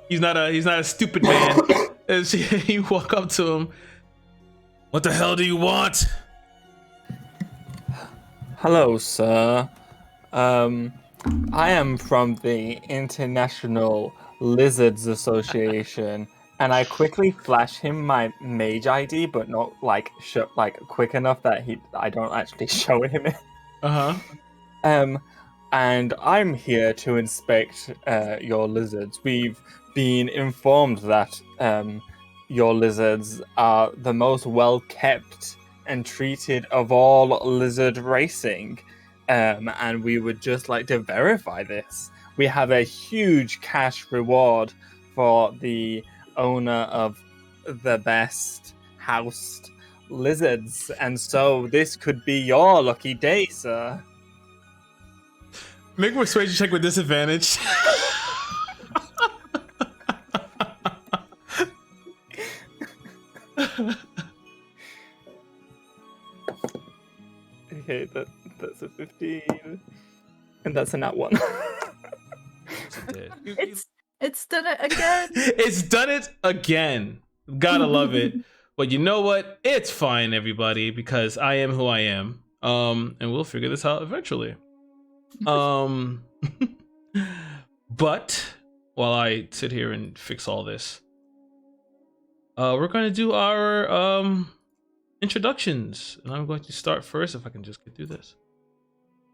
He's not a stupid man. As you walk up to him, what the hell do you want? Hello, sir. I am from the International Lizards Association, and I quickly flash him my mage ID, but not quick enough that I don't actually show him it. And I'm here to inspect your lizards. We've been informed that your lizards are the most well-kept and treated of all lizard racing. And we would just like to verify this. We have a huge cash reward for the owner of the best housed lizards. And so this could be your lucky day, sir. Make a persuasion check with disadvantage. Okay, that's a 15. And that's a nat 1. It's done it again. It's done it again. Gotta love it. But you know what? It's fine, everybody, because I am who I am. And we'll figure this out eventually. But while I sit here and fix all this, we're going to do our introductions, and I'm going to start first. If I can just get through this,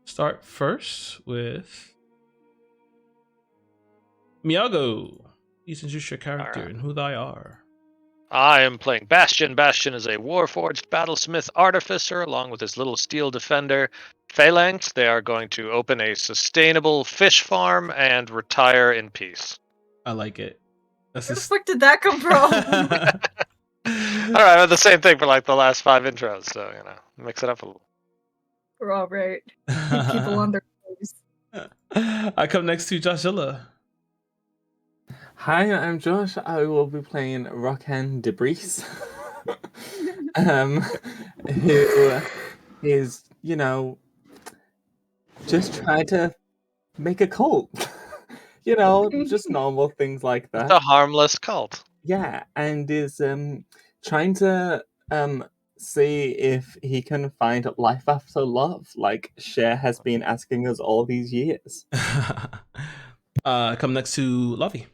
start first with Miyago. Please introduce your character and who they are. I am playing Bastion. Bastion is a warforged battlesmith artificer along with his little steel defender, Phalanx. They are going to open a sustainable fish farm and retire in peace. I like it. Where the fuck did that come from? Alright, I had the same thing for like the last 5 intros, so, you know, mix it up a little. We're all right. Keep people on their toes. I come next to Joshilla. Hi, I'm Josh. I will be playing Rockhand Debris. Who is, you know, just trying to make a cult. You know, just normal things like that. It's a harmless cult. Yeah, and is trying to see if he can find life after love, like Cher has been asking us all these years. Come next to Lovey.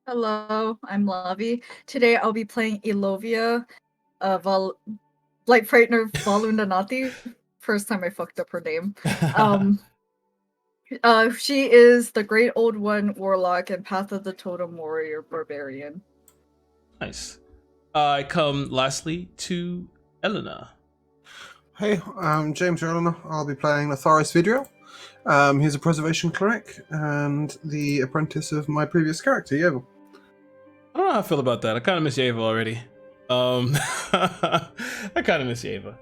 Hello, I'm Lavi. Today I'll be playing Ilovia, Light Frightener Volundanati. First time I fucked up her name. She is the Great Old One Warlock and Path of the Totem Warrior Barbarian. Nice. I come lastly to Elena. Hey, I'm James Elena. I'll be playing Latharis Vidrio. He's a preservation cleric and the apprentice of my previous character, Yevel. I don't know how I feel about that. I kind of miss Yeva already. I kind of miss Yeva.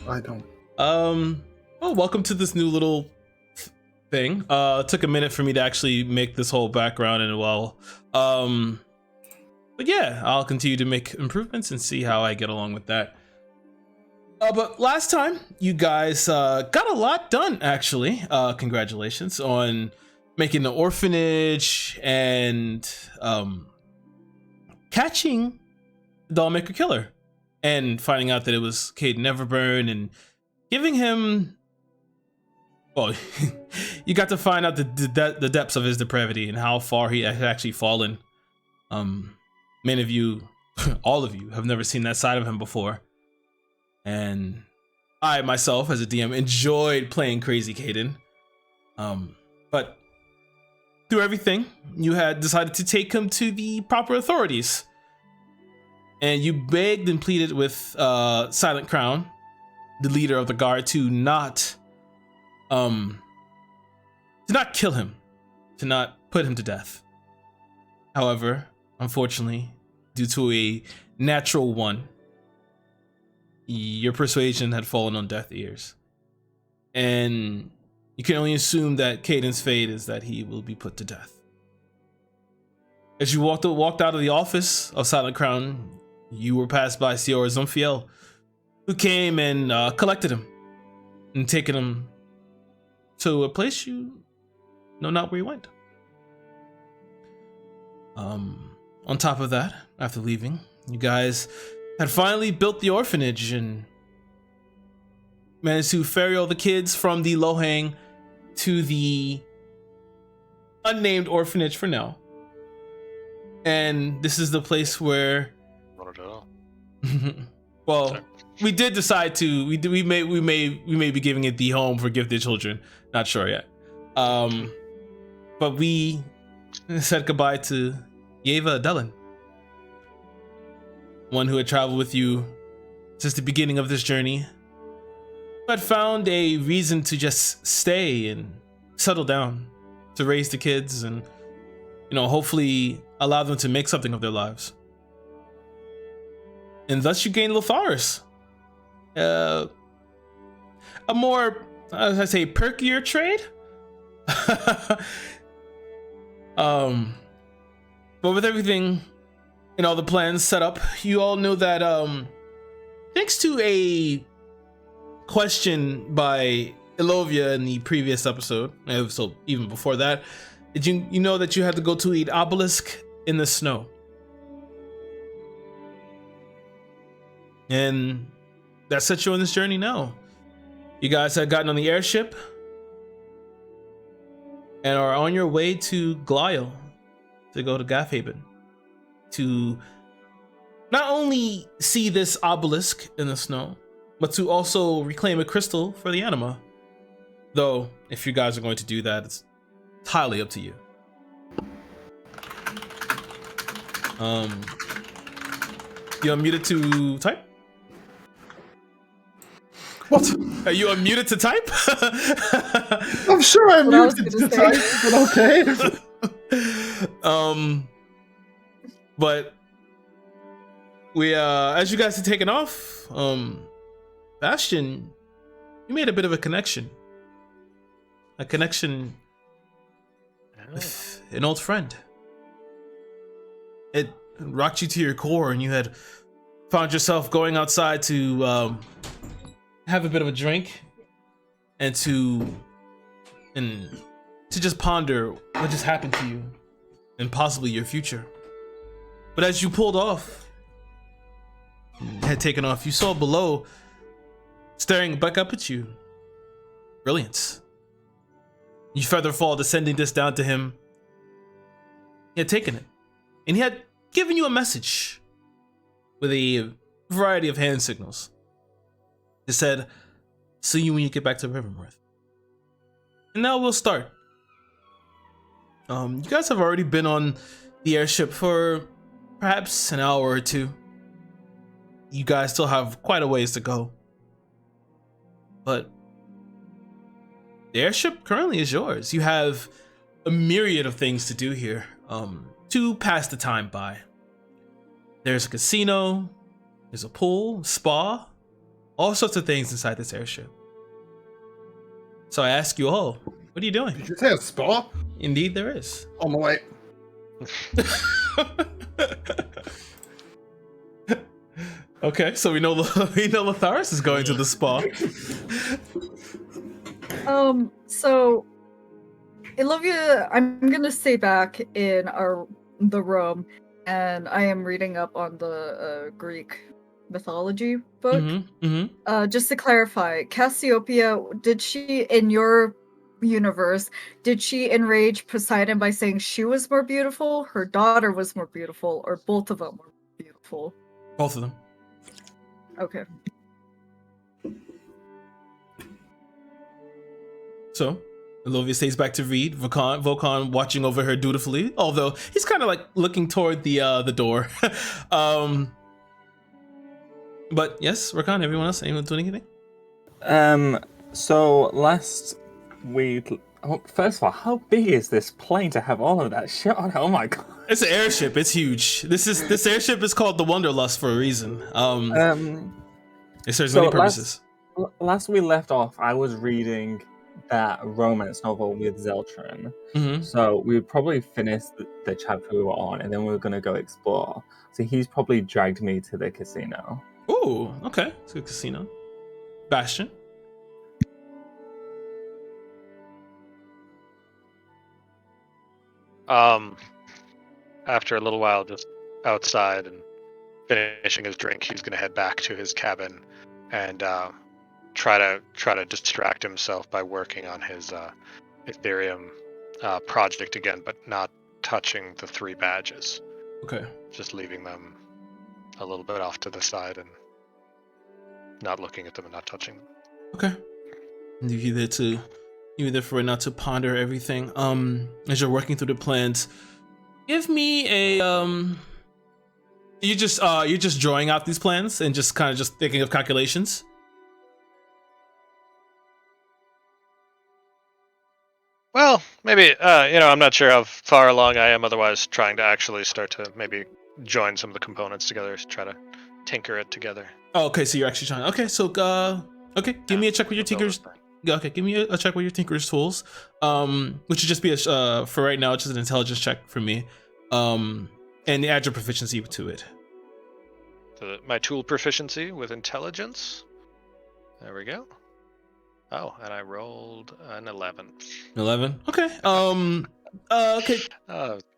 I don't. Well, welcome to this new little thing. It took a minute for me to actually make this whole background and but yeah, I'll continue to make improvements and see how I get along with that. But last time, you guys got a lot done, actually. Congratulations on making the orphanage and catching the Dollmaker Killer and finding out that it was Caden Everburn and giving him... Well, you got to find out the depths of his depravity and how far he had actually fallen. Many of you, all of you, have never seen that side of him before. And I, myself, as a DM, enjoyed playing Crazy Caden. But through everything, you had decided to take him to the proper authorities. And you begged and pleaded with Silent Crown, the leader of the guard, to not kill him, to not put him to death. However, unfortunately, due to a natural one, your persuasion had fallen on deaf ears. And you can only assume that Caden's fate is that he will be put to death. As you walked out of the office of Silent Crown, you were passed by Siora Zumfiel, who came and collected him and taken him to a place you know not where he went. On top of that, after leaving, you guys had finally built the orphanage and managed to ferry all the kids from the Lohang to the unnamed orphanage for now. And this is the place where, Not at all. well, Sorry. we did decide to. We may be giving it the home for gifted children. Not sure yet. But we said goodbye to Yeva Dellen, one who had traveled with you since the beginning of this journey, but found a reason to just stay and settle down to raise the kids and, hopefully allow them to make something of their lives. And thus you gain Lotharis. A more, as I say, perkier trade. But with everything and all the plans set up, you all know that thanks to a question by Ilovia in the previous episode, so even before that, you know that you had to go to an obelisk in the snow. And that sets you on this journey now. You guys had gotten on the airship and are on your way to Glyle to go to Gaffhaven to not only see this obelisk in the snow, but to also reclaim a crystal for the anima. Though, if you guys are going to do that, it's entirely up to you. You unmuted to type? What? Are you unmuted to type? I'm sure I'm What I was muted gonna to say. type, but okay. But we as you guys are taking off, Bastion, you made a bit of a connection with an old friend. It rocked you to your core, and you had found yourself going outside to have a bit of a drink and to just ponder what just happened to you and possibly your future. But as you pulled off, had taken off, you saw below, staring back up at you, Brilliance. You further fall, descending this down to him. He had taken it, and he had given you a message with a variety of hand signals. It said, "See you when you get back to Riverworth." And now we'll start. You guys have already been on the airship for perhaps an hour or two. You guys still have quite a ways to go. But the airship currently is yours. You have a myriad of things to do here to pass the time by. There's a casino, there's a pool, spa, all sorts of things inside this airship. So I ask you all, what are you doing? Did you say a spa? Indeed there is. On the way. Okay, so we know Lotharis is going to the spa. So Ilovia, I'm gonna stay back in the room, and I am reading up on the Greek mythology book. Just to clarify, Cassiopeia, did she, in your universe, did she enrage Poseidon by saying she was more beautiful, her daughter was more beautiful, or both of them were beautiful? Both of them. Okay. So, Ilovia stays back to read. Volkan watching over her dutifully, although he's kind of like looking toward the door. But yes, Rakan, everyone else, anyone doing anything? So last week, first of all, how big is this plane to have all of that shit on it? Oh my god! It's an airship. It's huge. This airship is called the Wanderlust for a reason. It serves many purposes. Last we left off, I was reading that romance novel with Zeltron. So we would probably finish the chapter we were on, and then we were going to go explore. So he's probably dragged me to the casino. Ooh, okay. It's a good casino. Bastion? after a little while, just outside and finishing his drink, he's going to head back to his cabin and try to distract himself by working on his Ethereum project again, but not touching the 3 badges. Okay. Just leaving them a little bit off to the side and not looking at them and not touching them. Okay. You there for right now to ponder everything. As you're working through the plans, give me a you're just drawing out these plans and just kind of just thinking of calculations. Well, maybe I'm not sure how far along I am. Otherwise, trying to actually start to maybe join some of the components together, try to tinker it together. Oh, okay, so you're actually trying. Okay, so give me a check with your tinkers. Okay, give me a check with your tinker's tools. Which should just be for right now, it's just an intelligence check for me. And add your proficiency to it. So my tool proficiency with intelligence. There we go. Oh, and I rolled an 11. 11. Okay. Okay.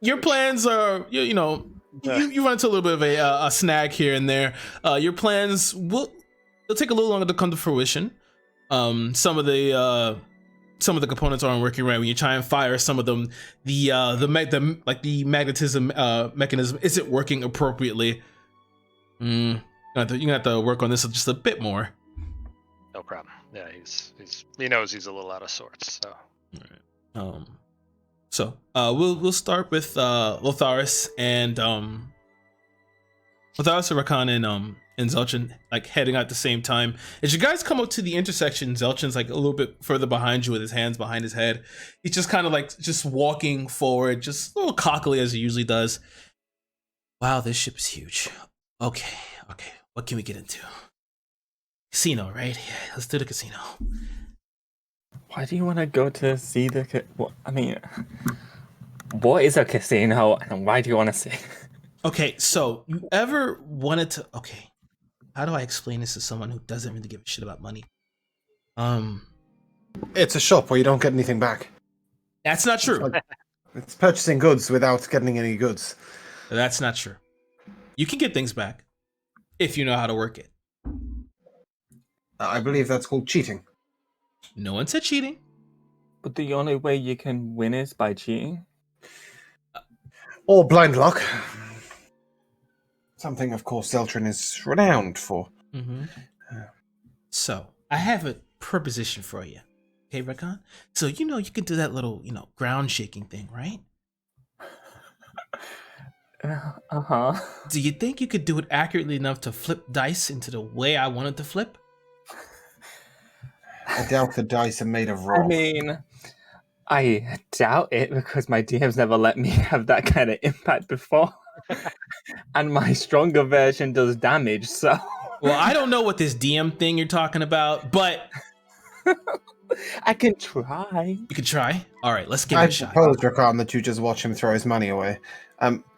Your plans are you run into a little bit of a snag here and there. Your plans they'll take a little longer to come to fruition. Some of the components aren't working right. When you try and fire some of them, the magnetism mechanism isn't working appropriately. You're gonna have to work on this just a bit more. No problem. Yeah, he knows he's a little out of sorts. So. All right. We'll start with Lotharis and Rakan and Zelchin like heading out at the same time. As you guys come up to the intersection, Zelchin's like a little bit further behind you with his hands behind his head. He's just kind of like just walking forward, just a little cockily as he usually does. Wow, this ship is huge. Okay. What can we get into? Casino, right? Yeah, let's do the casino. Why do you want to go to see the? What is a casino, and why do you want to see? Okay, so you ever wanted to? Okay, how do I explain this to someone who doesn't really give a shit about money? It's a shop where you don't get anything back. That's not true. It's purchasing goods without getting any goods. That's not true. You can get things back if you know how to work it. I believe that's called cheating. No one said cheating. But the only way you can win is by cheating. Or blind luck. Something, of course, Zeltrin is renowned for. Mm-hmm. So, I have a proposition for you. Okay, Rakan? So, you can do that little, ground shaking thing, right? Uh-huh. Do you think you could do it accurately enough to flip dice into the way I want it to flip? I doubt the dice are made of rock. I mean, I doubt it because my DM's never let me have that kind of impact before. And my stronger version does damage, so... Well, I don't know what this DM thing you're talking about, but... I can try. You can try? Alright, let's give it a shot. I suppose, Rakan, that you just watch him throw his money away.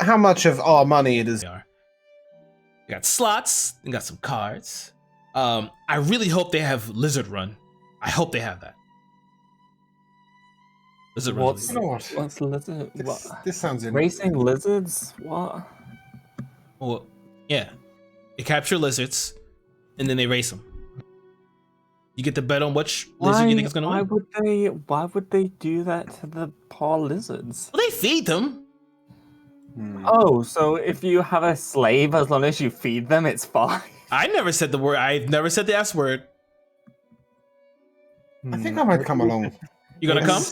How much of our money it is? We got slots, we got some cards. I really hope they have Lizard Run. I hope they have that. Lizard Run. What's lizard? This sounds interesting. Racing lizards? What? Well, yeah. They capture lizards, and then they race them. You get to bet on which lizard you think is going to win. Why would they do that to the poor lizards? Well, they feed them. Oh, so if you have a slave, as long as you feed them, it's fine. I never said the word. I've never said the S word. I think I might come along. You gonna come?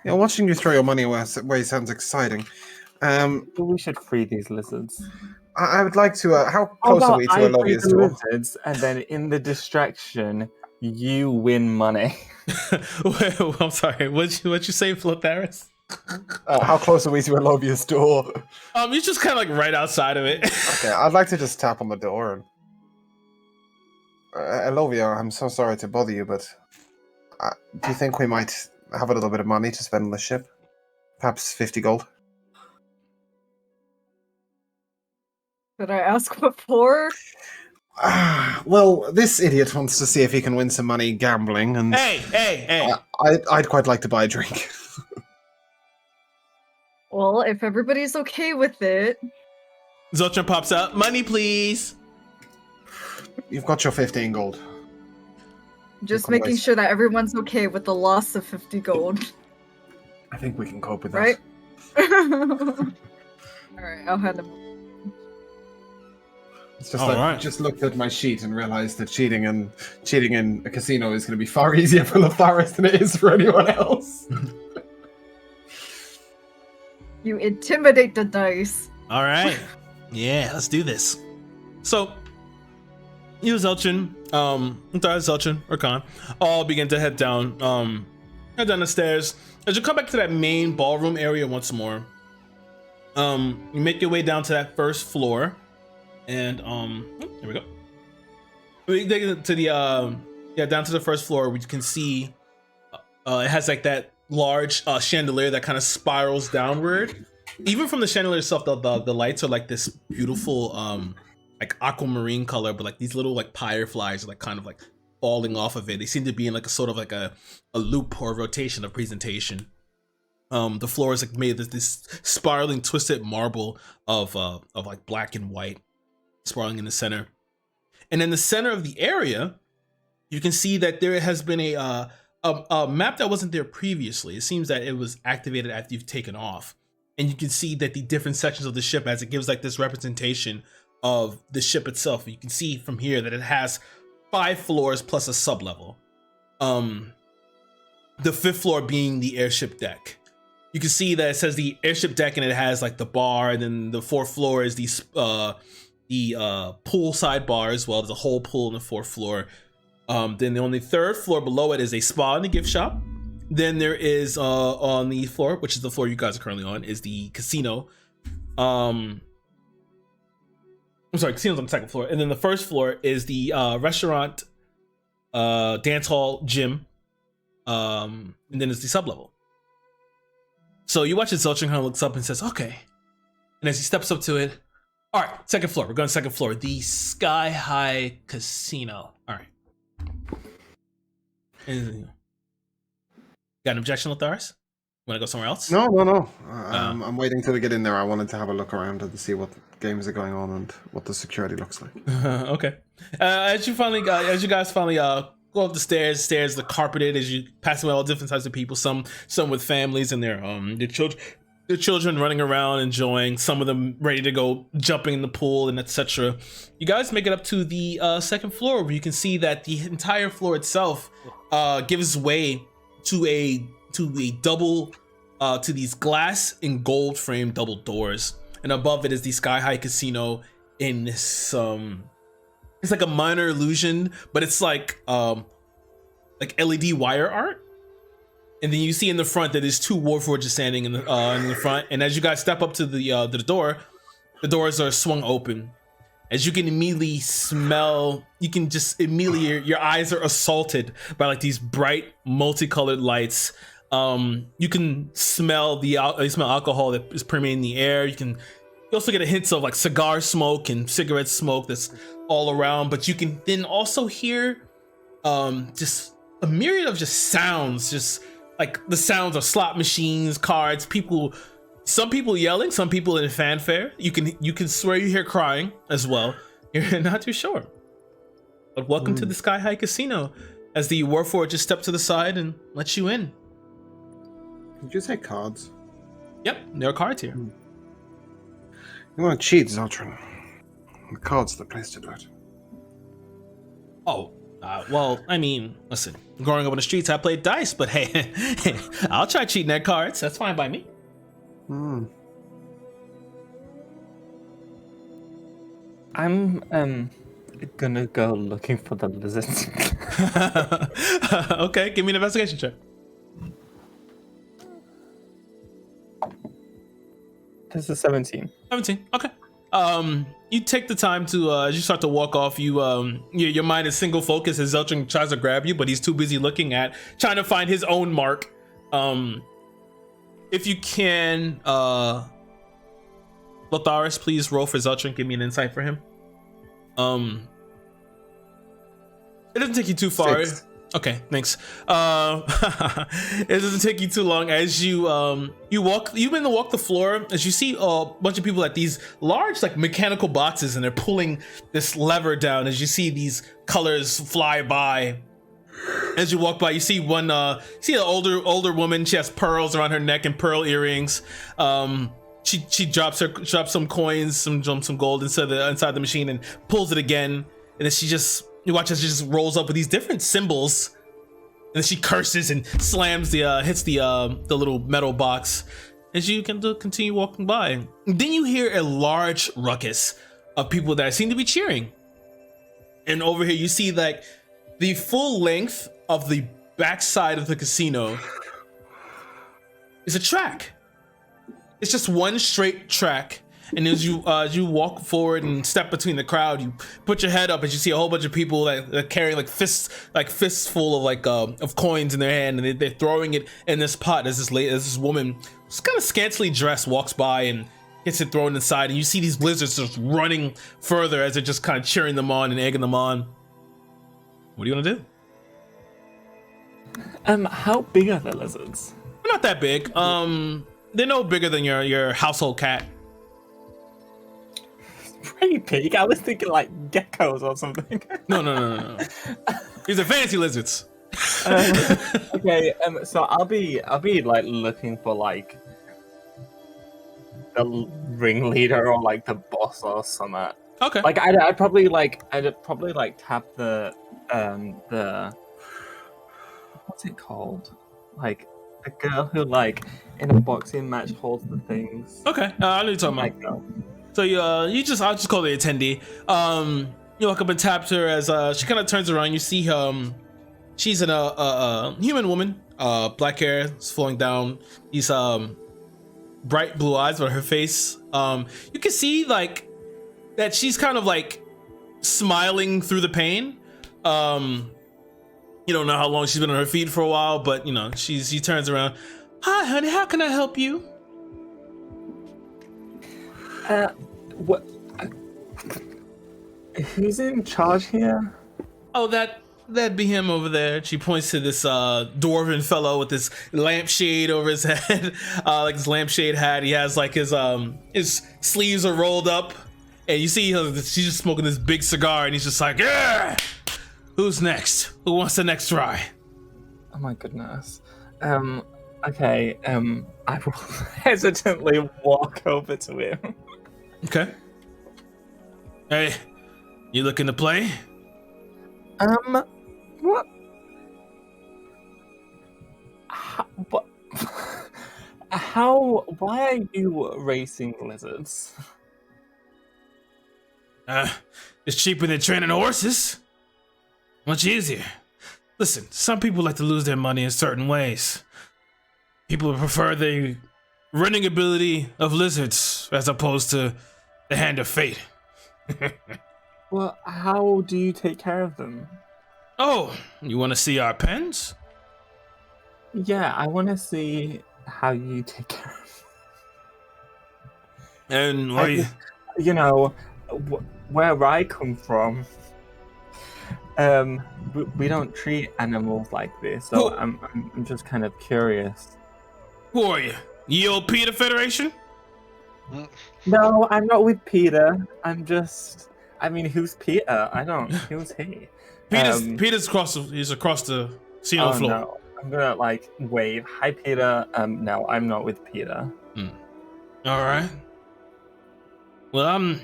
Yeah, watching you throw your money away sounds exciting. We should free these lizards. I would like to. How close are we to Alovia's door? Lizards, and then in the distraction, you win money. I'm sorry. What'd you say, Flotharis? How close are we to Alovia's door? You're just kind of like right outside of it. Okay, I'd like to just tap on the door and. Alovia, I'm so sorry to bother you, but do you think we might have a little bit of money to spend on the ship? Perhaps 50 gold? Did I ask what for? Well, this idiot wants to see if he can win some money gambling, and Hey! I'd quite like to buy a drink. Well, if everybody's okay with it, Zoltran pops out. Money, please. You've got your 15 gold. just Welcome, making guys. sure that everyone's okay with the loss of 50 gold, I think we can cope with that. right? Alright, I'll hand him. It's just All like, right. just looked at my sheet and realized that cheating in a casino is going to be far easier for Lotharis than it is for anyone else. You intimidate the dice. All right. Yeah, let's do this. So, you, Zelchin, Zelchin, or Khan, all begin to head down the stairs. As you come back to that main ballroom area once more, you make your way down to that first floor, and here we go. We take to the down to the first floor. We can see it has like that large chandelier that kind of spirals downward. Even from the chandelier itself, the lights are like this beautiful like aquamarine color, but like these little like fireflies are like kind of like falling off of it. They seem to be in like a sort of like a loop or a rotation of presentation. The floor is like made of this spiraling twisted marble of like black and white spiraling in the center. And in the center of the area, you can see that there has been a map that wasn't there previously. It seems that it was activated after you've taken off. And you can see that the different sections of the ship, as it gives like this representation of the ship itself. You can see from here that it has 5 floors plus a sublevel. The 5th floor being the airship deck. You can see that it says the airship deck, and it has like the bar, and then the 4th floor is the poolside bar as well. There's a whole pool on the 4th floor. Then on the 3rd floor below it is a spa and a gift shop. Then there is on the floor, which is the floor you guys are currently on, is the casino. I'm sorry, casino's on the 2nd floor. And then the 1st floor is the restaurant, dance hall, gym, and then it's the sublevel. So you watch as Zeltrin kind of looks up and says, okay. And as he steps up to it, all right, 2nd floor. We're going to 2nd floor. The Sky High Casino. All right. Got an objection, Lotharis? Want to go somewhere else? No. I'm waiting till we get in there. I wanted to have a look around and see what games are going on and what the security looks like. Okay. As you guys finally go up the stairs, the carpeted, as you pass by all different types of people, some with families and their children running around enjoying, some of them ready to go jumping in the pool and etc. You guys make it up to the 2nd floor, where you can see that the entire floor itself gives way to a double to these glass and gold framed double doors, and above it is the Sky High Casino in this it's like a minor illusion, but it's like LED wire art. And then you see in the front that there's 2 Warforges standing in the front. And as you guys step up to the door, the doors are swung open. As you can immediately smell, you can just immediately, your eyes are assaulted by like these bright multicolored lights. You can smell alcohol that is permeating the air. You also get a hint of like cigar smoke and cigarette smoke that's all around. But you can then also hear just a myriad of just sounds, just like the sounds of slot machines, cards, people, some people yelling, some people in fanfare. You can swear you hear crying as well. You're not too sure. But welcome to the Sky High Casino, as the Warforged just step to the side and let you in. Did you say cards? Yep, there are cards here. You want to cheat, Zeltrin? The cards are the place to do it. Oh, well, I mean, listen, growing up on the streets, I played dice, but hey, I'll try cheating at cards. That's fine by me. I'm gonna go looking for the lizards. Okay, give me an investigation check. This is 17. 17. Okay. You take the time to as you start to walk off, your mind is single focus as Zeltrin tries to grab you, but he's too busy looking at trying to find his own mark. If you can, Lotharis, please roll for Zeltrin. Give me an insight for him. It doesn't take you too far. 6. Okay, thanks. It doesn't take you too long as you walk. You begin to walk the floor as you see a bunch of people at these large like mechanical boxes, and they're pulling this lever down. As you see these colors fly by, as you walk by, you see one. See an older woman. She has pearls around her neck and pearl earrings. She drops some coins, some gold inside the machine, and pulls it again. And then you watch as she just rolls up with these different symbols, and then she curses and slams hits the little metal box as you can continue walking by. And then you hear a large ruckus of people that seem to be cheering. And over here you see like the full length of the backside of the casino is a track. It's just one straight track. And as you walk forward and step between the crowd, you put your head up as you see a whole bunch of people that carry like fistful of of coins in their hand, and they're throwing it in this pot as this woman, just kind of scantily dressed, walks by and gets it thrown inside. And you see these lizards just running further as they're just kind of cheering them on and egging them on. What do you want to do? How big are the lizards? They're not that big. They're no bigger than your household cat. Pretty big. I was thinking like geckos or something. No. These are fancy lizards. Okay. So I'll be like looking for like the ringleader or like the boss or something. Okay. Like I'd probably tap the what's it called? Like the girl who like in a boxing match holds the things. Okay. I know you're talking about. Like, So I'll just call the attendee. You walk up and tap her as she kind of turns around. You see she's a human woman. Black hair is flowing down. These bright blue eyes on her face. You can see like that she's kind of like smiling through the pain. You don't know how long she's been on her feet for a while, but you know she turns around. Hi, honey. How can I help you? What? Who's in charge here? Oh, that'd be him over there. She points to this dwarven fellow with this lampshade over his head, like this lampshade hat. He has like his sleeves are rolled up, and you see she's just smoking this big cigar, and he's just like, yeah. Who's next? Who wants the next try? Oh my goodness. Okay. I will hesitantly walk over to him. Okay. Hey, you looking to play? What? Why are you racing lizards? It's cheaper than training horses. Much easier. Listen, some people like to lose their money in certain ways. People prefer the running ability of lizards as opposed to the hand of fate. Well, how do you take care of them? Oh, you want to see our pens? Yeah, I want to see how you take care of them. And You know, where I come from, we don't treat animals like this, so I'm just kind of curious. Who are you? Ye old Peter Federation? No, I'm not with Peter. I mean, who's Peter? Who's he? Peter's across the casino floor. No. I'm gonna like wave. Hi, Peter. No, I'm not with Peter. All right. Well,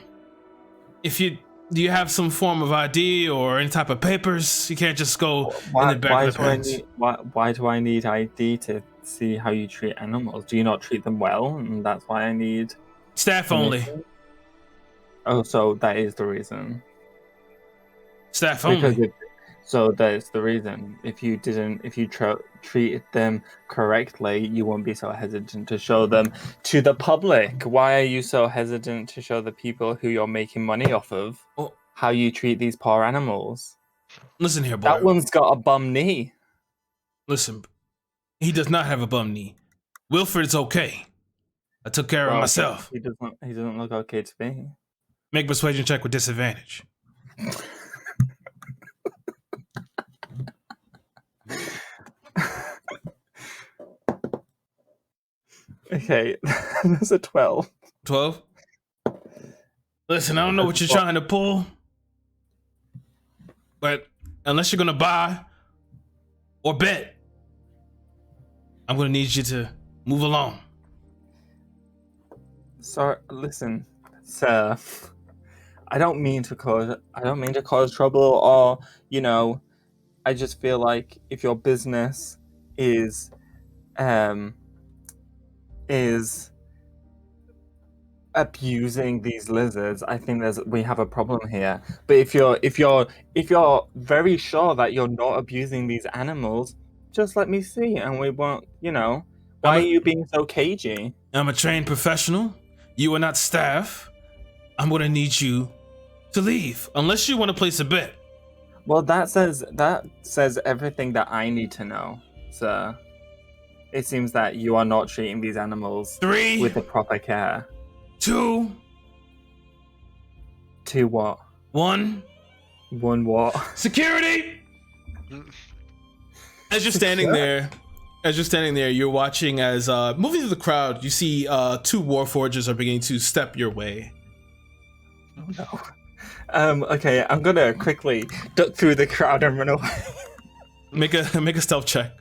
do you have some form of ID or any type of papers? You can't just go in the back of the pens. Why do I need ID to see how you treat animals? Do you not treat them well, and that's why I need Staff only. Oh, so that is the reason. Staff only. So that's the reason. If you treated them correctly, you won't be so hesitant to show them to the public. Why are you so hesitant to show the people who you're making money off of how you treat these poor animals? Listen here, boy. That one's got a bum knee. Listen, he does not have a bum knee. Wilfred's okay. I took care of myself. He doesn't look okay to me. Make persuasion check with disadvantage. Okay, there's a 12. 12. Listen, I don't know what you're trying to pull, but unless you're gonna buy or bet, I'm gonna need you to move along. Sorry, listen, sir. I don't mean to cause trouble, or I just feel like if your business is abusing these lizards, I think we have a problem here. But if you're very sure that you're not abusing these animals, just let me see, and we won't. Why are you being so cagey? I'm a trained professional. You are not staff. I'm gonna need you to leave unless you want to place a bet. Well, that says everything that I need to know, sir. It seems that you are not treating these animals 3, with the proper care. 2, 2 what? 1. 1 what? Security! As you're standing there, you're watching as moving through the crowd, you see 2 warforgers are beginning to step your way. Oh no. Okay, I'm gonna quickly duck through the crowd and run away. Make a stealth check.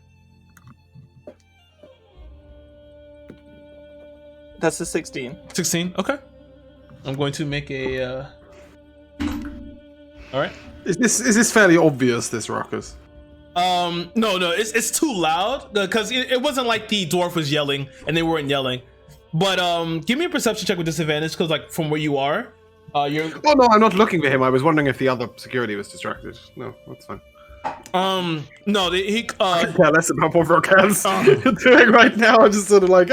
That's a 16. 16. Okay. I'm going to make a. All right. Is this fairly obvious? This ruckus. No, it's too loud because it wasn't like the dwarf was yelling and they weren't yelling. But give me a perception check with disadvantage because like from where you are, you're. Oh no, I'm not looking for him. I was wondering if the other security was distracted. No, that's fine. No, he. I could care less about what Rokan's doing right now. I'm just sort of like,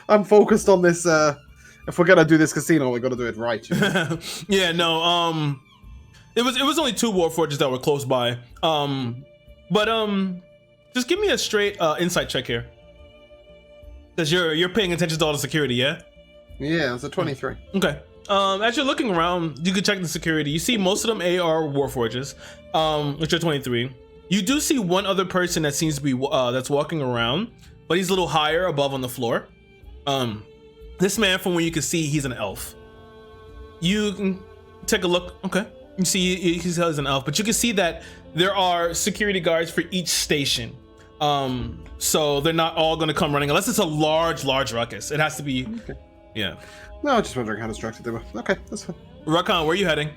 I'm focused on this. If we're gonna do this casino, we got to do it right. Yeah, no. It was only 2 warforgers that were close by. But just give me a straight insight check here, because you're paying attention to all the security, yeah. Yeah, it's a 23. Okay. As you're looking around, you can check the security. You see most of them are warforges, which are 23. You do see one other person that seems to be that's walking around, but he's a little higher above on the floor. This man, from where you can see, he's an elf. You can take a look. Okay, you see he's an elf, but you can see that there are security guards for each station. So they're not all going to come running unless it's a large ruckus. It has to be. Okay. Yeah. No, I was just wondering how distracted they were. Okay, that's fine. Rakan, where are you heading?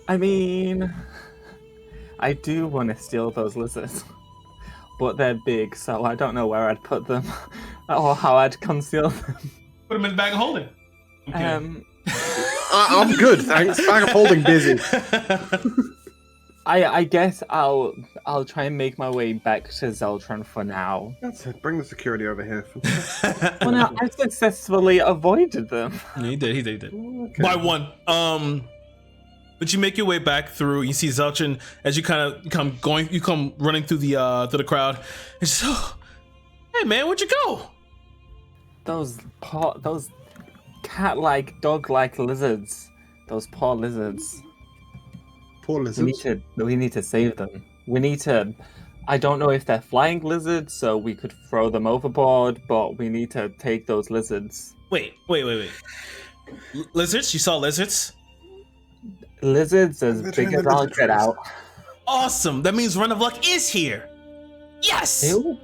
I mean, I do want to steal those lizards, but they're big, so I don't know where I'd put them or how I'd conceal them. Put them in the bag of holding. Okay. I'm good, thanks. Bag of holding busy. I guess I'll try and make my way back to Zeltron for now. That's it. Bring the security over here. Well, now I successfully avoided them. Yeah, he did. Okay. By 1. But you make your way back through. You see Zeltron as you come running through the crowd. It's just, oh, hey man, where'd you go? Those cat-like, dog-like lizards. Those poor lizards. Poor lizards. We need to save them. We need to. I don't know if they're flying lizards, so we could throw them overboard, but we need to take those lizards. Wait. Lizards? You saw lizards? Lizards as big as I'll get out. Awesome. That means Run of Luck is here. Yes. Ew.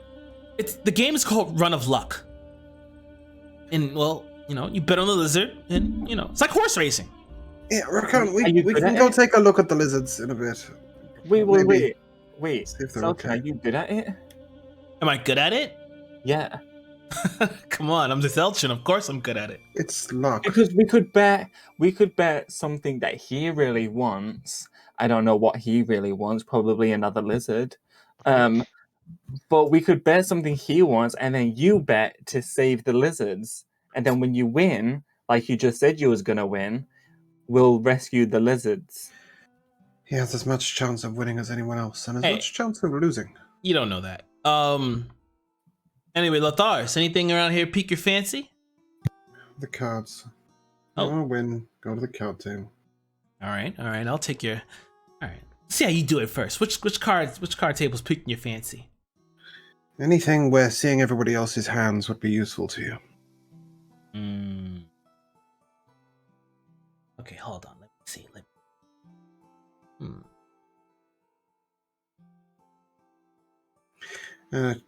The game is called Run of Luck. And well, you bet on the lizard, and it's like horse racing. Yeah, Rakan, we can go take a look at the lizards in a bit. Wait. See if they're So, okay. are you good at it? Am I good at it? Yeah. Come on, I'm the Zeltron. Of course I'm good at it. It's luck. Because we could bet something that he really wants. I don't know what he really wants. Probably another lizard. But we could bet something he wants, and then you bet to save the lizards. And then when you win, like you just said you was gonna win, we'll rescue the lizards. He has as much chance of winning as anyone else, and as much chance of losing. You don't know that. Anyway, Lothars, anything around here pique your fancy? The cards. Oh. You want to win, go to the card table. All right. I'll take your. All right. see how you do it first. Which card table's piquing your fancy? Anything where seeing everybody else's hands would be useful to you. Okay, hold on. Let me see.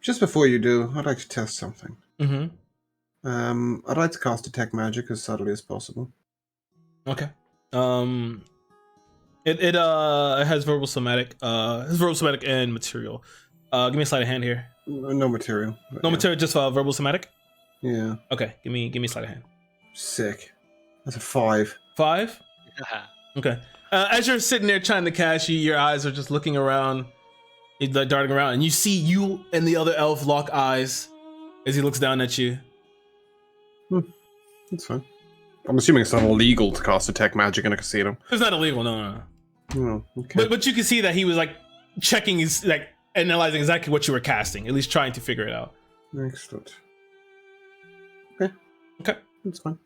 Just before you do, I'd like to test something. Mm-hmm. I'd like to cast Detect Magic as subtly as possible. Okay. It has verbal somatic. Has verbal somatic and material. Give me a sleight of hand here. No material. No material, just verbal somatic. Yeah. Okay, give me a sleight of hand. Sick. That's a 5. 5. Okay. As you're sitting there trying to cast, your eyes are just looking around, like darting around, and you see you and the other elf lock eyes as he looks down at you. That's fine. I'm assuming it's not illegal to cast Detect Magic in a casino. It's not illegal, no. Oh, okay. But you can see that he was like checking his, like analyzing exactly what you were casting, at least trying to figure it out. Excellent. Okay. That's fine.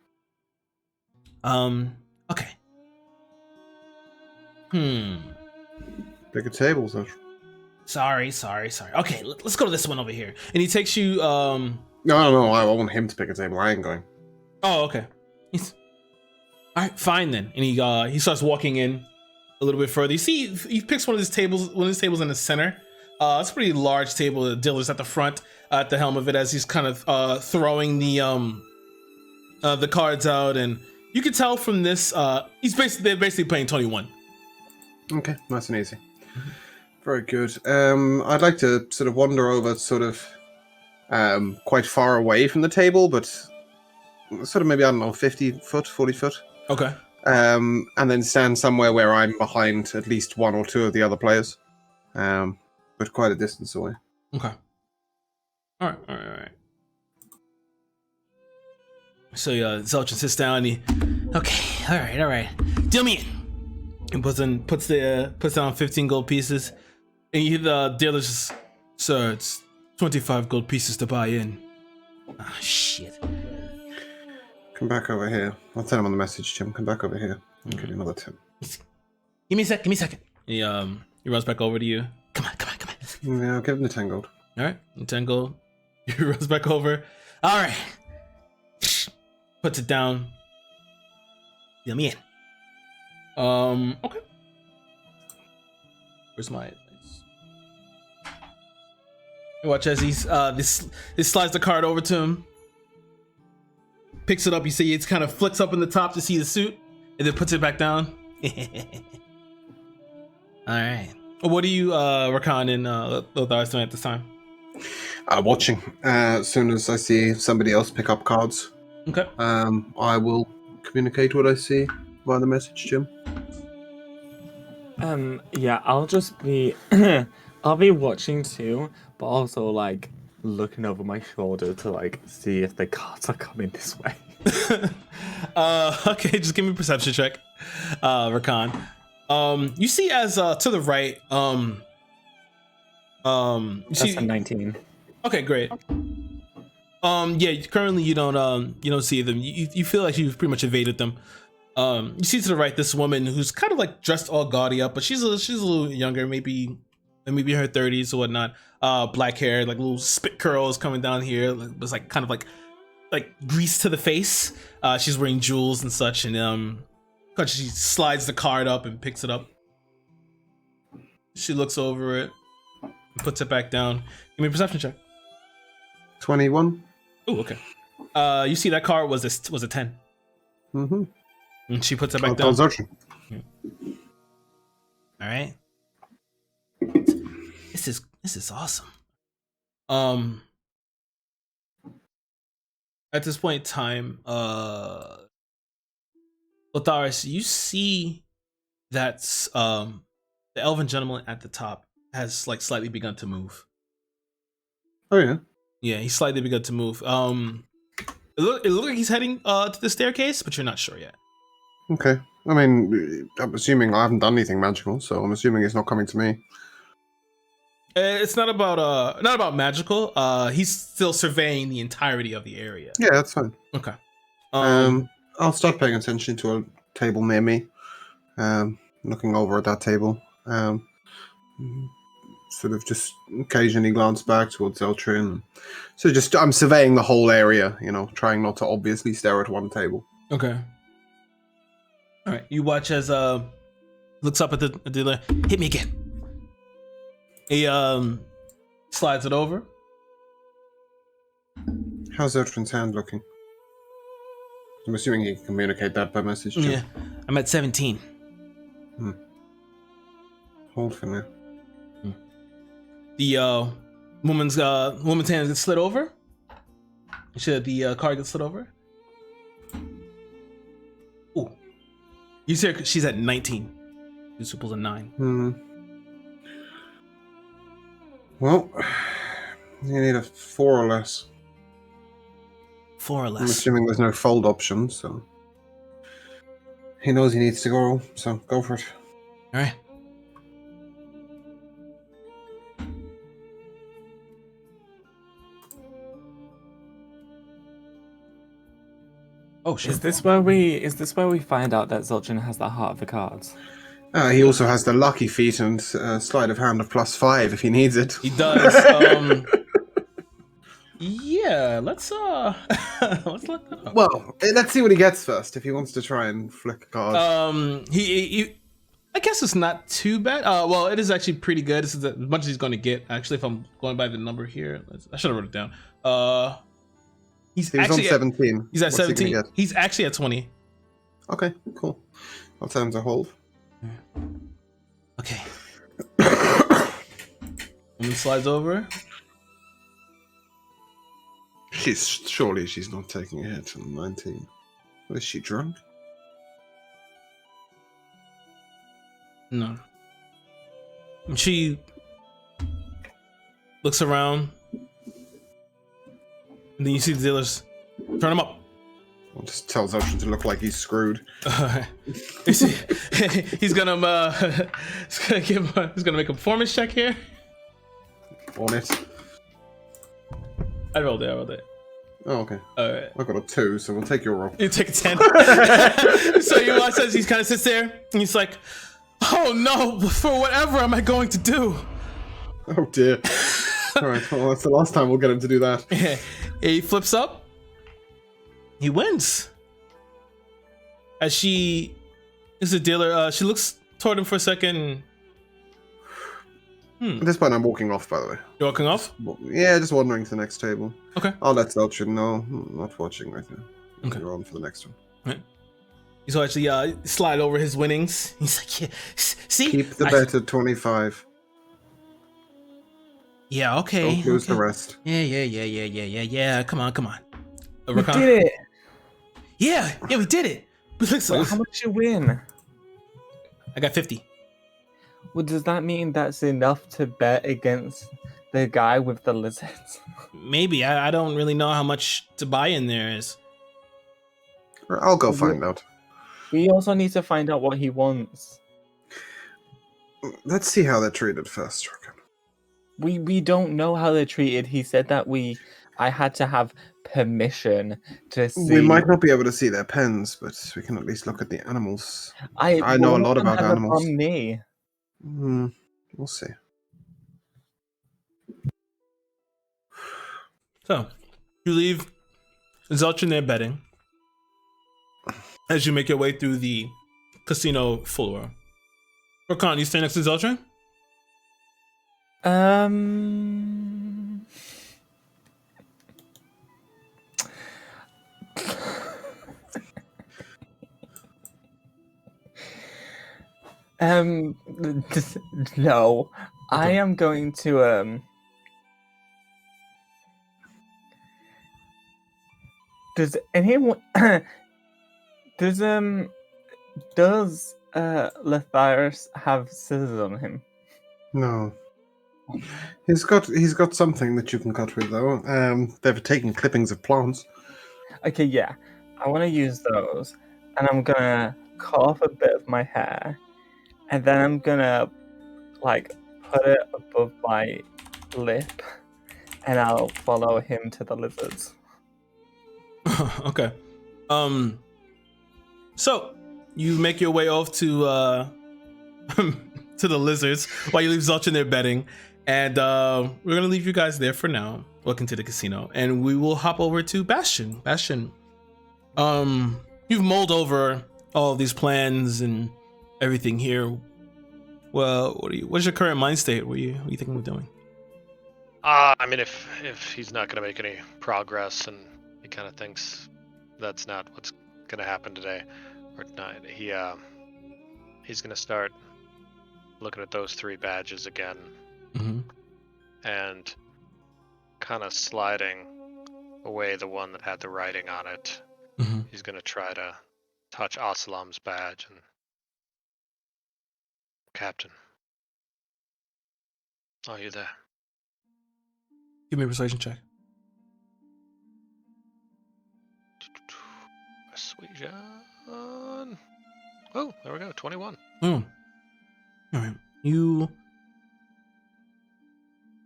Okay. Bigger tables, though. Sorry. Okay, let's go to this one over here. And he takes you, No, I want him to pick a table. I ain't going. Oh, okay. All right, fine then. And he starts walking in a little bit further. You see, he picks one of his tables in the center. It's a pretty large table. The dealer's at the front, at the helm of it, as he's kind of throwing the cards out, and you can tell from this, they're basically playing 21. Okay, nice and easy. Very good. I'd like to sort of wander over, sort of quite far away from the table, but sort of maybe, I don't know, 50 foot, 40 foot. Okay. And then stand somewhere where I'm behind at least one or two of the other players, but quite a distance away. Okay. All right. So Zelchin sits down. Okay. All right. Deal me in. And puts down 15 gold pieces. And the dealer's just, sir, it's 25 gold pieces to buy in. Ah, shit. Come back over here. I'll send him on the message, Jim. Come back over here. I'll give you another 10. Give me a second. He runs back over to you. Come on. Yeah, I'll give him the 10 gold. All right, 10 gold. He runs back over. All right. Puts it down. Deal me in. Okay. Where's my? Watch as he's this slides the card over to him. Picks it up. You see it's kind of flicks up in the top to see the suit, and then puts it back down. All right. What do you, Rakan and Lotharis doing at this time? Watching. As soon as I see somebody else pick up cards, Okay. I will communicate what I see via the message, Jim. Yeah, I'll just be I'll be watching too, but also like looking over my shoulder to like see if the cards are coming this way. Okay, just give me a perception check, Rakan. You see as to the right, That's a 19. Okay, great. Yeah, currently you don't see them. You feel like you've pretty much evaded them. You see to the right this woman who's kind of like dressed all gaudy up, but she's a little younger, maybe in her 30s or whatnot. Black hair, like little spit curls coming down here. It was like kind of like grease to the face. She's wearing jewels and such, and she slides the card up and picks it up. She looks over it, and puts it back down. Give me a perception check. 21. Oh, okay. You see that card was a 10. Mm-hmm. And she puts it back down. All right. This is awesome. At this point in time, Lotharis, you see that the elven gentleman at the top has like slightly begun to move. Oh yeah. Yeah, he's slightly begun to move. It looked like he's heading to the staircase, but you're not sure yet. Okay. I mean, I'm assuming I haven't done anything magical, so I'm assuming it's not coming to me. It's not about magical. He's still surveying the entirety of the area. Yeah, that's fine. Okay. I'll start paying attention to a table near me. Looking over at that table. Sort of just occasionally glance back towards Zeltrin. So just I'm surveying the whole area, trying not to obviously stare at one table. Okay. All right. You watch as looks up at the dealer. Hit me again. He slides it over. How's Zeltrin's hand looking? I'm assuming he can communicate that by message. Yeah, I'm at 17. Hold for now. The woman's hand gets slid over. The card gets slid over. Ooh, you see her, she's at 19. You suppose a 9. Well, you need a 4 or less. 4 or less. I'm assuming there's no fold option, so he knows he needs to go. So go for it. All right. Oh shit! Is this where we find out that Zoltan has the heart of the cards? He also has the lucky feat and sleight of hand of +5 if he needs it. He does. Yeah, let's look that up. Well, let's see what he gets first. If he wants to try and flick a card. He I guess it's not too bad. Well, it is actually pretty good. This is as much as he's going to get. Actually, if I'm going by the number here, I should have wrote it down. He's actually on 17. He's at What's he 17. gonna get? He's actually at 20. Okay, cool. I'll tell him to hold. Okay. Woman slides over. Surely she's not taking a hit on 19. What, is she drunk? No. And she looks around. And then you see the dealers. Turn him up. I'll just tell Zoltan to look like he's screwed. He's gonna make a performance check here. On it. I rolled it. Oh, okay. Alright. I got a 2, so we'll take your roll. You take a 10. So you watch as he kind of sits there and he's like, oh no, for whatever am I going to do? Oh dear. Alright, well that's the last time we'll get him to do that. He flips up. He wins. As she is a dealer, she looks toward him for a second. At this point I'm walking off, by the way. You're walking off? Yeah, just wandering to the next table. Okay. I'll let Zeltrin know. I'm not watching right now. Okay. You're on for the next one. Right. He's actually slide over his winnings. He's like, yeah, see? Keep the bet at 25. Yeah, okay. Don't lose the rest. Yeah. Come on. We did it. Yeah, we did it. But listen, How much you win? I got 50. Well, does that mean that's enough to bet against the guy with the lizards? Maybe. I don't really know how much to buy in there is. I'll go find out. We also need to find out what he wants. Let's see how they're treated first, Rogan. We don't know how they're treated. He said that I had to have permission to see. We might not be able to see their pens, but we can at least look at the animals. I know a lot about animals. From me. We'll see. So, you leave Zeltrin there betting as you make your way through the casino floor. Rakan, you stay next to Zeltrin? No. I am going to Does anyone does Letharus have scissors on him? No. He's got something that you can cut with though. They've taken clippings of plants. Okay, yeah. I want to use those, and I'm gonna cut off a bit of my hair, and then I'm gonna put it above my lip, and I'll follow him to the lizards. Okay. So you make your way off to to the lizards while you leave Zulch in there bedding. And we're gonna leave you guys there for now. Welcome to the casino, and we will hop over to Bastion. Bastion, you've mulled over all of these plans and everything here. Well, what's your current mind state? What are you thinking of doing? I mean, if he's not going to make any progress and he kind of thinks that's not what's going to happen today or tonight, he's going to start looking at those 3 badges again and kind of sliding away the one that had the writing on it. He's going to try to touch Assalam's badge and Captain, are you there? Give me a persuasion check. Sweet John. Oh, there we go. 21. All right. You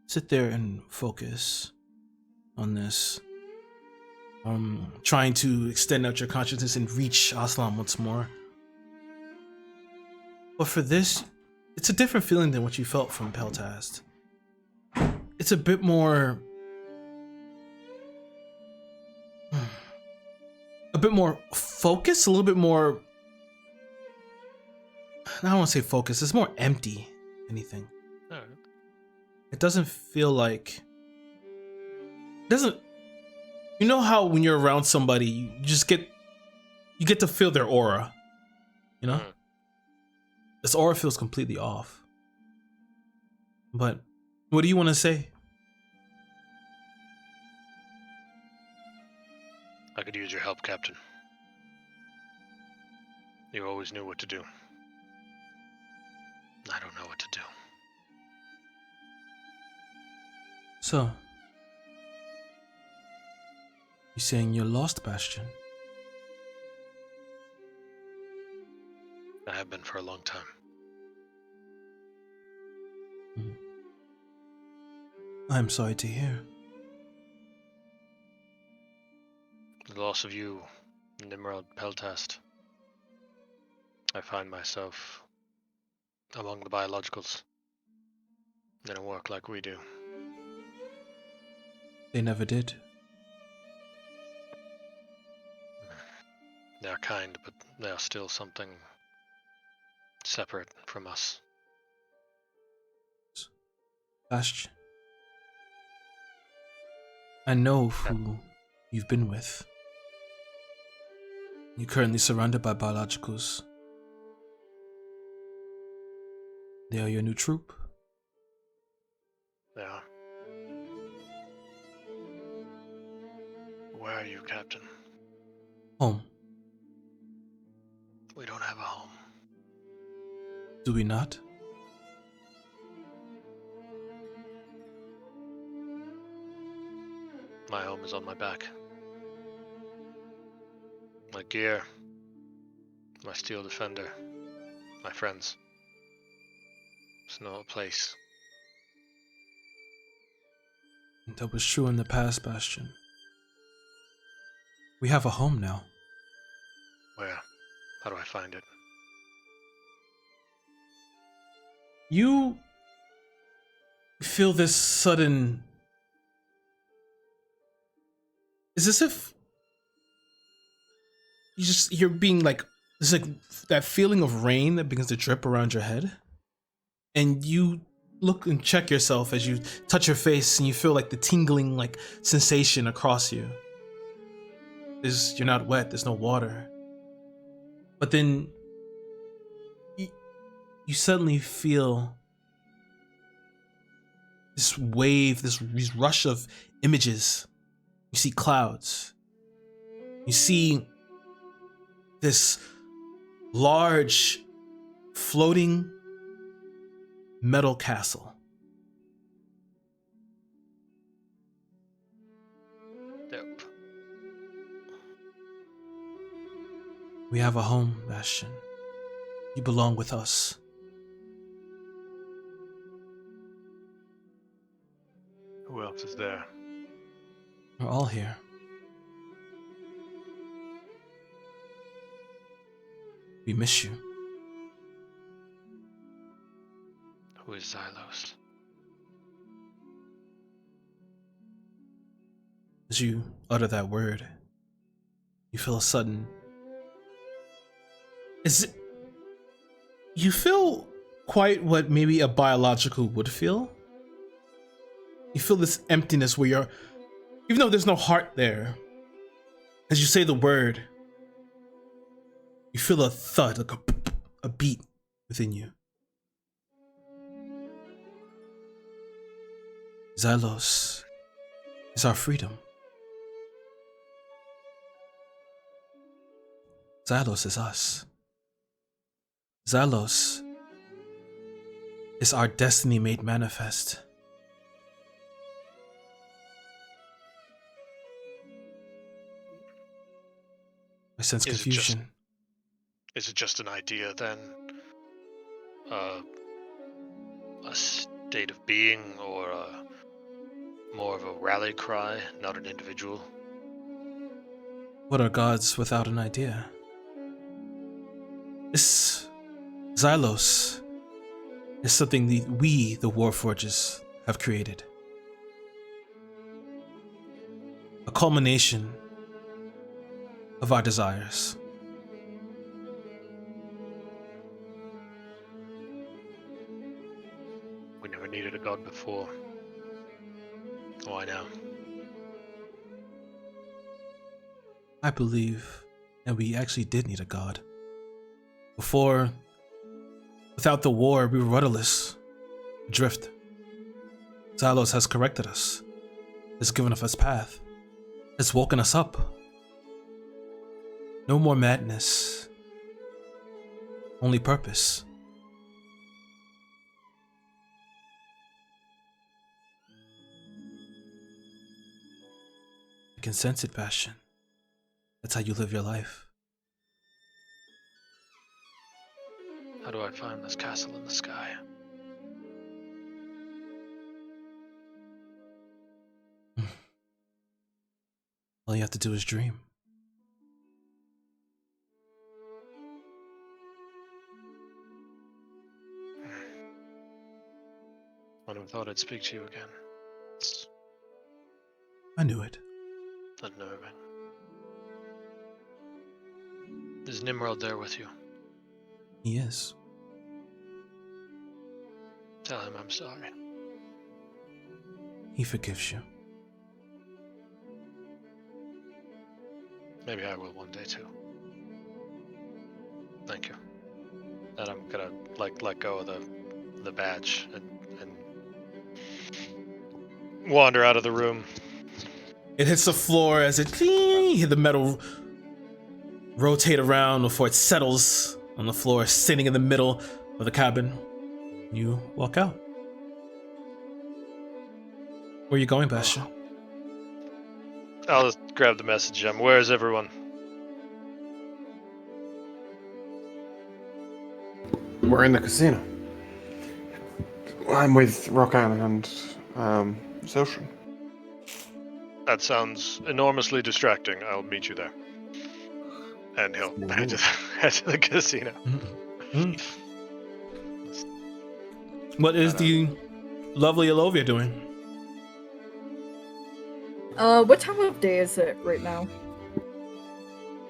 sit there and focus on this. Trying to extend out your consciousness and reach Aslam once more. But for this, it's a different feeling than what you felt from Peltast. It's a bit more focused, a little bit more, I don't want to say focused, it's more empty than anything. All right. It doesn't feel like, you know how when you're around somebody, you just get to feel their aura, you know? This aura feels completely off. But what do you want to say? I could use your help, Captain. You always knew what to do. I don't know what to do. So, you saying you're lost, Bastion? I have been for a long time. I'm sorry to hear. The loss of you, Nimrod Peltast. I find myself among the biologicals. They don't work like we do. They never did. They are kind, but they are still something separate from us. Bastion, I know who you've been with. You're currently surrounded by biologicals. They are your new troop. They are. Where are you, Captain? Home. We don't have a home. Do we not? My home is on my back. My gear, my steel defender, my friends. It's not a place. That was true in the past, Bastion. We have a home now. Where? How do I find it? You feel this sudden... It's as if you're being like, it's like that feeling of rain that begins to drip around your head. And you look and check yourself as you touch your face and you feel like the tingling like sensation across you. You're not wet, there's no water. But then you suddenly feel this wave, this rush of images. You see clouds. You see this large floating metal castle. Yep. We have a home, Bastion. You belong with us. Who else is there? We're all here. We miss you. Who is Xylos? As you utter that word, you feel a sudden. You feel quite what maybe a biological would feel. You feel this emptiness where even though there's no heart there, as you say the word, you feel a thud, like a beat within you. Xylos is our freedom. Xylos is us. Xylos is our destiny made manifest. I sense confusion. Is it just an idea then? A state of being, or more of a rally cry, not an individual? What are gods without an idea? This Xylos is something we, the Warforges, have created. A culmination of our desires. We never needed a god before. Why now? I believe that we actually did need a god. Before, without the war, we were rudderless, adrift. Xylos has corrected us, has given us a path, has woken us up. No more madness, only purpose. I can sense it, Bastion. That's how you live your life. How do I find this castle in the sky? All you have to do is dream. I never thought I'd speak to you again. It's I knew it. unnerving. Is Nimrod there with you? He is. Tell him I'm sorry. He forgives you. Maybe I will one day too. Thank you. And I'm gonna let go of the badge and wander out of the room. It hits the floor as it you hear the metal rotate around before it settles on the floor, sitting in the middle of the cabin. You walk out. Where are you going, Bastion? I'll just grab the message. Where's everyone? We're in the casino. I'm with Rokan and Zoshin. That sounds enormously distracting. I'll meet you there. And he'll head to the casino. What is the lovely Elovia doing? What time of day is it right now?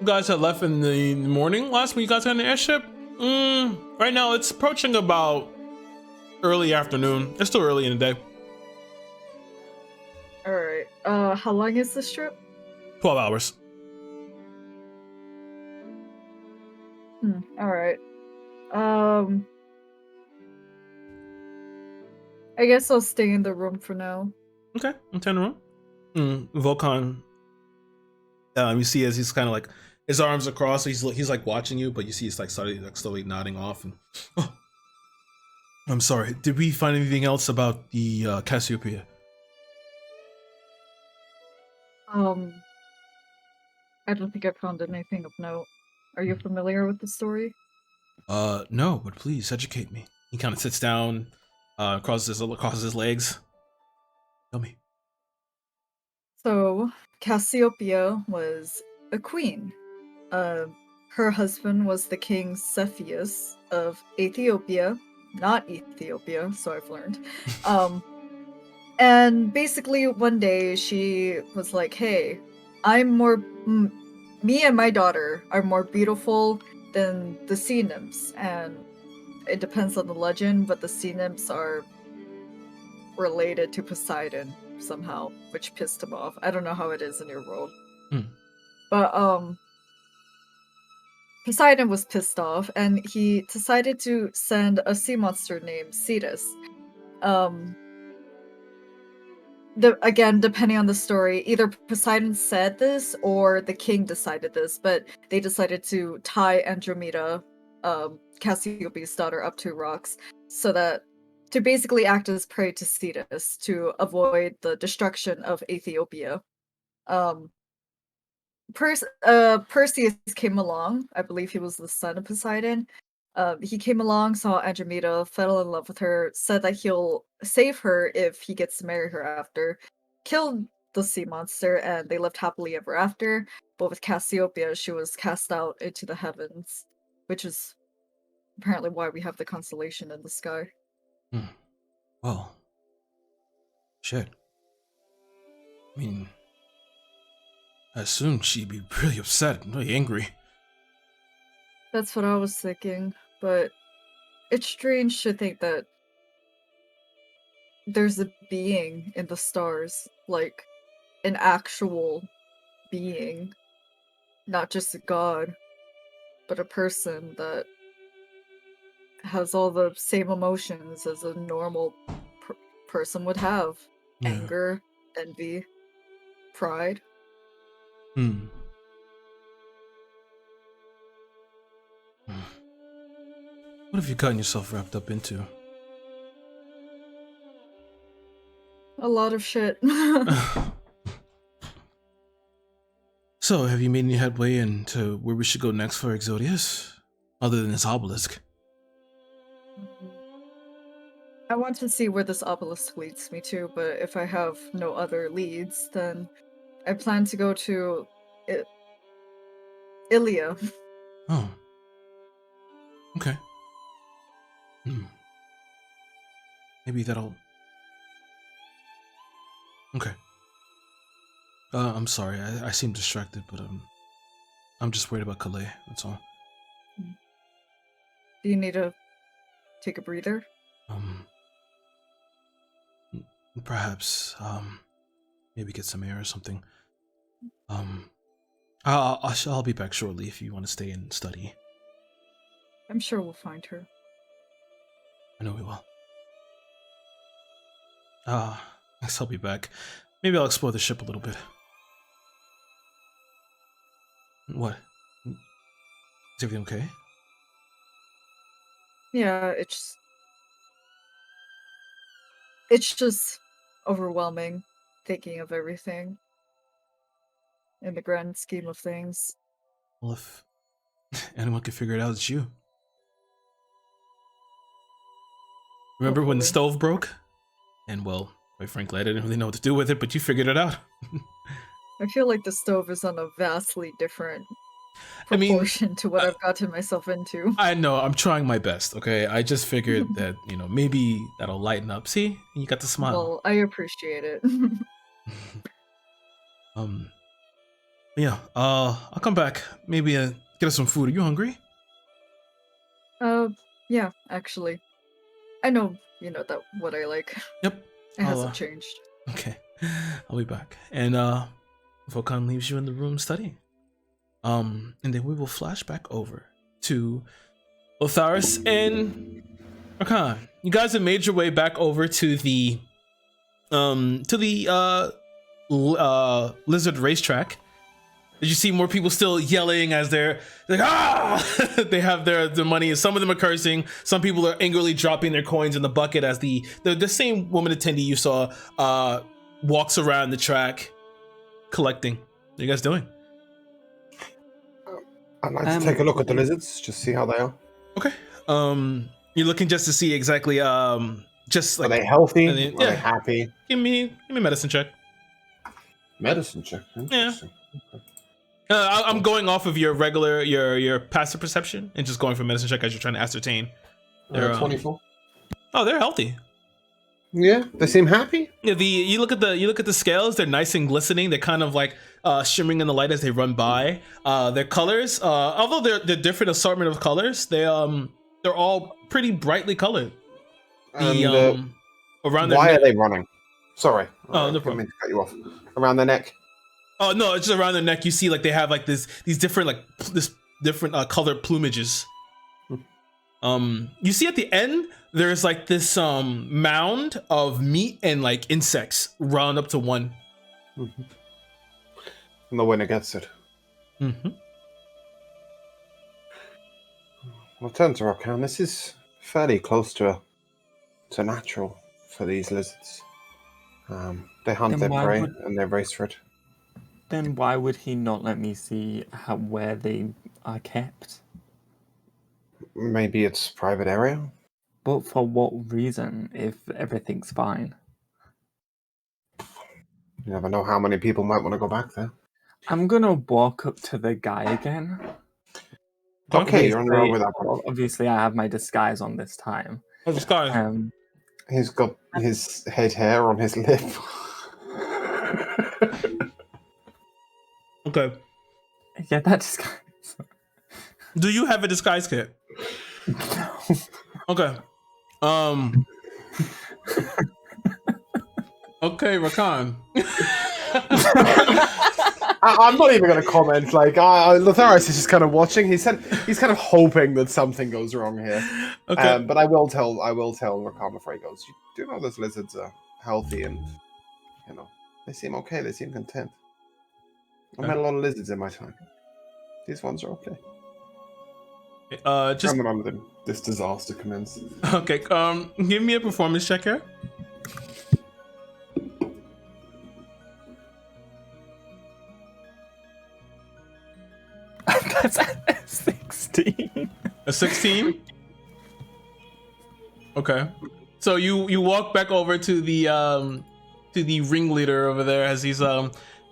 You guys had left in the morning last when you guys got on the airship? Right now it's approaching about early afternoon. It's still early in the day. Alright. How long is this trip? 12 hours. Alright. I guess I'll stay in the room for now. Okay, I'm turning around. Volkan, you see as he's kind of like his arms across, he's like watching you, but you see he's like slowly nodding off. And oh, I'm sorry. Did we find anything else about the Cassiopeia? I don't think I found anything of note. Are you familiar with the story? No, but please educate me. He kind of sits down, crosses his legs. Tell me. So, Cassiopeia was a queen. Her husband was the king Cepheus of Ethiopia, not Ethiopia, so I've learned. And basically one day she was like, hey, me and my daughter are more beautiful than the sea nymphs, and it depends on the legend, but the sea nymphs are related to Poseidon somehow, which pissed him off. I don't know how it is in your world. But Poseidon was pissed off, and he decided to send a sea monster named Cetus. Again, depending on the story, either Poseidon said this or the king decided this, but they decided to tie Andromeda, Cassiopeia's daughter, up to rocks, so that to basically act as prey to Cetus to avoid the destruction of Ethiopia. Perseus came along. I believe he was the son of Poseidon. He came along, saw Andromeda, fell in love with her, said that he'll save her if he gets to marry her after, killed the sea monster, and they lived happily ever after. But with Cassiopeia, she was cast out into the heavens, which is apparently why we have the constellation in the sky. Well, shit. I mean, I assume she'd be really upset, really angry. That's what I was thinking, but it's strange to think that there's a being in the stars, like an actual being, not just a god, but a person that has all the same emotions as a normal person would have. Yeah. Anger, envy, pride. What have you gotten yourself wrapped up into? A lot of shit. So, have you made any headway into where we should go next for Exodius? Other than this obelisk? I want to see where this obelisk leads me to, but if I have no other leads, then I plan to go to Ilia. Oh. Okay. Maybe that'll... Okay. I'm sorry, I seem distracted, but I'm just worried about Calais, that's all. Do you need to take a breather? Perhaps, maybe get some air or something. I'll be back shortly if you want to stay and study. I'm sure we'll find her. I know we will. I guess I'll be back. Maybe I'll explore the ship a little bit. What? Is everything okay? Yeah, it's just overwhelming thinking of everything in the grand scheme of things. Well, if anyone can figure it out, it's you. Remember when the Hopefully. stove broke? And well, quite frankly, I didn't really know what to do with it, but you figured it out. I feel like the stove is on a vastly different I mean, proportion to what I've gotten myself into. I know, I'm trying my best, okay? I just figured that, maybe that'll lighten up. See? You got the smile. Well, I appreciate it. Yeah, I'll come back. Maybe get us some food. Are you hungry? Yeah, actually. I know, that what I like. Yep. It hasn't changed. Okay. I'll be back. And Volkan leaves you in the room studying. And then we will flash back over to Lotharis and Arkan. You guys have made your way back over to the lizard racetrack. Did you see more people still yelling as they're like, ah? They have their money, and some of them are cursing. Some people are angrily dropping their coins in the bucket as the same woman attendee you saw walks around the track collecting. What are you guys doing? I'd like to take a look at the lizards, just see how they are. Okay. You're looking just to see exactly just like, are they healthy? Are they happy? Give me a medicine check. Medicine check. Yeah. Okay. I'm going off of your regular your passive perception and just going for medicine check as you're trying to ascertain. 24. Oh, they're healthy. Yeah, they seem happy. Yeah, you look at the scales. They're nice and glistening. They're kind of like shimmering in the light as they run by. Their colors, although they're different assortment of colors, they're all pretty brightly colored. Around their why neck, are they running? Sorry, Oh, no didn't problem. mean to cut you off. Around their neck. Oh no, it's just around their neck. You see, like they have like these different different colored plumages. You see at the end there's like this mound of meat and like insects round up to one. Mm-hmm. And the winner gets it. Mm-hmm. Well, turn to Rokan. This is fairly close to natural for these lizards. They hunt Then their why prey would- and they race for it. Then why would he not let me see where they are kept? Maybe it's private area. But for what reason, if everything's fine? You never know how many people might want to go back there. I'm gonna walk up to the guy again. Okay, you're on your own with Obviously- that one. well, obviously, I have my disguise on this time. Oh, this guy. He's got his head hair on his lip. Okay. Yeah, that disguise. Do you have a disguise kit? No. Okay. Okay, Rakan. I'm not even going to comment. Like, Lotharis is just kind of watching. He's kind of hoping that something goes wrong here. Okay. But I will tell Rakan before he goes. You do know those lizards are healthy and they seem okay. They seem content. I've met a lot of lizards in my time. These ones are okay. Just Remember this disaster commences. okay. Give me a performance check here. That's a 16. A 16. Okay. So you walk back over to the ringleader over there as he's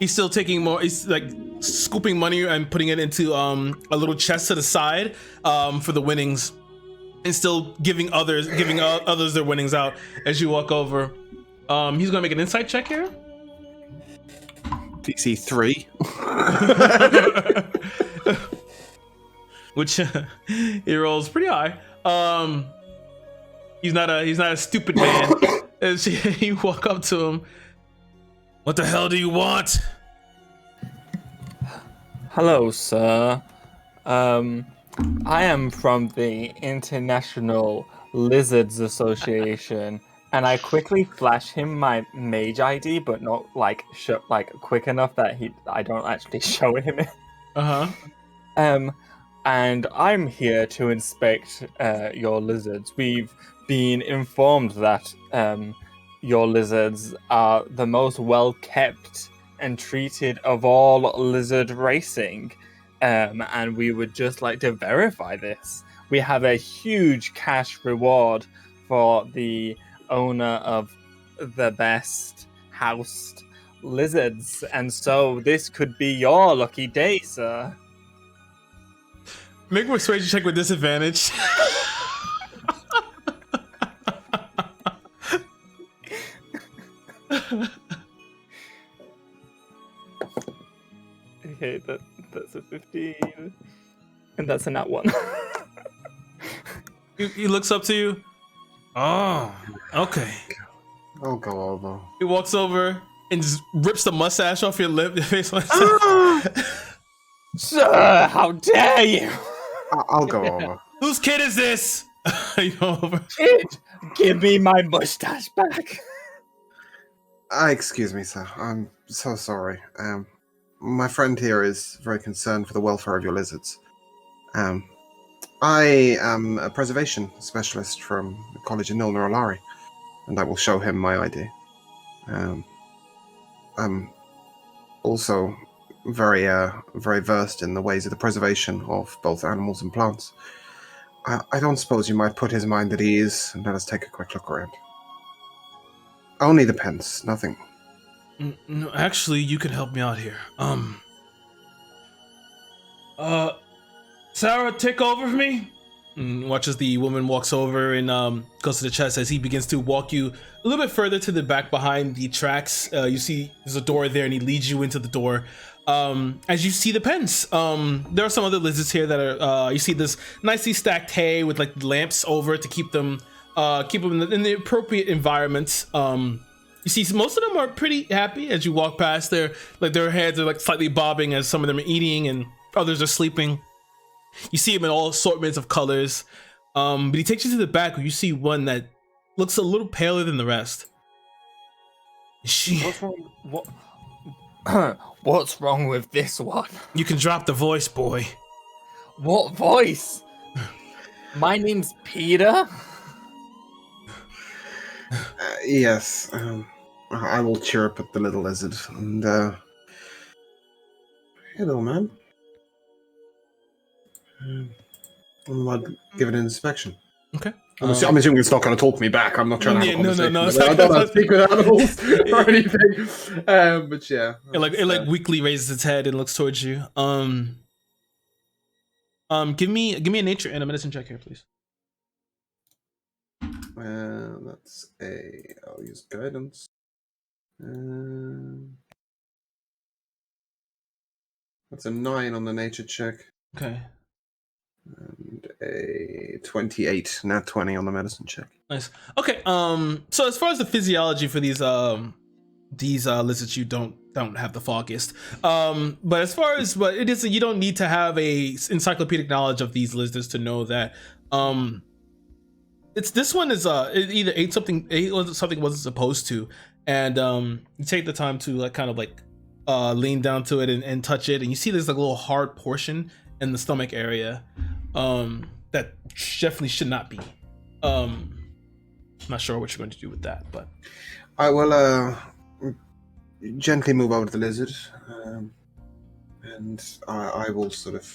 still taking more. He's like scooping money and putting it into a little chest to the side for the winnings, and still giving others their winnings out as you walk over. He's gonna make an insight check here. DC 3. Which he rolls pretty high. He's not a stupid man. As you walk up to him, what the hell do you want? Hello, sir. I am from the International Lizards Association, and I quickly flash him my mage ID, but not like quick enough that I don't actually show him it. And I'm here to inspect your lizards. We've been informed that your lizards are the most well-kept and treated of all lizard racing. And we would just like to verify this. We have a huge cash reward for the owner of the best housed lizards. And so this could be your lucky day, sir. Make a persuasion check with disadvantage. Okay, that's a 15. And that's a nat 1. He looks up to you. Oh, okay. I'll go over. He walks over and just rips the mustache off your lip. Your face. Sir, how dare you! I'll go over. Whose kid is this? You go over. Kid, give me my mustache back. Excuse me, sir. I'm so sorry. My friend here is very concerned for the welfare of your lizards. I am a preservation specialist from the college in Nilna Olari, and I will show him my ID. I'm also very versed in the ways of the preservation of both animals and plants. I don't suppose you might put his mind at ease and let us take a quick look around. Only the pence, nothing. No, actually, you can help me out here. Sarah, take over for me. And watch as the woman walks over and goes to the chest as he begins to walk you a little bit further to the back behind the tracks. You see there's a door there and he leads you into the door. As you see the pens, there are some other lizards here that are, you see this nicely stacked hay with like lamps over it to keep them in the appropriate environments. You see most of them are pretty happy as you walk past. Their heads are like slightly bobbing as some of them are eating and others are sleeping. You see them in all assortments of colors. But he takes you to the back where you see one that looks a little paler than the rest. What's wrong? What's wrong with this one? You can drop the voice, boy. What voice? My name's Peter. Yes. I will chirp at the little lizard and hello, man. I'll give it an inspection. Okay. I'm assuming it's not going to talk to me back. I'm not trying to have a conversation. No. I don't know how to speak with animals or anything. But yeah. It weakly raises its head and looks towards you. Give me a nature and a medicine check here, please. I'll use guidance. That's a 9 on the nature check. Okay. And a 28, nat 20 on the medicine check. Nice. Okay. So as far as the physiology for these lizards, you don't have the foggiest. But as far as what it is, you don't need to have a encyclopedic knowledge of these lizards to know that this one is it either ate something it wasn't supposed to, and you take the time to lean down to it and touch it, and you see there's like a little hard portion in the stomach area that definitely should not be. I'm not sure what you're going to do with that, but I will gently move over to the lizard, and I will sort of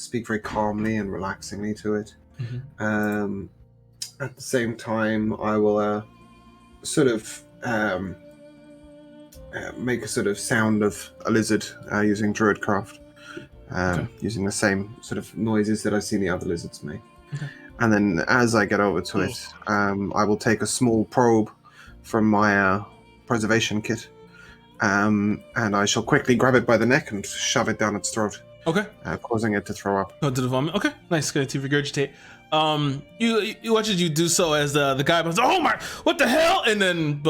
speak very calmly and relaxingly to it. Mm-hmm. At the same time, I will sort of make a sort of sound of a lizard using druidcraft, using the same sort of noises that I've seen the other lizards make. Okay. And then as I get over to it, I will take a small probe from my preservation kit, and I shall quickly grab it by the neck and shove it down its throat. Okay. Causing it to throw up. Go to the vomit. Okay, nice. Good to regurgitate. You watch as you do so as the guy goes, "Oh my, what the hell?" And then,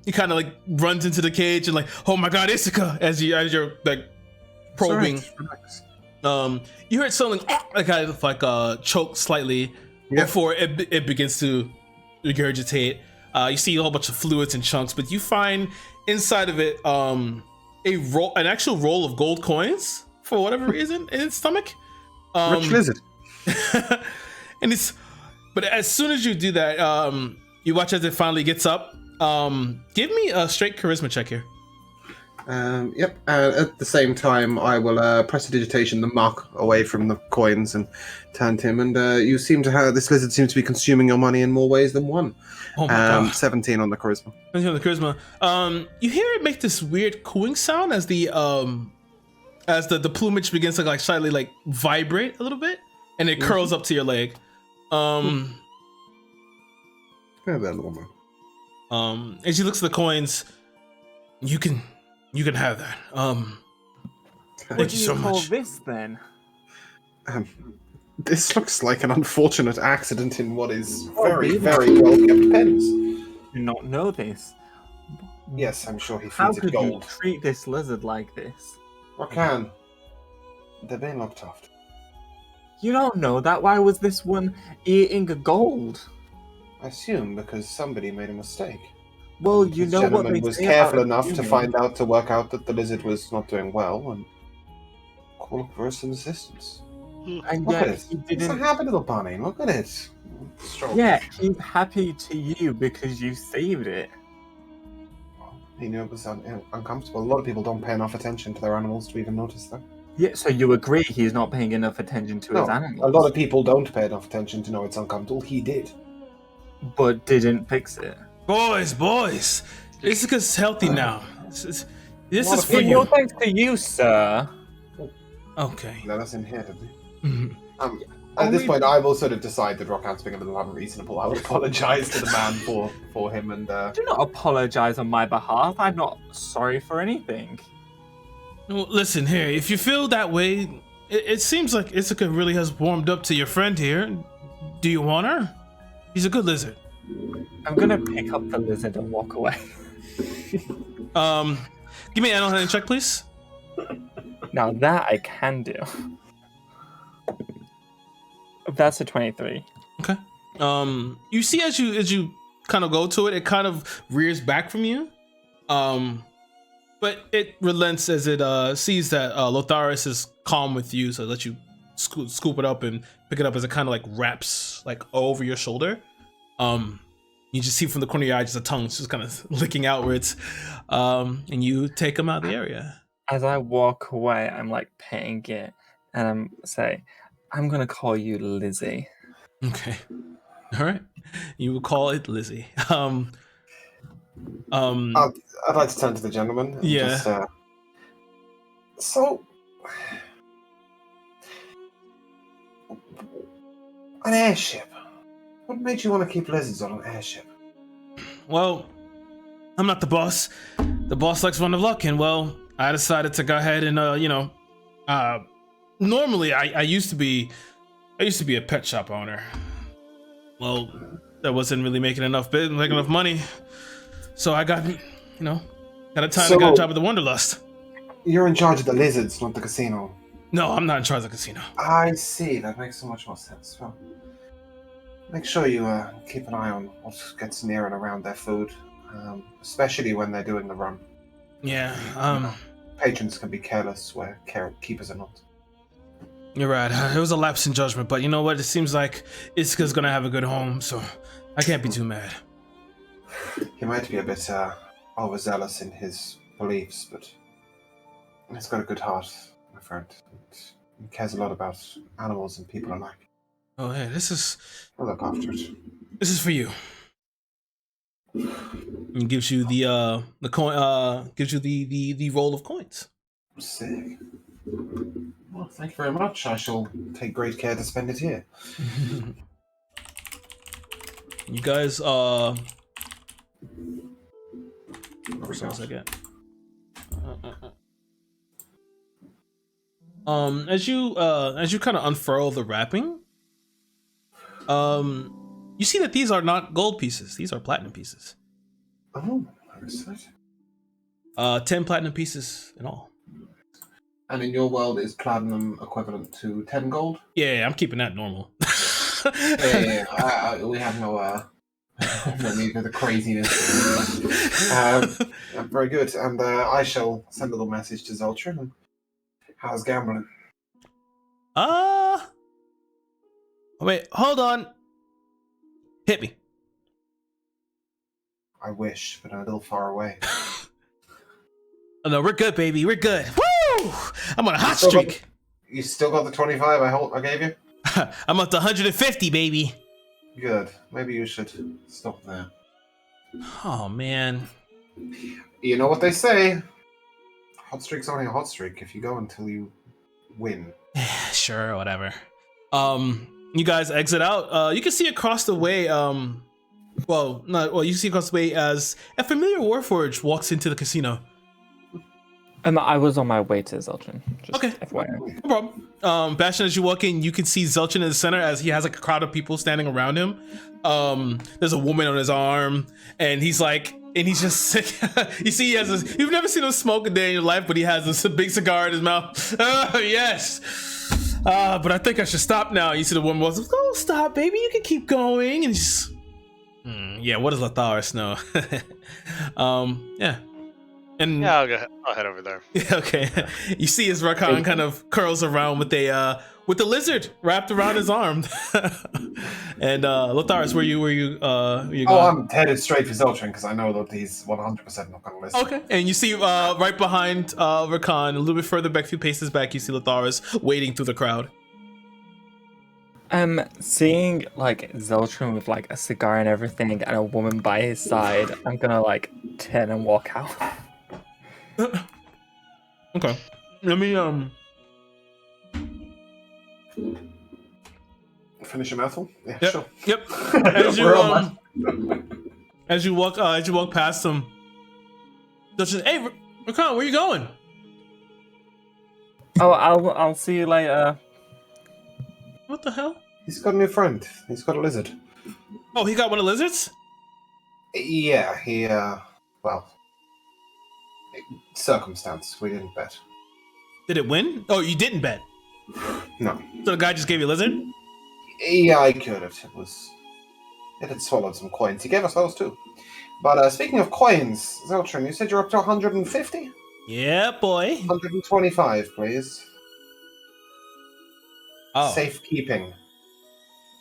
he kind of like runs into the cage and like, "Oh my God, Issachar!" As you're like probing. You heard something like kind of like choke slightly before it begins to regurgitate. You see a whole bunch of fluids and chunks, but you find inside of it an actual roll of gold coins for whatever reason in its stomach. Rich lizard. But as soon as you do that, you watch as it finally gets up. Give me a straight charisma check here. Yep. At the same time, I will prestidigitation the muck away from the coins and turn to him. And you seem to have this lizard seems to be consuming your money in more ways than one. Oh my God. 17 on the charisma. 17 on the charisma. You hear it make this weird cooing sound as the plumage begins to like slightly like vibrate a little bit, and it curls up to your leg. Yeah, that little man. As he looks at the coins, you can have that. Thank you so much. This then? This looks like an unfortunate accident in what is very, very well kept pens. Do not know this. Yes, I'm sure he How feeds it could you gold. treat this lizard like this? I can. They're being looked after. You don't know that. Why was this one eating gold? I assume because somebody made a mistake. Well, you This know what gentleman they was say careful about enough to humans. work out that the lizard was not doing well and call for some assistance. And Look at yet it. he It's a didn't. happy little bunny. Look at it. Stroke. Yeah, he's happy to you because you saved it. He knew it was uncomfortable. A lot of people don't pay enough attention to their animals to even notice that. Yeah, so you agree he's not paying enough attention to his No, animals. a lot of people don't pay enough attention to know it's uncomfortable. He did. But didn't fix it. Boys, Issachar's healthy now. This is for Well, you. thanks to you, sir. Okay. Let us in here, did we? Mhm. At this point, I will sort of decide that Rockhound's being a little unreasonable. I will apologize to the man for him and. Do not apologize on my behalf. I'm not sorry for anything. Well, listen here. If you feel that way, it seems like Ithaca really has warmed up to your friend here. Do you want her? He's a good lizard. I'm gonna pick up the lizard and walk away. Give me an animal handling check, please. Now that I can do. That's a 23. Okay. You see as you kind of go to it, it kind of rears back from you. But it relents as it sees that Lotharis is calm with you, so it lets you scoop it up and pick it up as it kind of like wraps like over your shoulder. You just see from the corner of your eye just a tongue just kind of licking outwards, and you take him out of the area. As I walk away, I'm like petting it, and I'm I'm gonna call you Lizzie. Okay. All right. You will call it Lizzie. I'd like to turn to the gentleman. And Yeah. Just, so, an airship. What made you want to keep lizards on an airship? Well, I'm not the boss. The boss likes run of luck, and well, I decided to go ahead and normally I used to be a pet shop owner. Well, that wasn't really making enough money, so I got a job at the Wanderlust. You're in charge of the lizards, not the casino. No, I'm not in charge of the casino. I see. That makes so much more sense. Well, make sure you keep an eye on what gets near and around their food, especially when they're doing the run. Yeah. Patrons can be careless where keepers are not. You're right. It was a lapse in judgment, but you know what? It seems like Iska's gonna have a good home, so I can't be too mad. He might be a bit overzealous in his beliefs, but he's got a good heart, my friend. He cares a lot about animals and people alike. Oh, hey, I'll look after it. This is for you. And gives you the coin. Gives you the roll of coins. Sick. Well, thank you very much. I shall take great care to spend it here. You guys, what was I get? As you kind of unfurl the wrapping, you see that these are not gold pieces; these are platinum pieces. Oh, very exciting. 10 platinum pieces in all. And in your world, is platinum equivalent to 10 gold? Yeah, I'm keeping that normal. Yeah. We have no need for the craziness. Very good. And I shall send a little message to Zoltran. How's gambling? Wait, hold on. Hit me. I wish, but I'm a little far away. Oh, no, we're good, baby. We're good. Woo! I'm on a hot streak. You still got the 25 I gave you? I'm up to 150, baby. Good. Maybe you should stop there. Oh, man. You know what they say. Hot streak's only a hot streak if you go until you win. Sure, whatever. You guys exit out. You can see across the way, you see across the way as a familiar Warforged walks into the casino. I was on my way to Zelchin. Just Okay. FYI. No problem. Bastion, as you walk in, you can see Zelchin in the center as he has like a crowd of people standing around him. There's a woman on his arm, and he's just sick. You see, you've never seen him smoke a day in your life, but he has this big cigar in his mouth. Oh, yes. But I think I should stop now. You see the woman goes, "Oh, stop, baby. You can keep going." And he's yeah, what does Latharis know? Yeah. And Yeah, I'll head over there. okay. You see his Rakan kind of curls around with the lizard wrapped around his arm. And Lotharis, where you going? I'm headed straight for Zoltran because I know that he's 100% not going to listen. Okay. And you see right behind Rakan, a little bit further back, a few paces back, you see Lotharis waiting through the crowd. Seeing like Zeltron with like a cigar and everything and a woman by his side, I'm gonna like turn and walk out. Okay. Let me finish a mouthful? Yeah, Yep. sure. Yep. We're on that. As you walk past them, hey, Rakan, where you going? Oh, I'll see you later. What the hell? He's got a new friend. He's got a lizard. Oh, he got one of the lizards? Yeah, he, well, circumstance. We didn't bet. Did it win? Oh, you didn't bet. No. So the guy just gave you a lizard? Yeah, I could have. It had swallowed some coins. He gave us those too. But speaking of coins, Zeltrin, you said you're up to 150? Yeah, boy. 125, please. Oh. Safekeeping.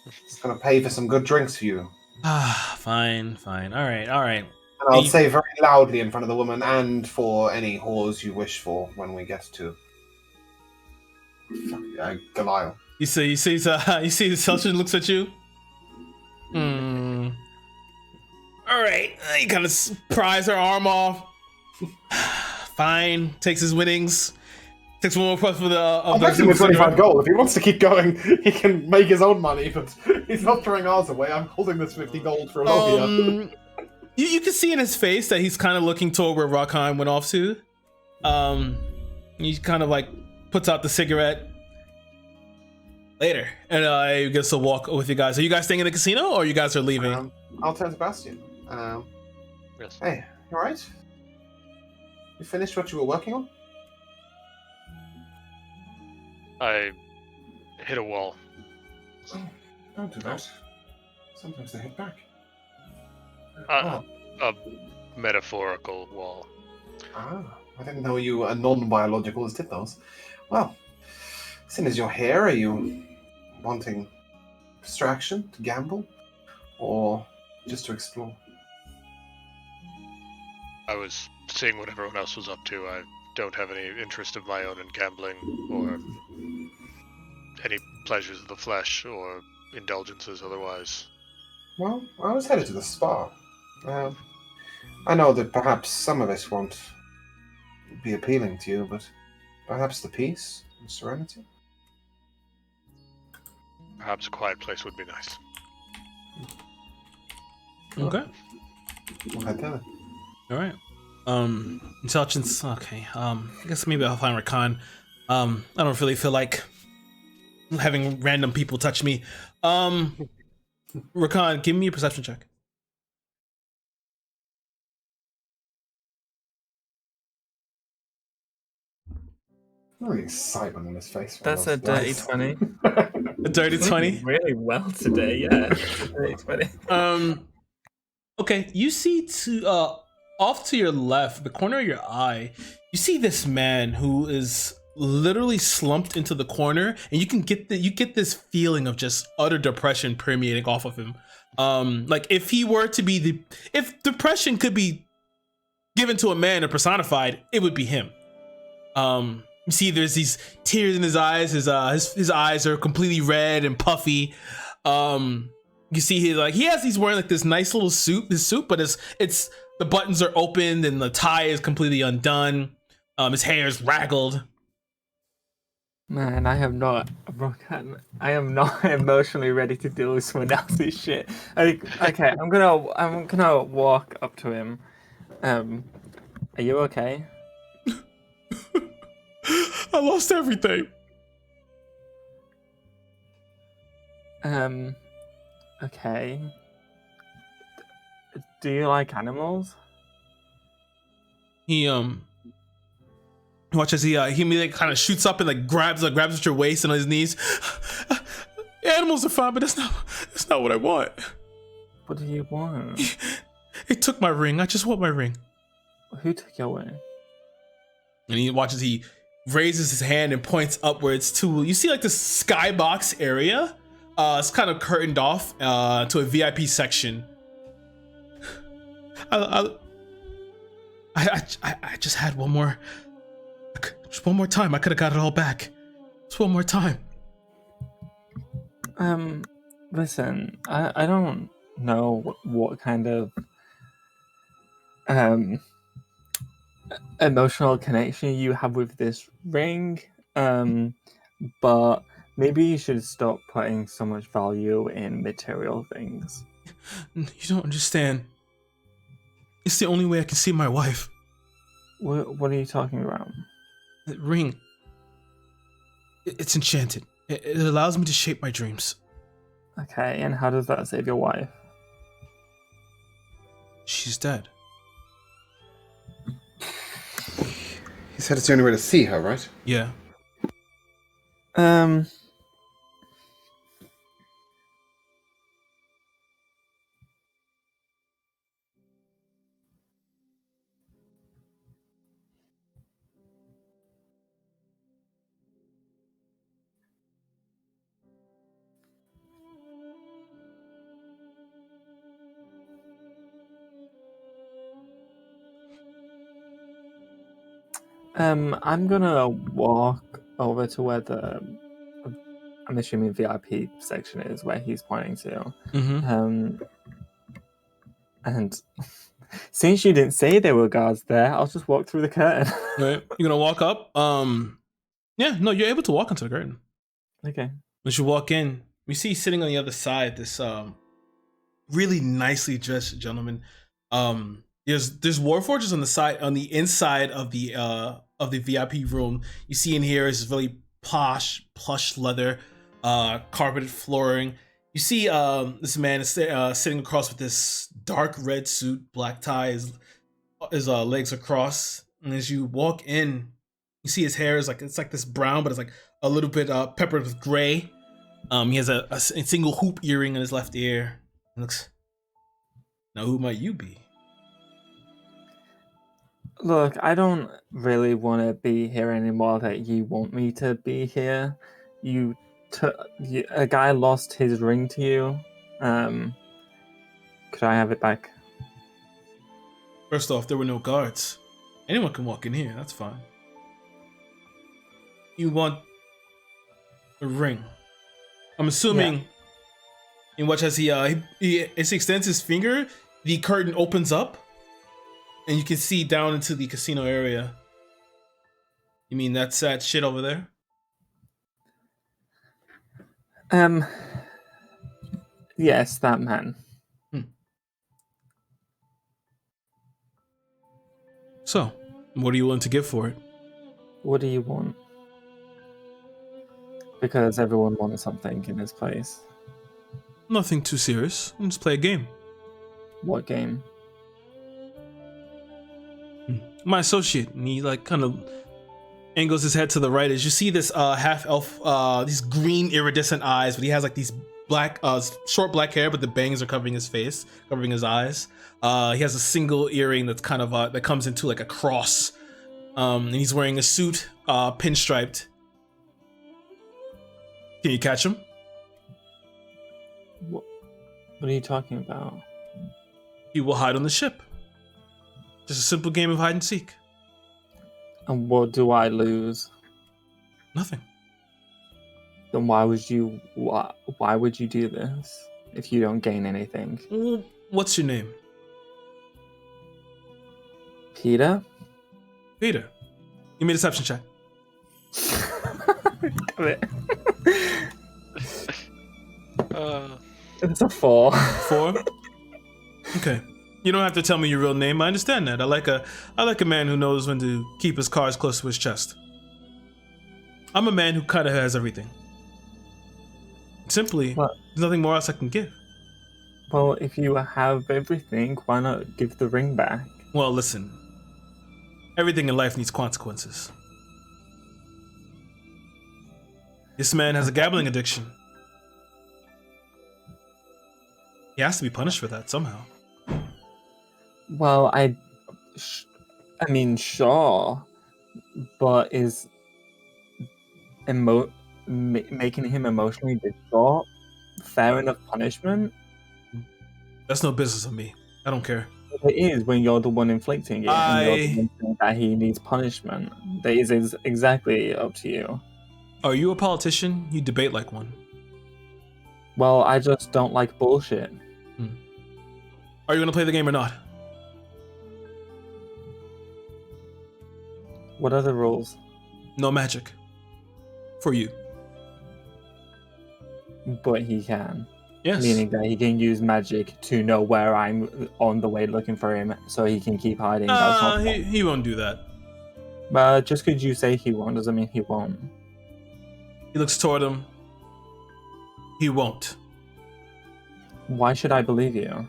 It's gonna pay for some good drinks for you. Ah, fine. All right. And I'll say very loudly in front of the woman and for any whores you wish for when we get to Goliath. You see, Selchin looks at you. All right. He kind of pries her arm off. Fine. Takes his winnings. Takes one more puff for the. I'll bet him with 25 gold. If he wants to keep going, he can make his own money, but he's not throwing ours away. I'm holding this 50 gold for Elogia. You can see in his face that he's kind of looking toward where Rakan went off to. He kind of like puts out the cigarette. Later. And I guess I'll walk with you guys. Are you guys staying in the casino or you guys are leaving? I'll turn to Bastian. Yes. Hey, you alright? You finished what you were working on? I hit a wall. Oh, don't do that. Sometimes they hit back. A metaphorical wall. I didn't know you non-biologicals did those. Well, seeing as you're here, are you wanting distraction to gamble? Or just to explore? I was seeing what everyone else was up to. I don't have any interest of my own in gambling or any pleasures of the flesh or indulgences otherwise. Well, I was headed to the spa. I know that perhaps some of it won't be appealing to you, but perhaps the peace and serenity? Perhaps a quiet place would be nice. Okay. We'll head there. All right. Intelligence. Okay. I guess maybe I'll find Rakan. I don't really feel like having random people touch me. Rakan, give me a perception check. Really excitement on his face. That's a dirty 20. A dirty 20. Really well today, yeah. Dirty 20. Okay, you see off to your left, the corner of your eye, you see this man who is literally slumped into the corner, and you get this feeling of just utter depression permeating off of him. Like if he were to be if depression could be given to a man or personified, it would be him. You see there's these tears in his eyes, his eyes are completely red and puffy. You see he's wearing like this nice little suit, but it's the buttons are opened and the tie is completely undone. His hair is raggled. Man, I am not emotionally ready to deal with someone else's shit. Okay, I'm gonna walk up to him. Are you okay? I lost everything. Okay. Do you like animals? He watches he immediately kind of shoots up and like grabs at your waist and on his knees. Animals are fine, but that's not what I want. What do you want? He took my ring. I just want my ring. Who took your ring? And he raises his hand and points upwards to, you see like this skybox area. It's kind of curtained off to a VIP section. I just had one more time. I could have got it all back. Just one more time. Listen, I don't know what kind of emotional connection you have with this ring, but Maybe you should stop putting so much value in material things. You don't understand. It's the only way I can see my wife. What are you talking about? That ring. It's enchanted. It allows me to shape my dreams. Okay, and how does that save your wife? She's dead. He said it's the only way to see her, right? Yeah. I'm gonna walk over to where I'm assuming VIP section is, where he's pointing to. Mm-hmm. And since you didn't say there were guards there, I'll just walk through the curtain. Right. You're gonna walk up. Yeah. No, you're able to walk into the curtain. Okay. As you walk in, we see sitting on the other side this really nicely dressed gentleman. There's warforges on the side, on the inside of the VIP room. You see in here is really posh, plush leather, carpeted flooring. You see this man is sitting across with this dark red suit, black tie, his legs across. And as you walk in, you see his hair is like, it's like this brown, but it's like a little bit peppered with gray. He has a single hoop earring in his left ear. It looks. Now, who might you be? Look, I don't really want to be here anymore that you want me to be here. A guy lost his ring to you. Could I have it back? First off, there were no guards. Anyone can walk in here, that's fine. You want a ring. I'm assuming in watch as he extends his finger, the curtain opens up and you can see down into the casino area. You mean that sad shit over there? Yes, that man. So, what are you willing to give for it? What do you want? Because everyone wants something in this place. Nothing too serious. Let's play a game. What game? My associate, and he like kind of angles his head to the right as you see this half elf, these green iridescent eyes, but he has like these black, short black hair, but the bangs are covering his face, covering his eyes. He has a single earring that's kind of that comes into like a cross, and he's wearing a suit, pinstriped. Can you catch him? What are you talking about? He will hide on the ship. Just a simple game of hide and seek. And what do I lose? Nothing. Then why would you do this if you don't gain anything? What's your name? Peter? Peter. Give me a deception check. Got it. Uh, It's a 4. 4? Okay. You don't have to tell me your real name. I understand that. I like a man who knows when to keep his cards close to his chest. I'm a man who kind of has everything. Simply, What? there's nothing more else I can give. Well, if you have everything, why not give the ring back? Well, listen. Everything in life needs consequences. This man has a gambling addiction. He has to be punished for that somehow. Well, I mean, sure, but is making him emotionally distraught fair enough punishment? That's no business of me. I don't care. It is when you're the one inflicting it, and you're the one saying that he needs punishment. That is exactly up to you. Are you a politician? You debate like one. Well, I just don't like bullshit. Are you going to play the game or not? What are the rules? No magic. For you. But he can. Yes. Meaning that he can use magic to know where I'm on the way looking for him, so he can keep hiding. That's not he won't do that. But just because you say he won't doesn't mean he won't. He looks toward him. He won't. Why should I believe you?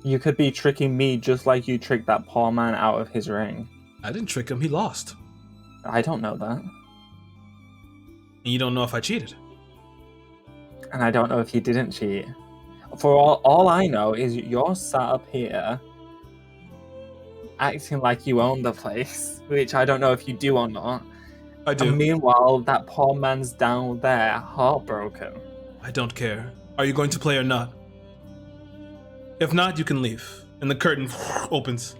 You could be tricking me just like you tricked that poor man out of his ring. I didn't trick him. He lost. I don't know that. And you don't know if I cheated. And I don't know if you didn't cheat. For all I know is you're sat up here acting like you own the place, which I don't know if you do or not. I do. And meanwhile, that poor man's down there, heartbroken. I don't care. Are you going to play or not? If not, you can leave. And the curtain opens.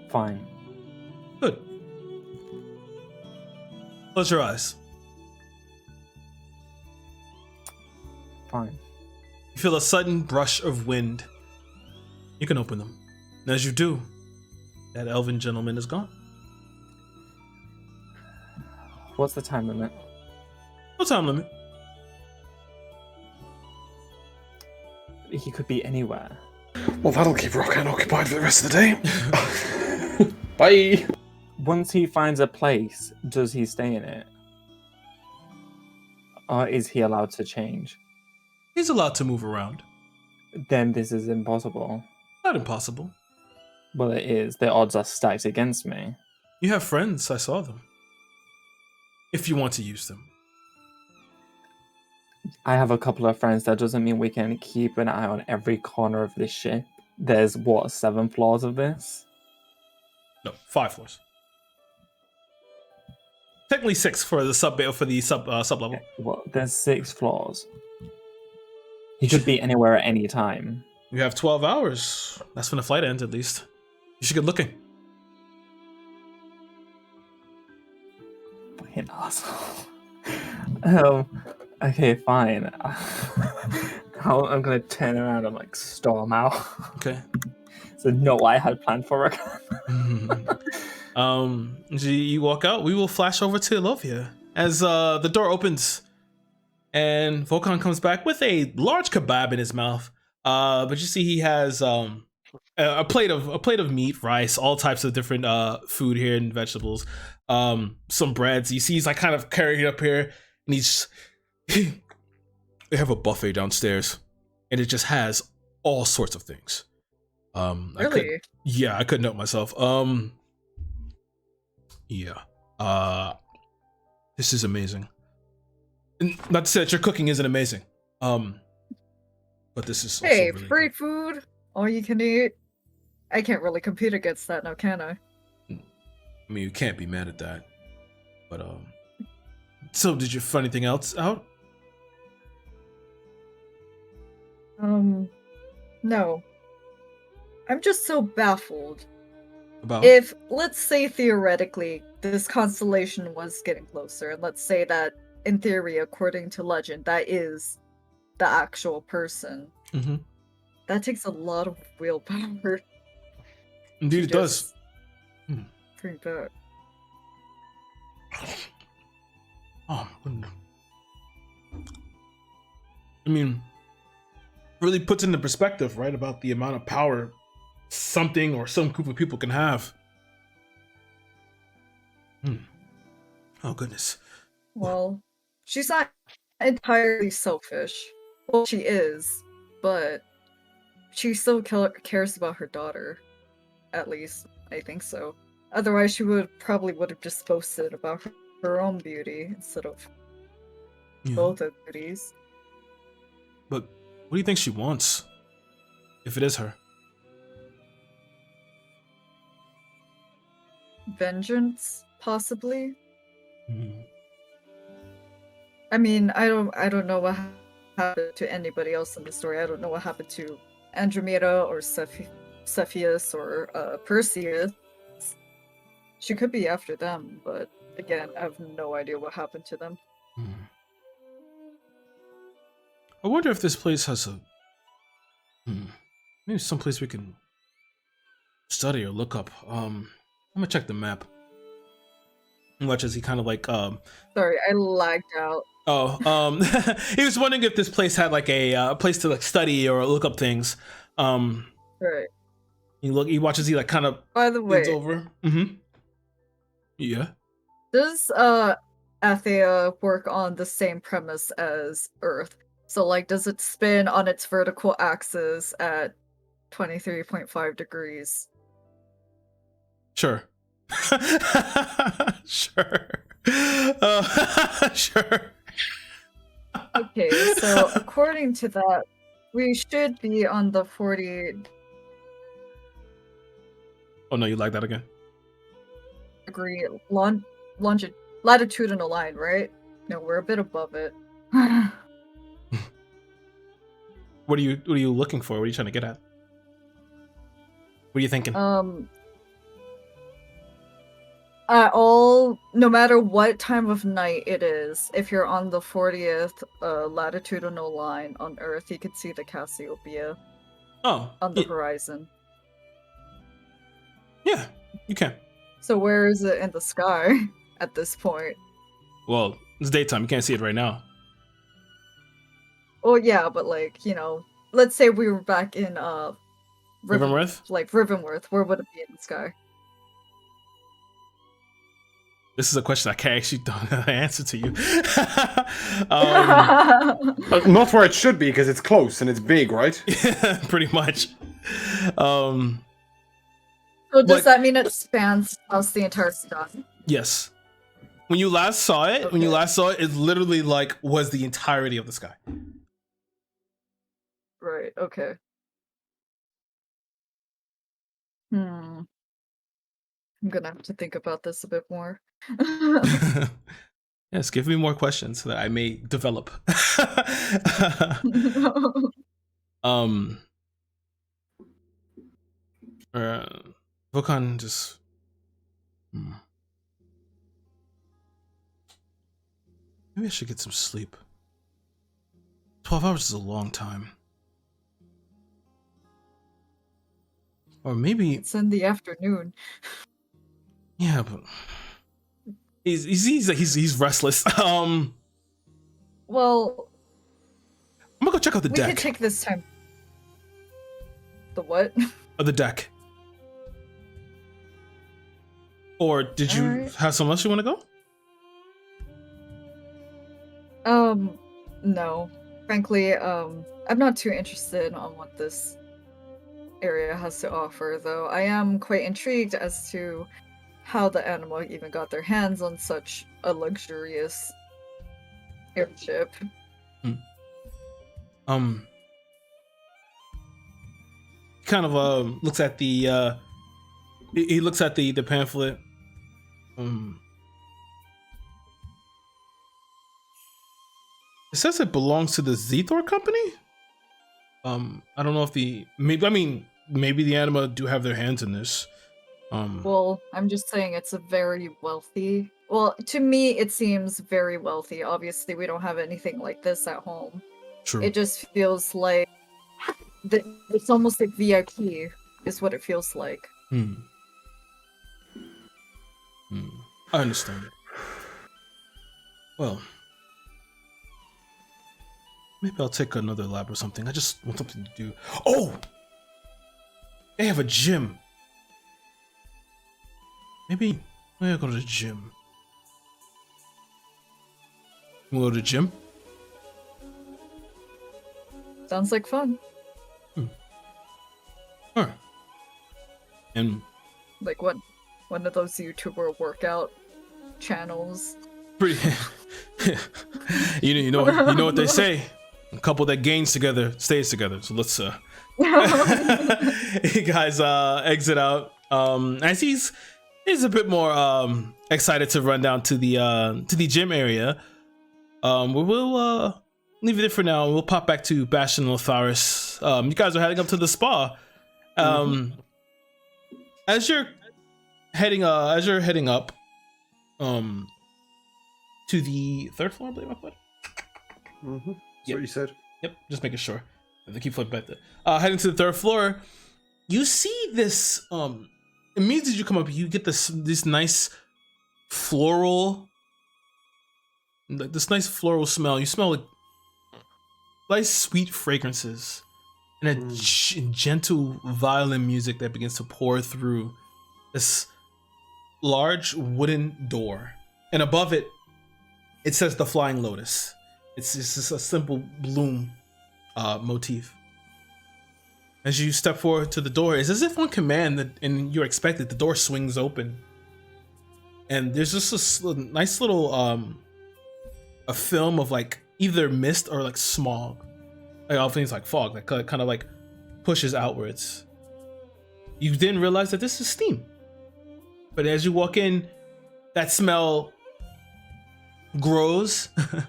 Fine. Good. Close your eyes. Fine. You feel a sudden brush of wind. You can open them. And as you do, that elven gentleman is gone. What's the time limit? No time limit. He could be anywhere. Well, that'll keep Rokan occupied for the rest of the day. Bye. Once he finds a place, does he stay in it? Or is he allowed to change? He's allowed to move around. Then this is impossible. Not impossible. Well, it is. The odds are stacked against me. You have friends. I saw them. If you want to use them. I have a couple of friends. That doesn't mean we can keep an eye on every corner of this ship. There's, 7 floors of this? No, 5 floors. Technically 6 for the sub level. Well, there's 6 floors. He could be anywhere at any time. You have 12 hours. That's when the flight ends, at least. You should get looking. Fucking asshole. Okay, fine. I'm gonna turn around and storm out. Okay. So no, I had planned for it. You walk out. We will flash over to Lovia as the door opens, and Volkan comes back with a large kebab in his mouth. But you see he has a plate of meat, rice, all types of different food here and vegetables. Some breads. You see he's kind of carrying it up here, and he's they have a buffet downstairs, and it just has all sorts of things. Really? I couldn't help myself. This is amazing. Not to say that your cooking isn't amazing. But this is also Hey, really free good. food, all you can eat. I can't really compete against that now, can I? I mean, you can't be mad at that. But so did you find anything else out? No. I'm just so baffled. About If, let's say theoretically, this constellation was getting closer, and let's say that, in theory, according to legend, that is the actual person. Mhm. That takes a lot of willpower. Indeed, to it does. just bring back. Oh, I mean, really puts into perspective, right, about the amount of power something or some group of people can have. Oh goodness. Well, she's not entirely selfish. Well, she is, but she still cares about her daughter. At least, I think so. Otherwise, she probably would have just boasted about her own beauty instead of Yeah. both of beauties. But what do you think she wants? If it is her. Vengeance, possibly. Mhm. I mean, I don't know what happened to anybody else in the story. I don't know what happened to Andromeda or Cepheus or Perseus. She could be after them, but again, I have no idea what happened to them. I wonder if this place has a maybe someplace we can study or look up. I'm gonna check the map. Much as he kind of like Sorry, I lagged out. he was wondering if this place had like a place to like study or look up things. Right. He watches, he like kind of By the leans way, over. Yeah. does Athea work on the same premise as Earth? So like, does it spin on its vertical axis at 23.5 degrees? Sure. Sure. Sure. Okay, so according to that, we should be on the 40 Oh no, you like that again? degree latitudinal line, right? No, we're a bit above it. What are you looking for? What are you trying to get at? What are you thinking? No matter what time of night it is, if you're on the 40th latitudinal line on Earth, you can see the Cassiopeia Oh, on the horizon. yeah, you can. So where is it in the sky at this point? Well, it's daytime. You can't see it right now. Well, yeah, but like, let's say we were back in Riverworth? like Riverworth, where would it be in the sky? This is a question I can't actually answer to you. Not where it should be, because it's close and it's big, right? Yeah, pretty much. So does that mean it spans across the entire sky? Yes. When you last saw it, it literally like was the entirety of the sky. Right, okay. I'm gonna have to think about this a bit more. Yes, give me more questions so that I may develop. Vulcan just maybe I should get some sleep. 12 hours is a long time. Or maybe It's in the afternoon. yeah, but he's restless. Well, I'm gonna go check out the we deck. could take this time. The what? The deck. Or did you Alright. have somewhere else you want to go? No. Frankly, I'm not too interested on what this area has to offer, though. I am quite intrigued as to how the animal even got their hands on such a luxurious airship. Kind of looks at the he looks at the pamphlet. It says it belongs to the Zethor company. I don't know if maybe the anima do have their hands in this. Well, I'm just saying it's a very wealthy. Well, to me, it seems very wealthy. Obviously, we don't have anything like this at home. True. It just feels like it's almost like VIP is what it feels like. I understand. Well, maybe I'll take another lab or something. I just want something to do. Oh! They have a gym. Maybe I'll go to the gym. You wanna go to the gym? Sounds like fun. Alright. And Like one of those YouTuber workout channels. pretty you know what they say. A couple that gains together stays together. So let's you guys exit out. As he's a bit more excited to run down to the gym area. We'll leave it there for now. We'll pop back to Bastion and Lotharis. You guys are heading up to the spa. As you're heading up to the third floor, I believe I put. That's Yep. what you said. Yep, just making sure. They keep flipping back there. Heading to the third floor, you see this. Immediately as you come up, you get this nice floral, this nice floral smell. You smell like nice sweet fragrances and gentle violin music that begins to pour through this large wooden door. And above it, it says the Flying Lotus. It's just a simple bloom motif. As you step forward to the door, it's as if on command and you're expected, the door swings open. And there's just a nice little a film of like either mist or like smog. Like often it's like fog that kind of like pushes outwards. You didn't realize that this is steam. But as you walk in, that smell grows. The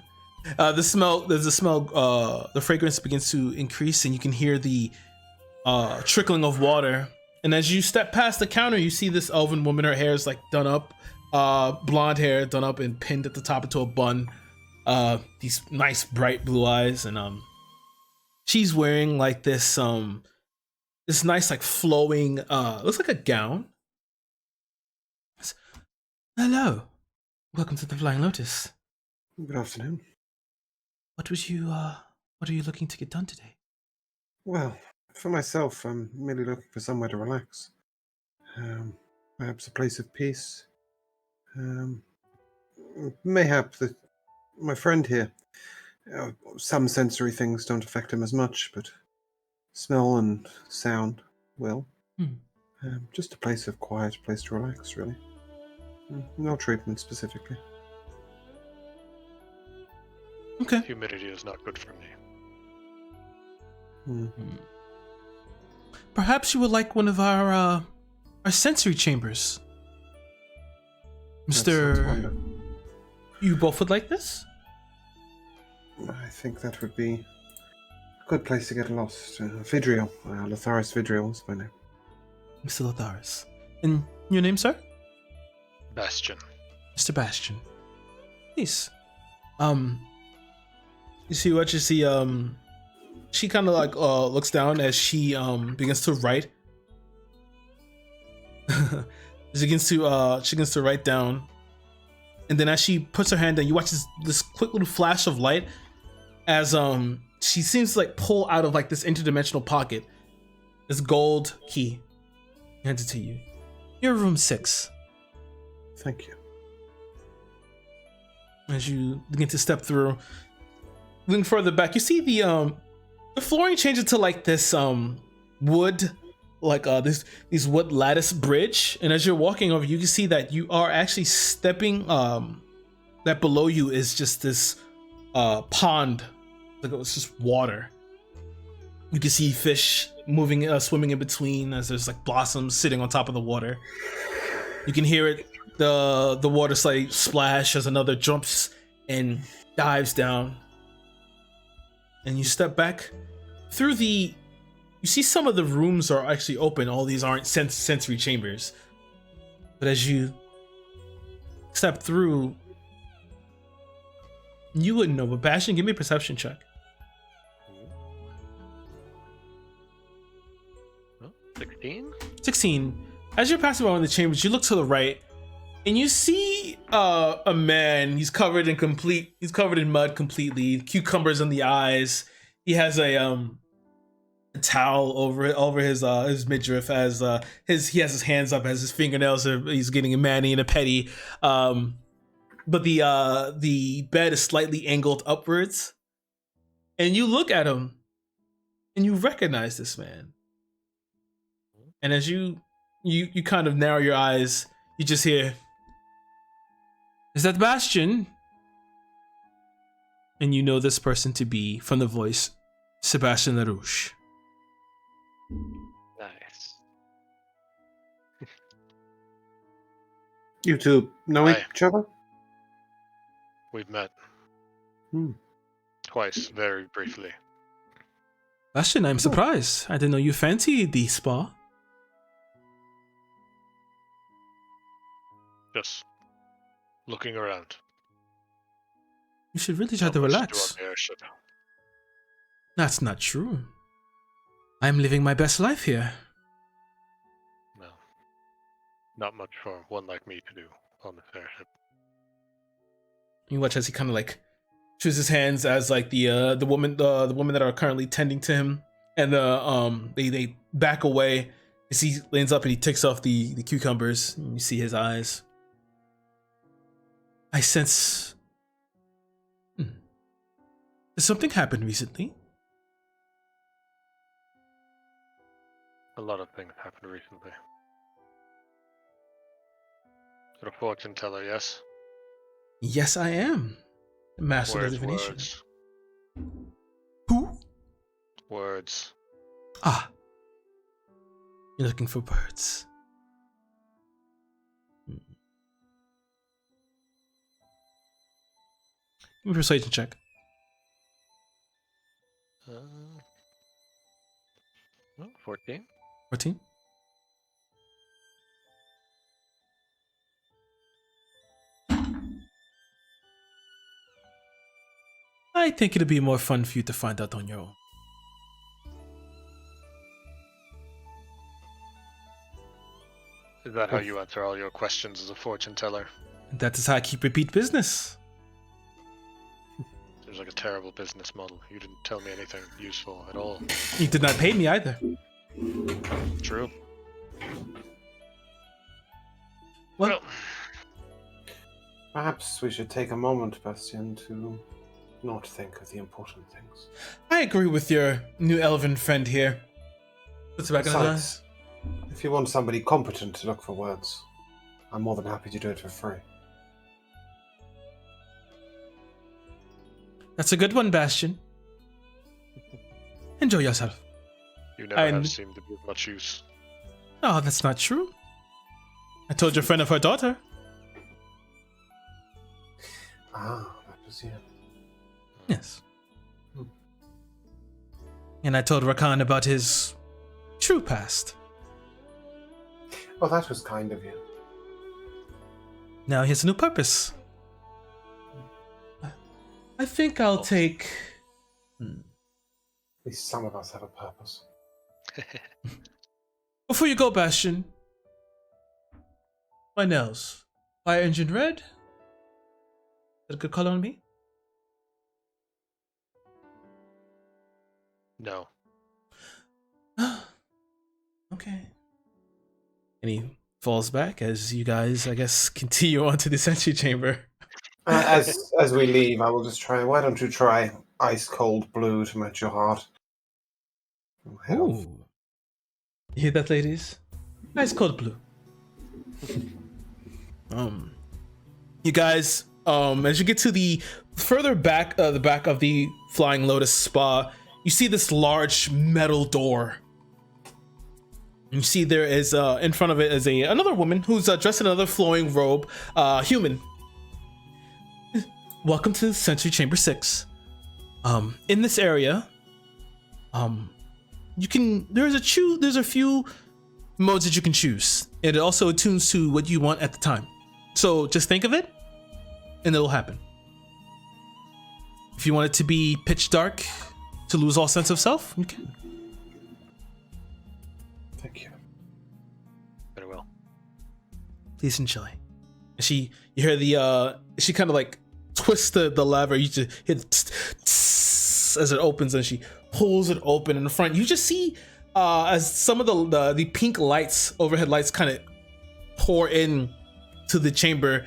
fragrance begins to increase, and you can hear the trickling of water. And as you step past the counter, you see this elven woman. Her hair is like done up, blonde hair done up and pinned at the top into a bun. These nice bright blue eyes, and she's wearing like this nice like flowing looks like a gown. Hello, welcome to the Flying Lotus. Good afternoon. What are you looking to get done today? Well, for myself, I'm merely looking for somewhere to relax. Perhaps a place of peace. Mayhap my friend here, some sensory things don't affect him as much, but smell and sound will. Just a place of quiet, a place to relax, really. No treatment specifically. Okay. Humidity is not good for me. Perhaps you would like one of our sensory chambers. That sounds Mr. wonderful. You both would like this? I think that would be a good place to get lost. Vidriel. Lotharis Vidriel is my name. Mr. Lotharis. And your name, sir? Bastion. Mr. Bastion. Please. You see what you see, she kind of like looks down as she begins to write. she begins to write down. And then as she puts her hand down, you watch this quick little flash of light as she seems to like pull out of like this interdimensional pocket this gold key. Hands it to you. You're room 6. Thank you. As you begin to step through, looking further back, you see the flooring changes to like this wood, like these wood lattice bridge. And as you're walking over, you can see that you are actually stepping. That below you is just this pond, like it's just water. You can see fish moving, swimming in between as there's like blossoms sitting on top of the water. You can hear it. The water slightly splash as another jumps and dives down. And you step back through you see some of the rooms are actually open. All these aren't sensory chambers. But as you step through, you wouldn't know, but Bastion, give me a perception check. 16? 16. As you're passing by one of the chambers, you look to the right, and you see a man. He's covered in mud completely. Cucumbers in the eyes. He has a towel over his midriff as he has his hands up as his fingernails he's getting a mani and a petty. But the bed is slightly angled upwards, and you look at him, and you recognize this man. And as you kind of narrow your eyes, you just hear, "Is that Bastion?" And you know this person to be, from the voice, Sebastian LaRouche. Nice. You two know Hi. each other? We've met Hmm. twice, very briefly. Bastion, I'm surprised. I didn't know you fancied the spa. Just looking around. You should really try Not to much relax. do on the airship. That's not true. I'm living my best life here. No. Not much for one like me to do. on the fairship. You watch as he kind of like shows his hands as like the woman that are currently tending to him, and they back away as he leans up and he takes off the cucumbers. And you see his eyes. I sense. Has something happened recently? A lot of things happened recently. You're a fortune teller, yes? Yes, I am. Master of divination. Words. Who? Words. Ah. You're looking for birds. Give me a persuasion check. 14. 14. I think it'd be more fun for you to find out on your own. Is that how you answer all your questions as a fortune teller? That is how I keep repeat business. Seems like a terrible business model. You didn't tell me anything useful at all. You did not pay me either. True. Well, Perhaps we should take a moment, Bastian, to not think of the important things. I agree with your new elven friend here. Puts it back in his eyes. Besides, if you want somebody competent to look for words, I'm more than happy to do it for free. That's a good one, Bastion. Enjoy yourself. You never have seemed to be of much use. Oh, that's not true. I told your friend of her daughter. Ah, that was it. Yes. And I told Rakan about his true past. Oh, that was kind of you. Now he has a new purpose. I think I'll take... At least some of us have a purpose. Before you go, Bastion. My nails. Fire engine red? Is that a good color on me? No. Okay. And he falls back as you guys, I guess, continue on to the Sentry Chamber. As we leave, I will just try. Why don't you try ice cold blue to match your heart? Ooh. You hear that, ladies? Ice cold blue. You guys, as you get to the further back, the back of the Flying Lotus spa, you see this large metal door. You see there is in front of it is another woman who's dressed in another flowing robe, human. Welcome to Sentry Chamber 6. In this area, you can there's a few modes that you can choose. It also attunes to what you want at the time. So just think of it, and it'll happen. If you want it to be pitch dark, to lose all sense of self, you can. Thank you. Very well. Please enjoy. And you hear the she kind of like twists the lever. You just hear the as it opens, and she pulls it open in the front. You just see as some of the pink lights, overhead lights, kind of pour in to the chamber.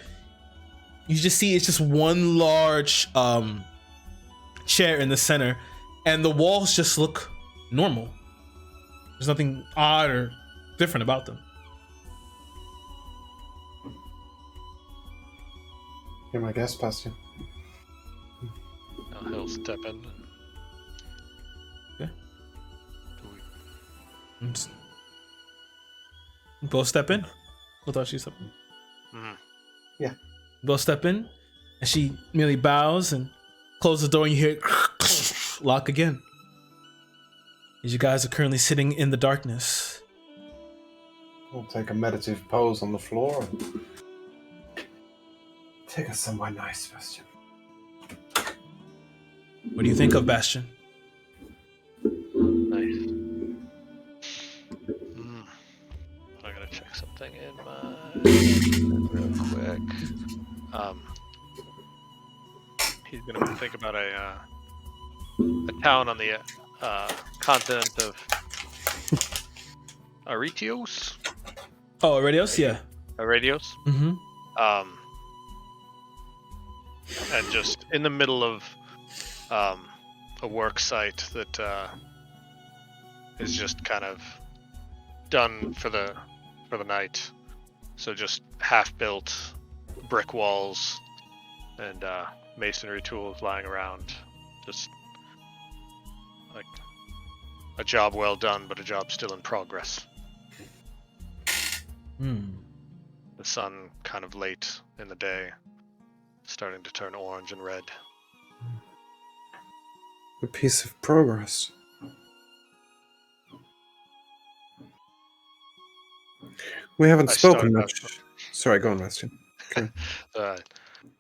You just see it's just one large chair in the center, and the walls just look normal. There's nothing odd or different about them. You're my guest, Bastian. Now he'll step in. Okay. Both step in? I thought she stepped in. Mm-hmm. Yeah. Both step in, and she merely bows and closes the door, and you hear it lock again. As you guys are currently sitting in the darkness. We'll take a meditative pose on the floor and take us somewhere nice, Bastian. What do you think of Bastion? Nice. I gotta check something in my real quick. check. He's gonna think about a town on the continent of Aretios. Oh, Radios? Yeah. Aretios. Mm-hmm. And just in the middle of a work site that is just kind of done for the night. So just half-built brick walls and masonry tools lying around. Just like a job well done, but a job still in progress. The sun kind of late in the day, starting to turn orange and red. A piece of progress. We haven't spoken much. Sorry, go on, Bastian. Okay.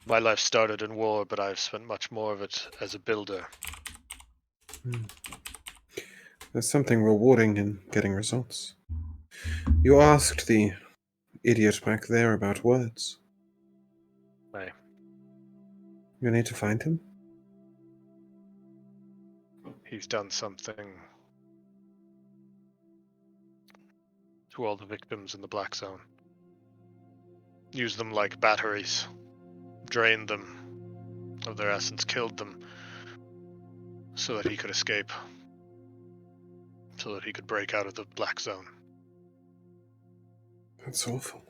My life started in war, but I've spent much more of it as a builder. There's something rewarding in getting results. You asked the idiot back there about words. Aye. You need to find him? He's done something to all the victims in the Black Zone. Used them like batteries. Drained them of their essence, killed them so that he could escape. So that he could break out of the Black Zone. That's awful.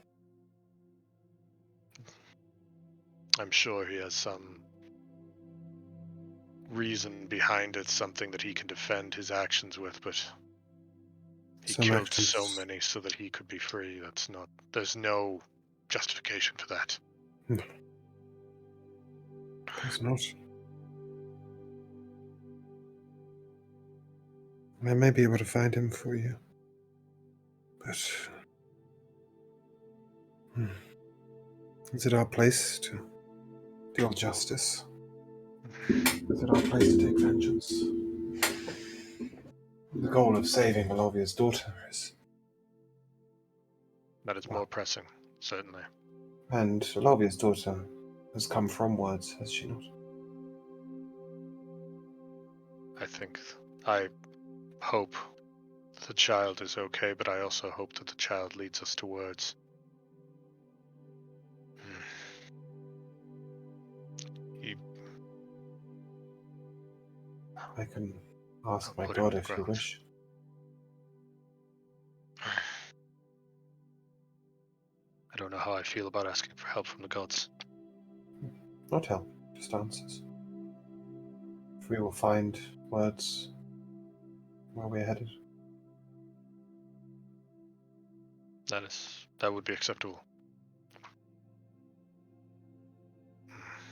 I'm sure he has some reason behind it, something that he can defend his actions with, but he killed so many so that he could be free. There's no justification to that. No. There's not. I may be able to find him for you. But is it our place to deal justice? Is it our place to take vengeance? The goal of saving Alovia's daughter is... That is more pressing, certainly. And Alovia's daughter has come from words, has she not? I hope the child is okay, but I also hope that the child leads us to words. I can ask my God if you wish. I don't know how I feel about asking for help from the gods. Not help, just answers. If we will find words where we're headed. That would be acceptable.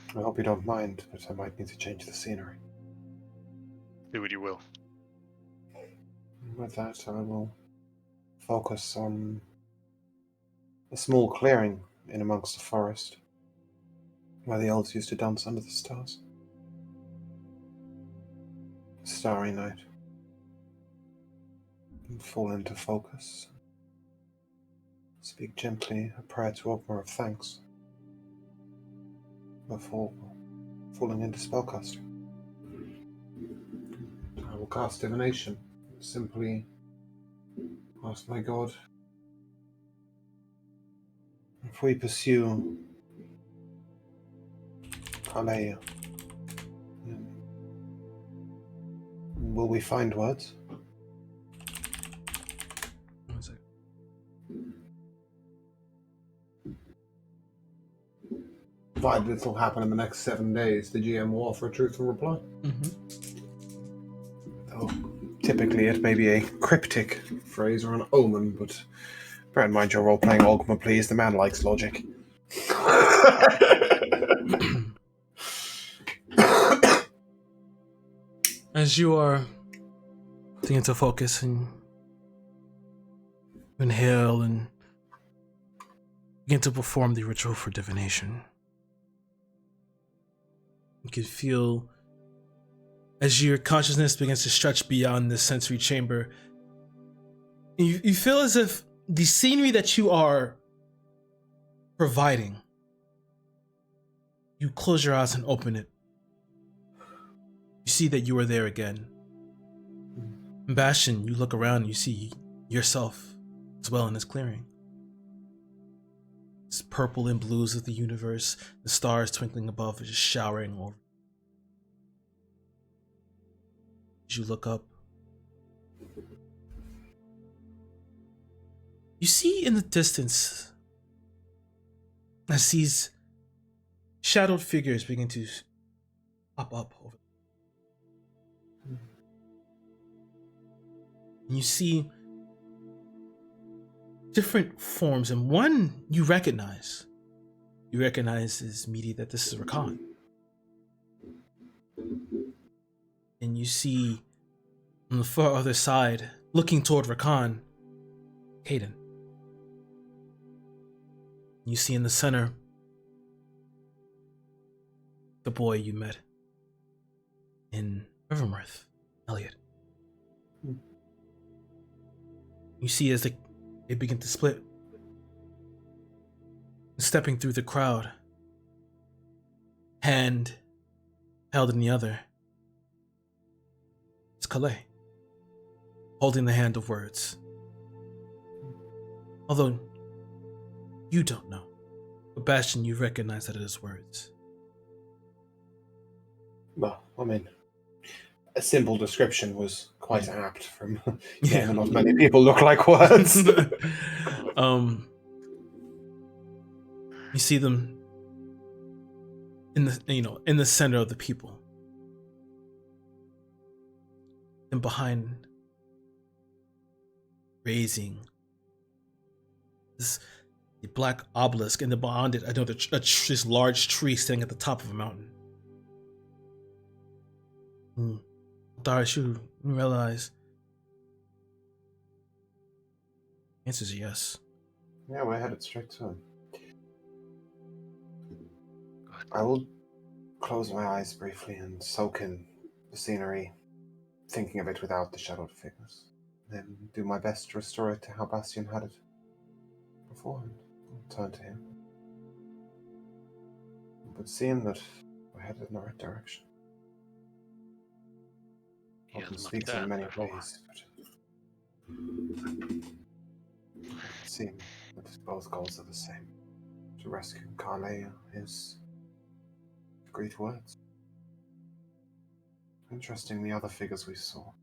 I hope you don't mind, but I might need to change the scenery. Do what you will. With that, I will focus on a small clearing in amongst the forest, where the elves used to dance under the stars. A starry night. And fall into focus. Speak gently a prayer to Ogmar of thanks before falling into spellcasting. I will cast divination. Simply ask my God, if we pursue Cassiopeia, will we find words? One second. Provided this will happen in the next 7 days, the GM will offer a truthful reply. Though typically it may be a cryptic phrase or an omen, but bear in mind you're role-playing Ogma, please. The man likes logic. As you are beginning to focus and inhale and begin to perform the ritual for divination, you can feel as your consciousness begins to stretch beyond the sensory chamber, you feel as if the scenery that you are providing You close your eyes and open it. You see that you are there again. Bastion, you look around and you see yourself as well in this clearing. It's purple and blues of the universe, the stars twinkling above are just showering over. As you look up, you see in the distance as these shadowed figures begin to pop up over. And you see different forms, and one you recognize. You recognize as immediate that this is Rakan. And you see on the far other side, looking toward Rakan, Caden. You see in the center the boy you met in Rivermirth, Elliot. You see as they begin to split, stepping through the crowd, hand held in the other. It's Calais, holding the hand of words. Although you don't know, but Bastion, you recognize that it is words. Well, I mean, a simple description was quite apt from not many people look like words. You see them in the center of the people. And behind, raising this black obelisk, and then beyond it, this large tree standing at the top of a mountain. Darius, you realize the answer is yes. Yeah, we're headed straight to him. I will close my eyes briefly and soak in the scenery, thinking of it without the shadowed figures. Then do my best to restore it to how Bastion had it beforehand. I'll turn to him. It would seem that we're headed in the right direction. Often speaks in many ways, but it seems that both goals are the same. To rescue Calais is great words. Interesting, the other figures we saw.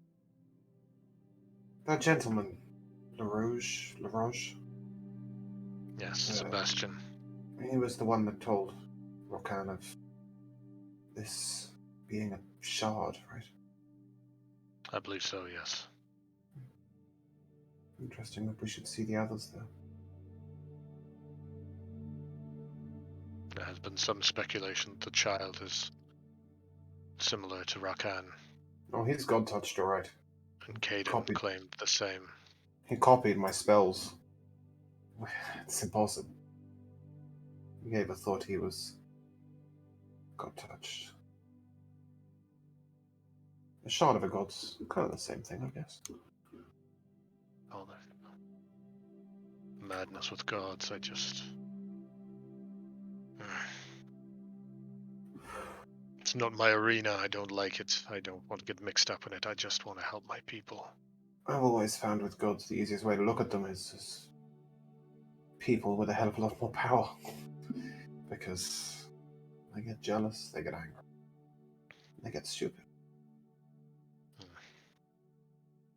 That gentleman, LaRoche. Yes, Sebastian. He was the one that told Rokan of this being a shard, right? I believe so, yes. Interesting that we should see the others there. There has been some speculation that the child is similar to Rakan, Oh, he's God-touched, all right. and Caden Copied. claimed the same. He copied my spells. It's impossible. He gave a thought he was God-touched. A shard of a god's kind of the same thing, I guess. All that madness with gods, I just... It's not my arena, I don't like it. I don't want to get mixed up in it, I just want to help my people. I've always found with gods the easiest way to look at them is as people with a hell of a lot more power. Because they get jealous, they get angry, they get stupid.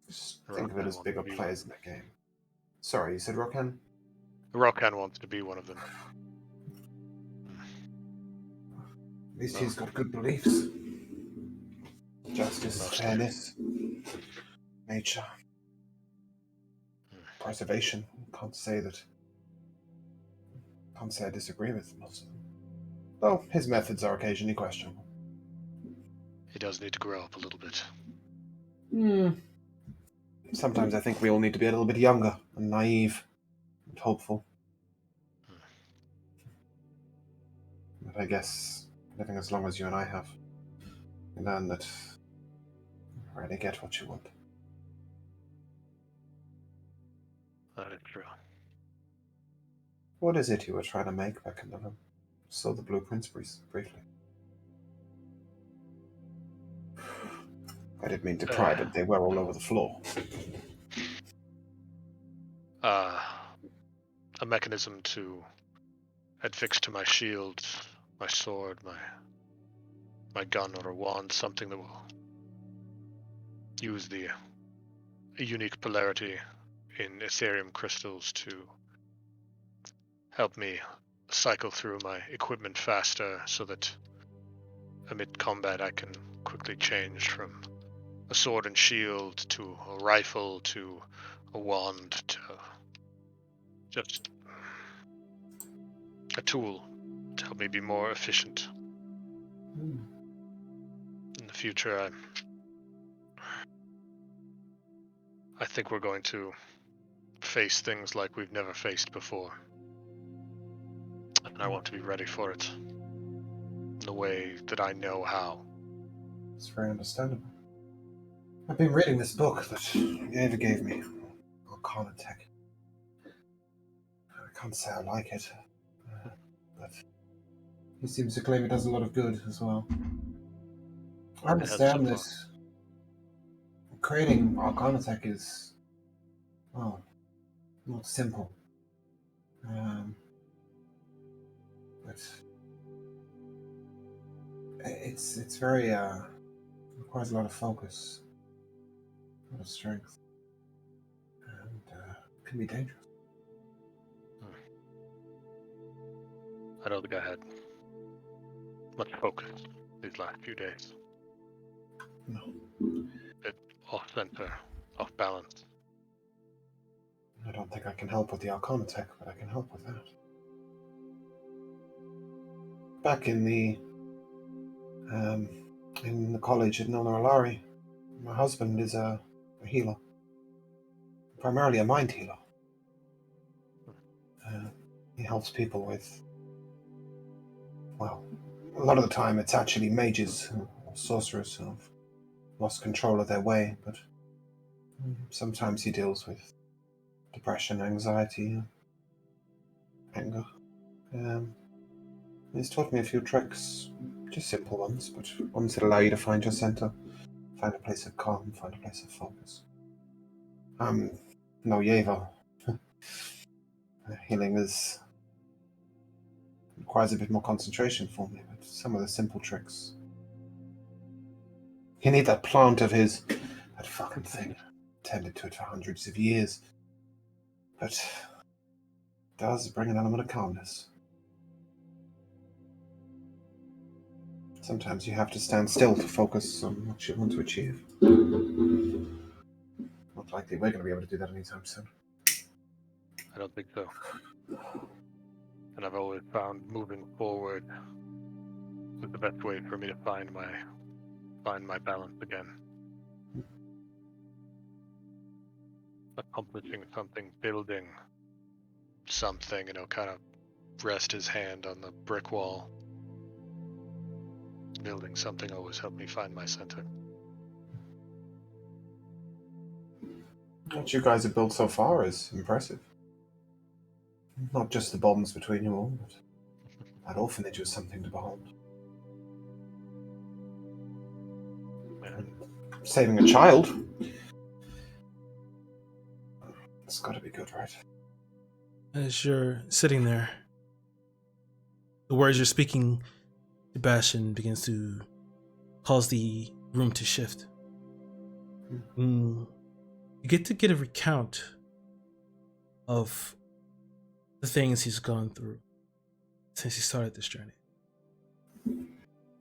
Just think of it as bigger players in the game. Sorry, you said Rokan? Rokan wants to be one of them. At least he's got good beliefs. Justice, fairness, nature, preservation. Can't say I disagree with most of them. Though his methods are occasionally questionable. He does need to grow up a little bit. Sometimes I think we all need to be a little bit younger and naive and hopeful. But I guess living as long as you and I have, you learn that you rarely get what you want. That is true. What is it you were trying to make back in the room? saw the blueprints briefly. I didn't mean to pry, but they were all over the floor. A mechanism to affix to my shield, my sword, my gun or a wand, something that will use the unique polarity in Ethereum crystals to help me cycle through my equipment faster so that amid combat I can quickly change from a sword and shield to a rifle to a wand to just a tool to help me be more efficient. In the future, I think we're going to face things like we've never faced before. And I want to be ready for it in the way that I know how. It's very understandable. I've been reading this book that Eva gave me, Arcana Tech. I can't say I like it, but he seems to claim it does a lot of good as well. I understand that creating Arcana Tech is, well, not simple. But it's very requires a lot of focus, a lot of strength, and can be dangerous. I don't think I had much focus these last few days. No. Bit off center, off balance. I don't think I can help with the Arcana Tech, but I can help with that. Back in the college at Nonaralari, my husband is a healer, primarily a mind healer. He helps people with, well, a lot of the time it's actually mages or sorcerers who have lost control of their way, but sometimes he deals with depression, anxiety, anger. He's taught me a few tricks, just simple ones, but ones that allow you to find your center, find a place of calm, find a place of focus. No Yeva. Healing requires a bit more concentration for me, but some of the simple tricks. You need that plant of his, that fucking thing. Tended to it for hundreds of years, but it does bring an element of calmness. Sometimes you have to stand still to focus on what you want to achieve. Not likely we're going to be able to do that anytime soon. I don't think so. And I've always found moving forward was the best way for me to find my balance again. Accomplishing something, building something, kind of rest his hand on the brick wall. Building something always helped me find my center. What you guys have built so far is impressive. Not just the bonds between you all, but that orphanage was something to behold. Yeah. And saving a child, it's got to be good, right? As you're sitting there, the words you're speaking, Sebastian, begins to cause the room to shift. You get to get a recount of the things he's gone through since he started this journey. You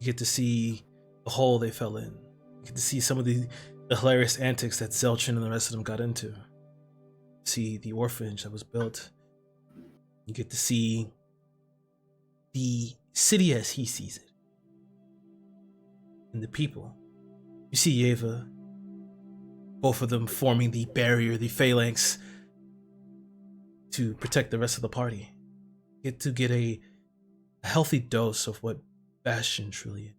get to see the hole they fell in. You get to see some of the hilarious antics that Zelchin and the rest of them got into. See the orphanage that was built. You get to see the city as he sees it. And the people. You see Yeva, both of them forming the barrier, the phalanx, to protect the rest of the party. Get to get a healthy dose of what Bastion truly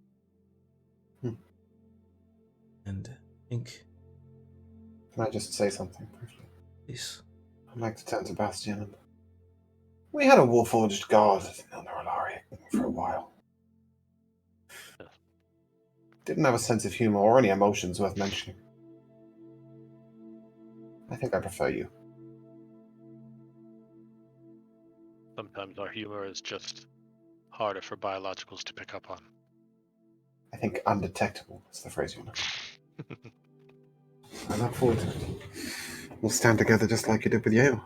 is. And I think... Can I just say something briefly? Please. I'd like to turn to Bastion. We had a Warforged guard in Nonaralari for a didn't have a sense of humor or any emotions worth mentioning. I think I prefer you. Sometimes our humor is just harder for biologicals to pick up on. I think undetectable is the phrase you know. I look forward to it. We'll stand together just like you did with you,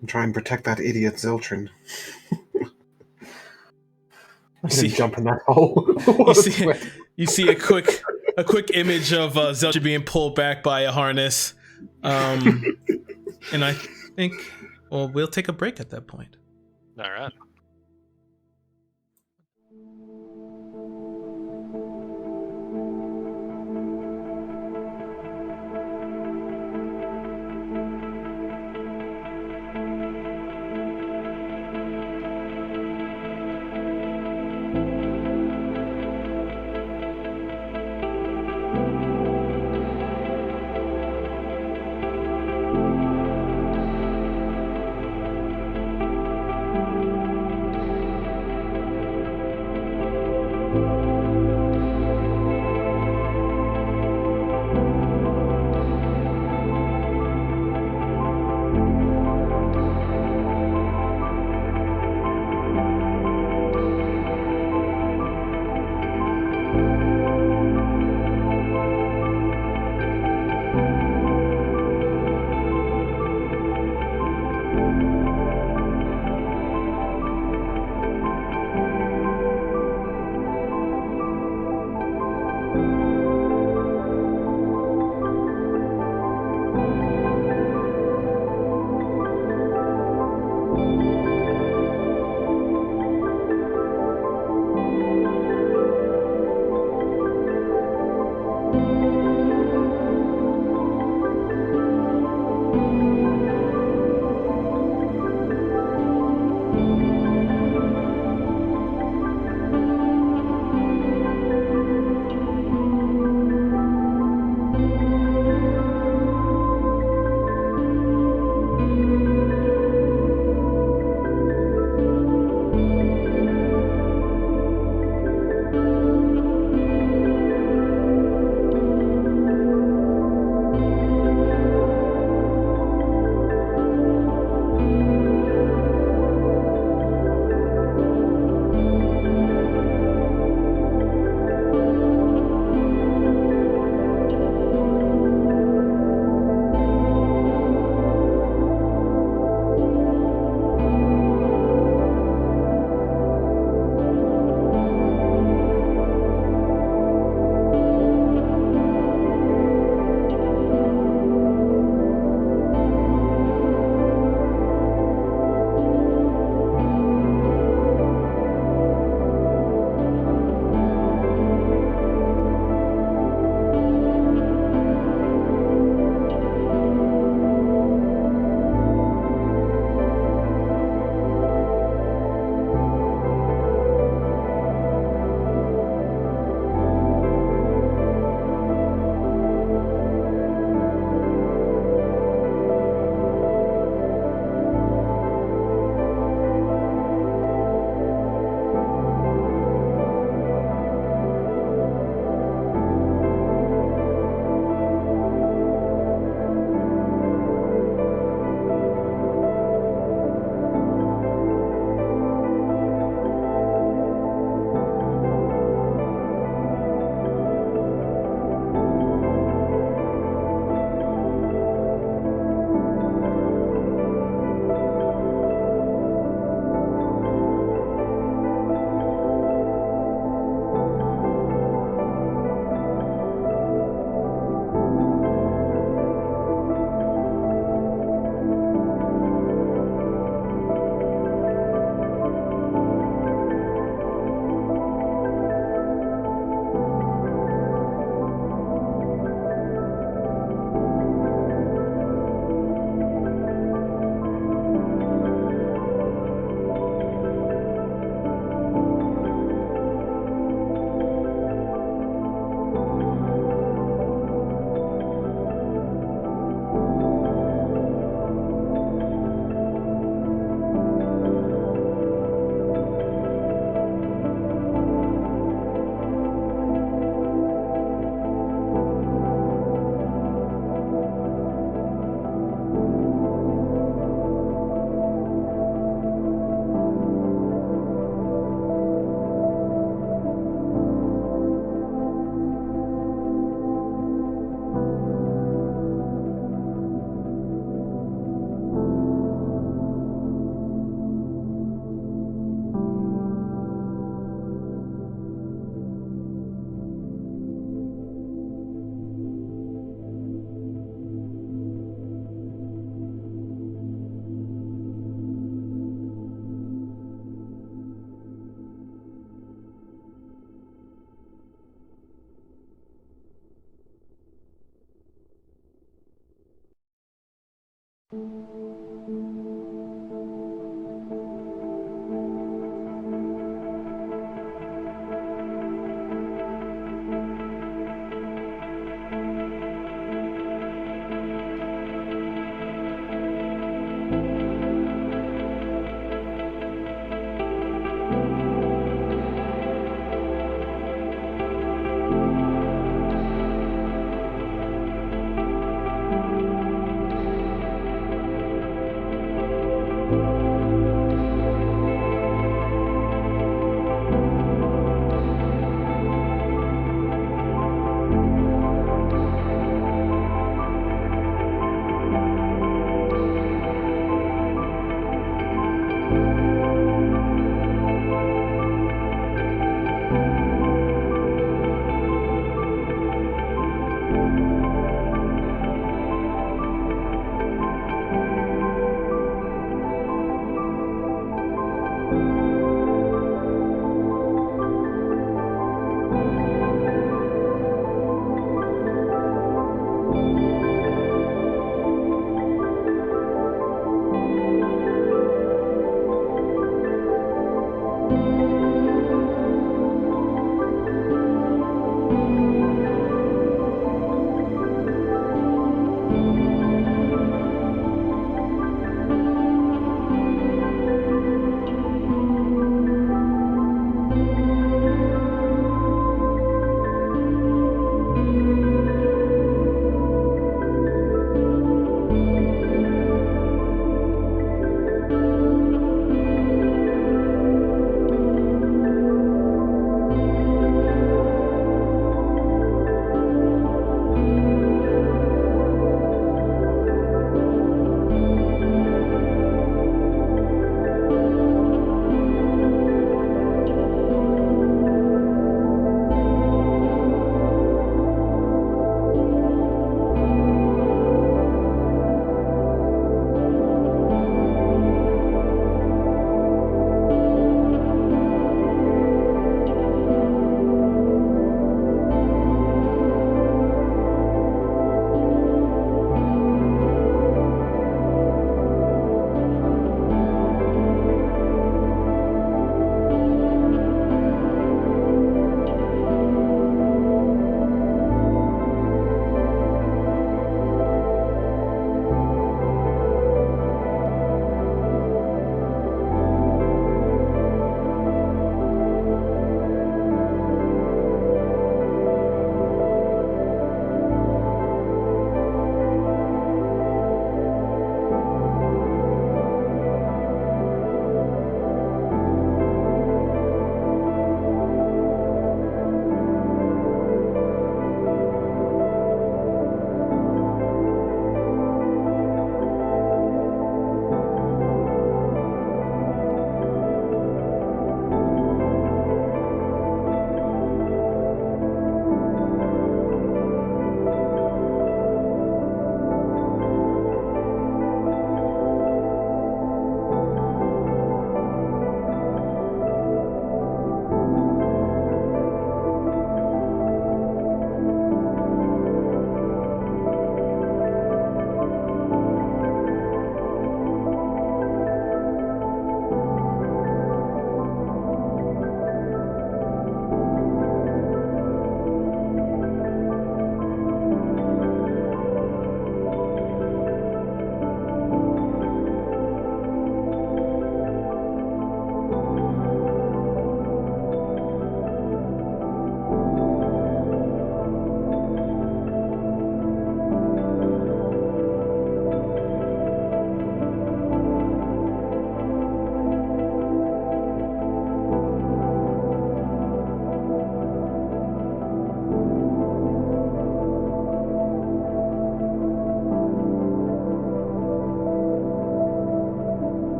and try and protect that idiot Ziltrin. I didn't jump in that hole. You see a quick image of Zelda being pulled back by a harness, and I think, well, we'll take a break at that point. All right.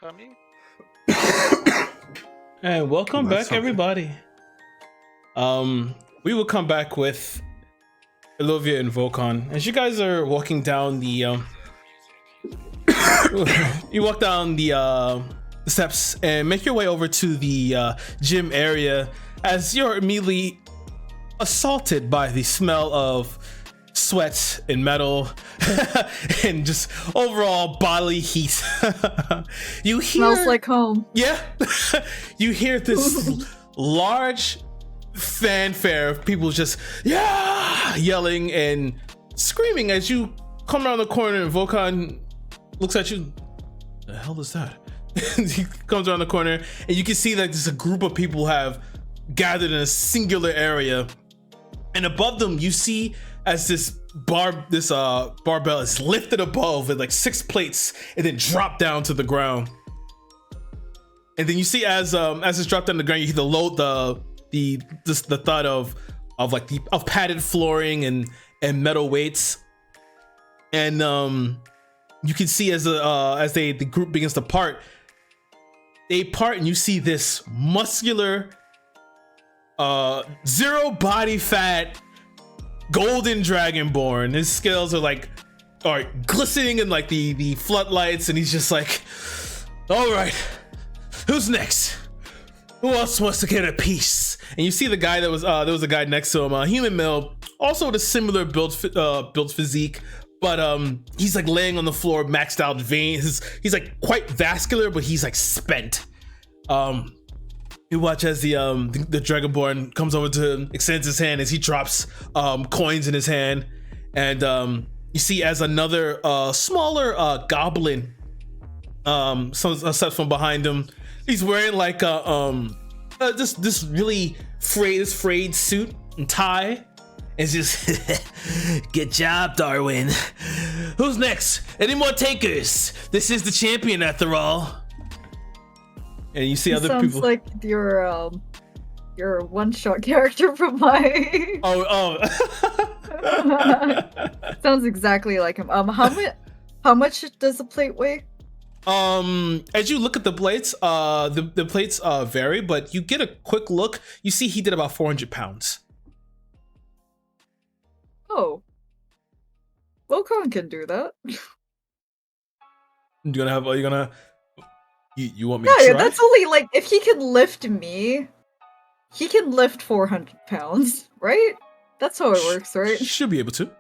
Coming. And welcome That's back, okay. everybody. We will come back with Elovia and Volcon. As you guys are walking down the you walk down the steps and make your way over to the gym area as you're immediately assaulted by the smell of sweat and metal and just overall bodily heat. You hear Smells like home. yeah. You hear this large fanfare of people just yelling and screaming as you come around the corner and Volcon looks at you. The hell is that? He comes around the corner and you can see that there's a group of people have gathered in a singular area, and above them you see as this barbell is lifted above with like 6 plates and then drop down to the ground. And then you see as it's dropped down to the ground, you hear the thud of padded flooring and metal weights. And you can see as the group begins to part, they part and you see this muscular zero body fat, golden dragonborn. His scales are glistening in like the floodlights, and he's just like, all right, who's next? Who else wants to get a piece? And you see the guy that was there was a guy next to him, a human male, also with a similar built physique, but he's like laying on the floor, maxed out veins. He's like quite vascular, but he's like spent. You watch as the dragonborn comes over to him, extends his hand as he drops coins in his hand, and you see as another smaller goblin steps from behind him. He's wearing like this really frayed suit and tie. It's just good job, Darwin. Who's next? Any more takers? This is the champion after all. And you see other people. Sounds like your one-shot character from my. Sounds exactly like him. How much does the plate weigh? As you look at the plates, the plates vary, but you get a quick look. You see he did about 400 pounds. Oh. Volcon can do that. You want me to try? Yeah, that's only like, if he can lift me, he can lift 400 pounds, right? That's how it works, right? Should be able to.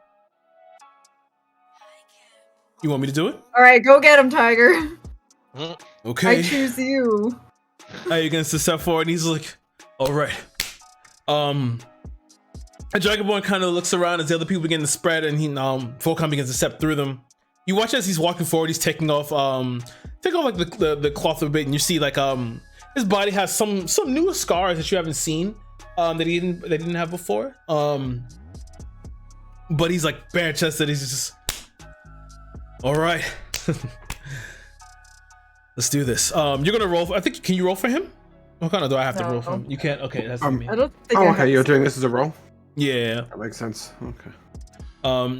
You want me to do it? Alright, go get him, Tiger. Okay. I choose you. You're gonna step forward, and he's like, all right. A dragonborn kind of looks around as the other people begin to spread, and Volcom begins to step through them. You watch as he's walking forward. He's taking off like the cloth a bit, and you see like his body has some newer scars that you haven't seen that he didn't have before. But he's like bare chested. He's just all right. Let's do this. You're gonna roll. I think, can you roll for him? What kind of do I have to roll for him? You can't. Okay, that's me. I don't think Oh, okay. You're doing this as a roll. Yeah. That makes sense. Okay.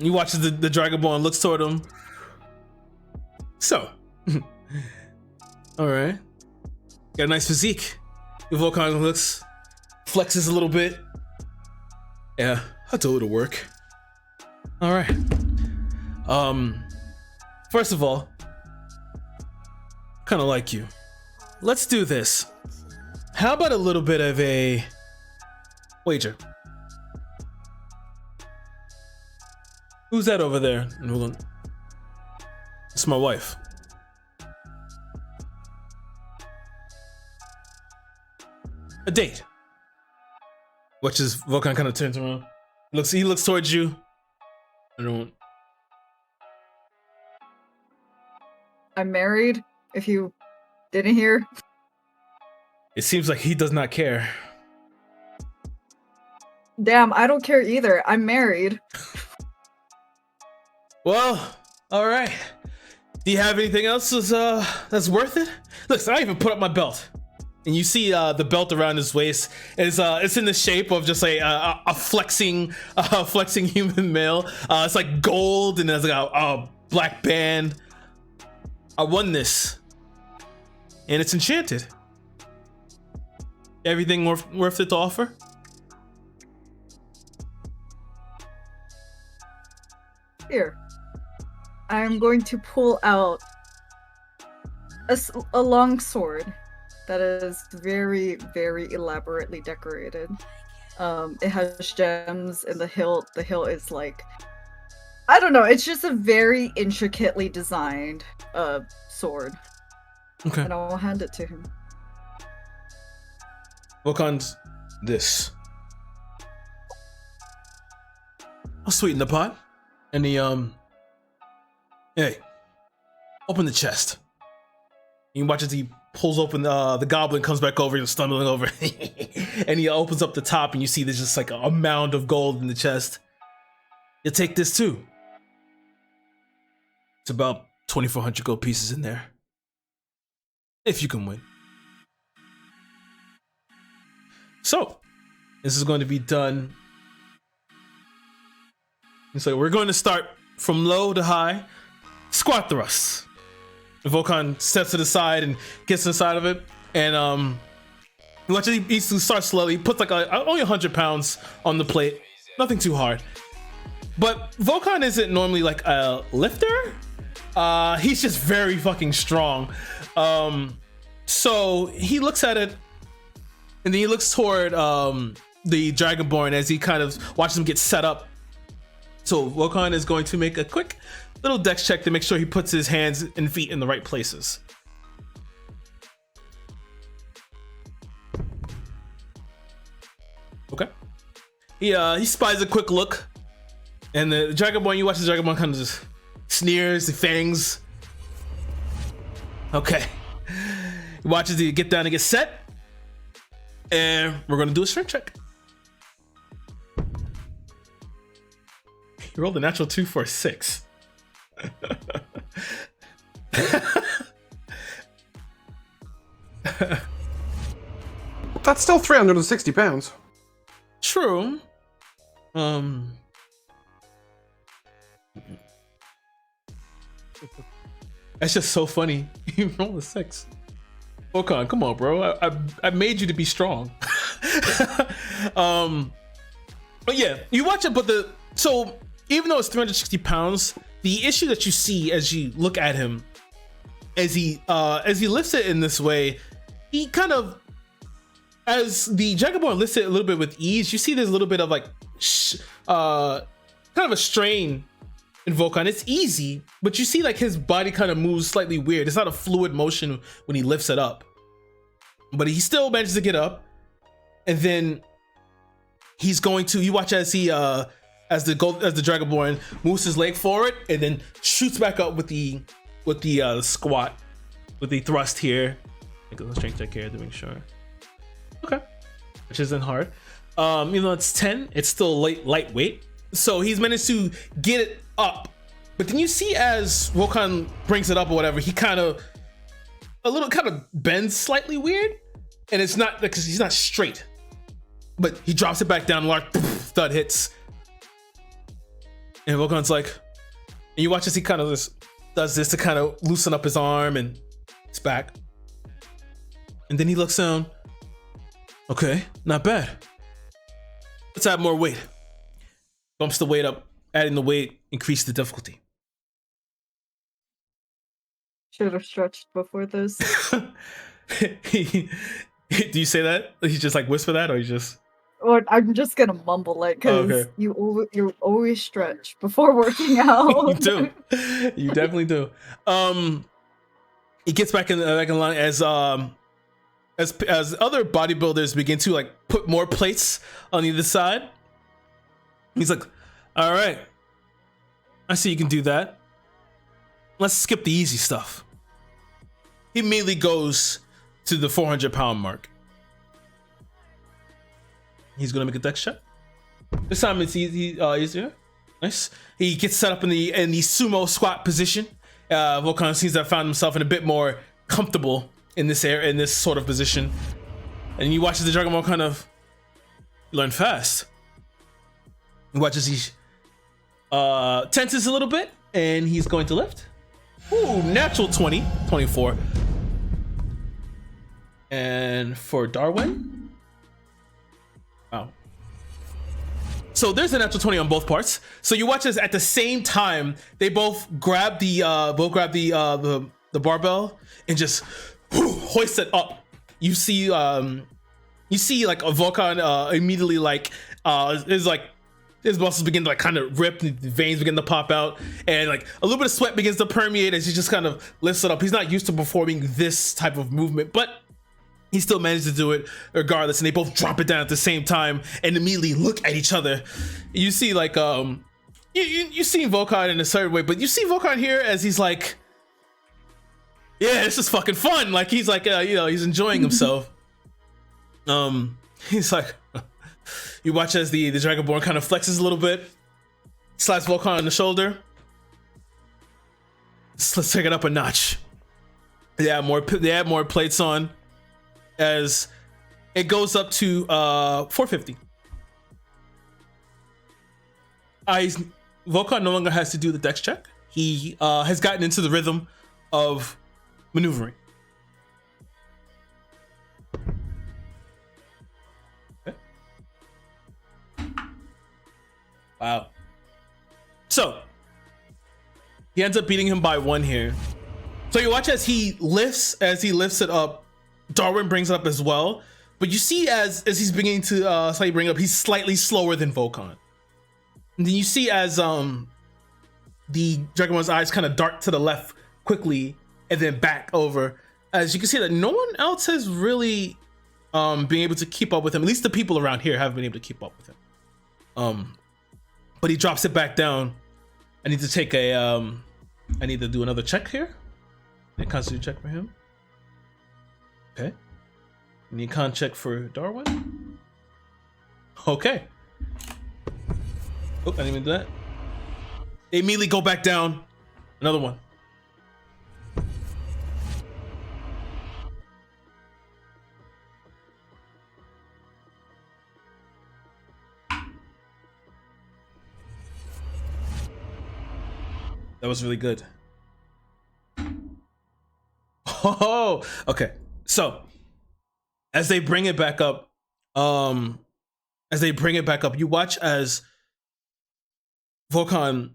You watch as the dragonborn looks toward him. So, all right. Got a nice physique. Your Volcon looks, flexes a little bit. Yeah, I'll do a little work. All right. First of all, kind of like you. Let's do this. How about a little bit of a wager? Who's that over there? Hold on. It's my wife. A date. Watch as Volcon kind of turns around. He looks towards you. I'm married, if you didn't hear. It seems like he does not care. Damn, I don't care either. I'm married. Well, all right. Do you have anything else that's worth it? Look, I even put up my belt, and you see the belt around his waist is it's in the shape of just like a flexing human male. It's like gold, and there's like a black band. I won this, and it's enchanted. Everything worth it to offer? Here. I'm going to pull out a long sword that is very, very elaborately decorated. It has gems in the hilt. The hilt is like, I don't know, it's just a very intricately designed sword. Okay. And I will hand it to him. Volcon's this. I'll sweeten the pot. And he hey, open the chest. You watch as he pulls open the goblin comes back over, he's stumbling over, and he opens up the top, and you see there's just like a mound of gold in the chest. You'll take this too. It's about 2,400 gold pieces in there. If you can win. So, this is going to be done. And so we're going to start from low to high. Squat thrusts. Volcon steps to the side and gets inside of it. And You watch it, he starts slowly, he puts like only 100 pounds on the plate. Nothing too hard. But Volkan isn't normally like a lifter. He's just very fucking strong. So he looks at it, and then he looks toward the Dragonborn as he kind of watches him get set up. So Volkan is going to make a quick little dex check to make sure he puts his hands and feet in the right places. Okay. He spies a quick look, and the Dragonborn, you watch the Dragonborn kind of just sneers, the fangs. Okay. He watches you get down and get set, and we're gonna do a strength check. You rolled a natural 2 for a 6. That's still 360 pounds. True. That's just so funny. You roll a 6. Volkan, come on, bro. I made you to be strong. But yeah, you watch it, so even though it's 360 pounds, the issue that you see as you look at him, as he lifts it in this way, he kind of, as the Dragonborn lifts it a little bit with ease, you see there's a little bit of like, kind of a strain in Volkan. It's easy, but you see like his body kind of moves slightly weird. It's not a fluid motion when he lifts it up, but he still manages to get up. And then he's going to, you watch as he, as the Dragonborn moves his leg forward and then shoots back up with the squat, with the thrust here. Make a little strength check here to make sure. Okay, which isn't hard. Even though it's 10, it's still lightweight. So he's managed to get it up. But then you see as Volkan brings it up or whatever, he kind of bends slightly weird, and it's not because he's not straight. But he drops it back down, large thud hits. And Volkan's like, and you watch as he kind of just does this to kind of loosen up his arm and it's back. And then he looks down. Okay, not bad. Let's add more weight. Bumps the weight up. Adding the weight increased the difficulty. Should have stretched before this. Do you say that? You just like whisper that, or you just? Or I'm just gonna mumble it because Okay. you always stretch before working out. You do. You definitely do. He gets back in line as other bodybuilders begin to like put more plates on either side. He's like, all right, I see you can do that. Let's skip the easy stuff. He immediately goes to the 400-pound mark. He's gonna make a dex check. This time it's easier. Nice. He gets set up in the sumo squat position. Volkan seems to have found himself in a bit more comfortable in this sort of position. And you watch as the Dragonborn kind of learn fast. You watch as he tenses a little bit, and he's going to lift. Ooh, natural 20, 24. And for Darwin, wow. So there's a natural 20 on both parts. So you watch as at the same time they both grab the barbell and just hoist it up. You see like a Volkan immediately like is like his muscles begin to like kind of rip, and the veins begin to pop out, and like a little bit of sweat begins to permeate as he just kind of lifts it up. He's not used to performing this type of movement, but he still managed to do it regardless, and they both drop it down at the same time and immediately look at each other. You see like you see Volkan in a certain way, but you see Volkan here as he's like, yeah, this is fucking fun. Like he's like he's enjoying himself. He's like, you watch as the Dragonborn kind of flexes a little bit, slaps Volkan on the shoulder. Let's take it up a notch. They add more plates on as it goes up to 450. Volkan no longer has to do the dex check. He has gotten into the rhythm of maneuvering. Wow. So he ends up beating him by 1 here. So you watch as he lifts it up. Darwin brings it up as well, but you see as he's beginning to slightly bring it up, he's slightly slower than Volkan. And then you see as the Dragonborn's eyes kind of dart to the left quickly and then back over. As you can see that no one else has really been able to keep up with him. At least the people around here haven't been able to keep up with him. But he drops it back down. I need to take I need to do another check here. A constitution check for him. Okay. I need a con check for Darwin. Okay. Oh, I didn't even do that. They immediately go back down. Another one. That was really good. Oh, okay. So as they bring it back up, you watch as Volkan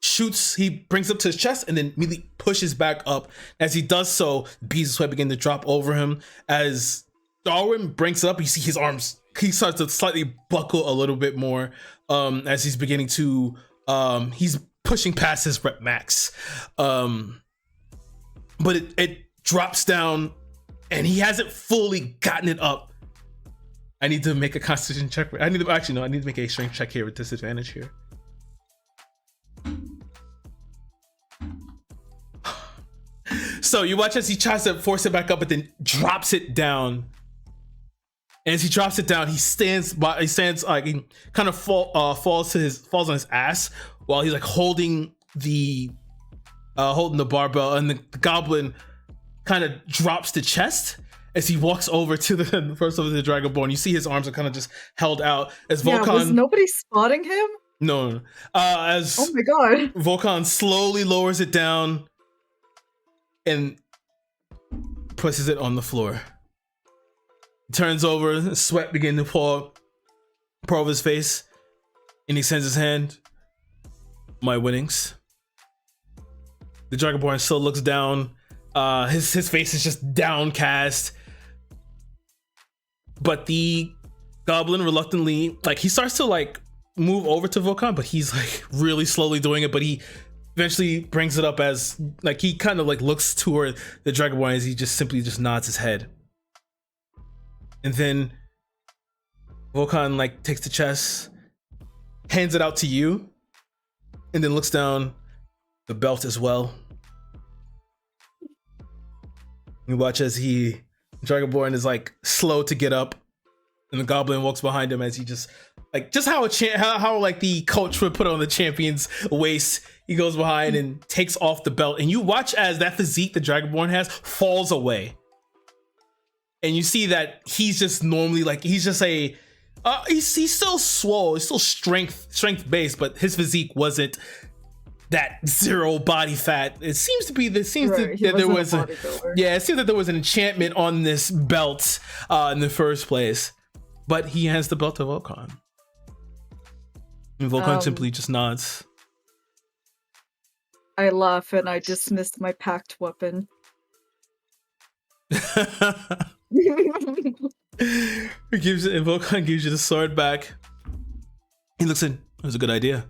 shoots, he brings up to his chest and then immediately pushes back up. As he does so, bees of sweat begin to drop over him. As Darwin brings it up, you see his arms, he starts to slightly buckle a little bit more as he's beginning to, he's pushing past his rep max. But it drops down and he hasn't fully gotten it up. I need to make a constitution check. I need to make a strength check here with disadvantage here. So you watch as he tries to force it back up, but then drops it down. And as he drops it down, he stands like he kind of falls on his ass while he's like holding the barbell, and the goblin kind of drops the chest as he walks over to the first of the Dragonborn. You see his arms are kind of just held out as Volkan. Was nobody spotting him? No. As oh my god, Volkan slowly lowers it down and presses it on the floor. Turns over, sweat begins to pour over his face, and he sends his hand. My winnings. The Dragonborn still looks down. His face is just downcast. But the goblin reluctantly, like, he starts to like move over to Volkan, but he's like really slowly doing it. But he eventually brings it up as like he kind of like looks toward the Dragonborn as he just simply just nods his head. And then Volkan like takes the chest, hands it out to you, and then looks down the belt as well. You watch as Dragonborn is like slow to get up, and the goblin walks behind him as he just how like the coach would put on the champion's waist. He goes behind and takes off the belt, and you watch as that physique the Dragonborn has falls away. And you see that he's just normally like he's still swole, he's still strength based, but his physique wasn't that zero body fat. It seems that there was it seems that there was an enchantment on this belt in the first place. But he has the belt of Volkan. And Volkan simply just nods. I laugh and I dismiss my packed weapon. Volkan gives you the sword back. He looks in. It was a good idea.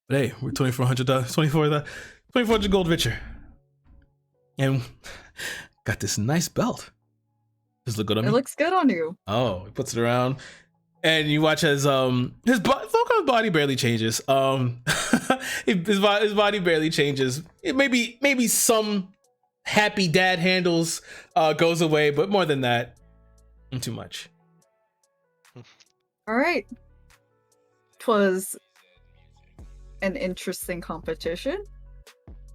But hey, we're 2,400 gold richer. And got this nice belt. Does it look good on me? It looks good on you. Oh, he puts it around. And you watch as Volkan's body barely changes. His body barely changes. It maybe some happy dad handles goes away, but more than that, not too much. All right. 'Twas an interesting competition,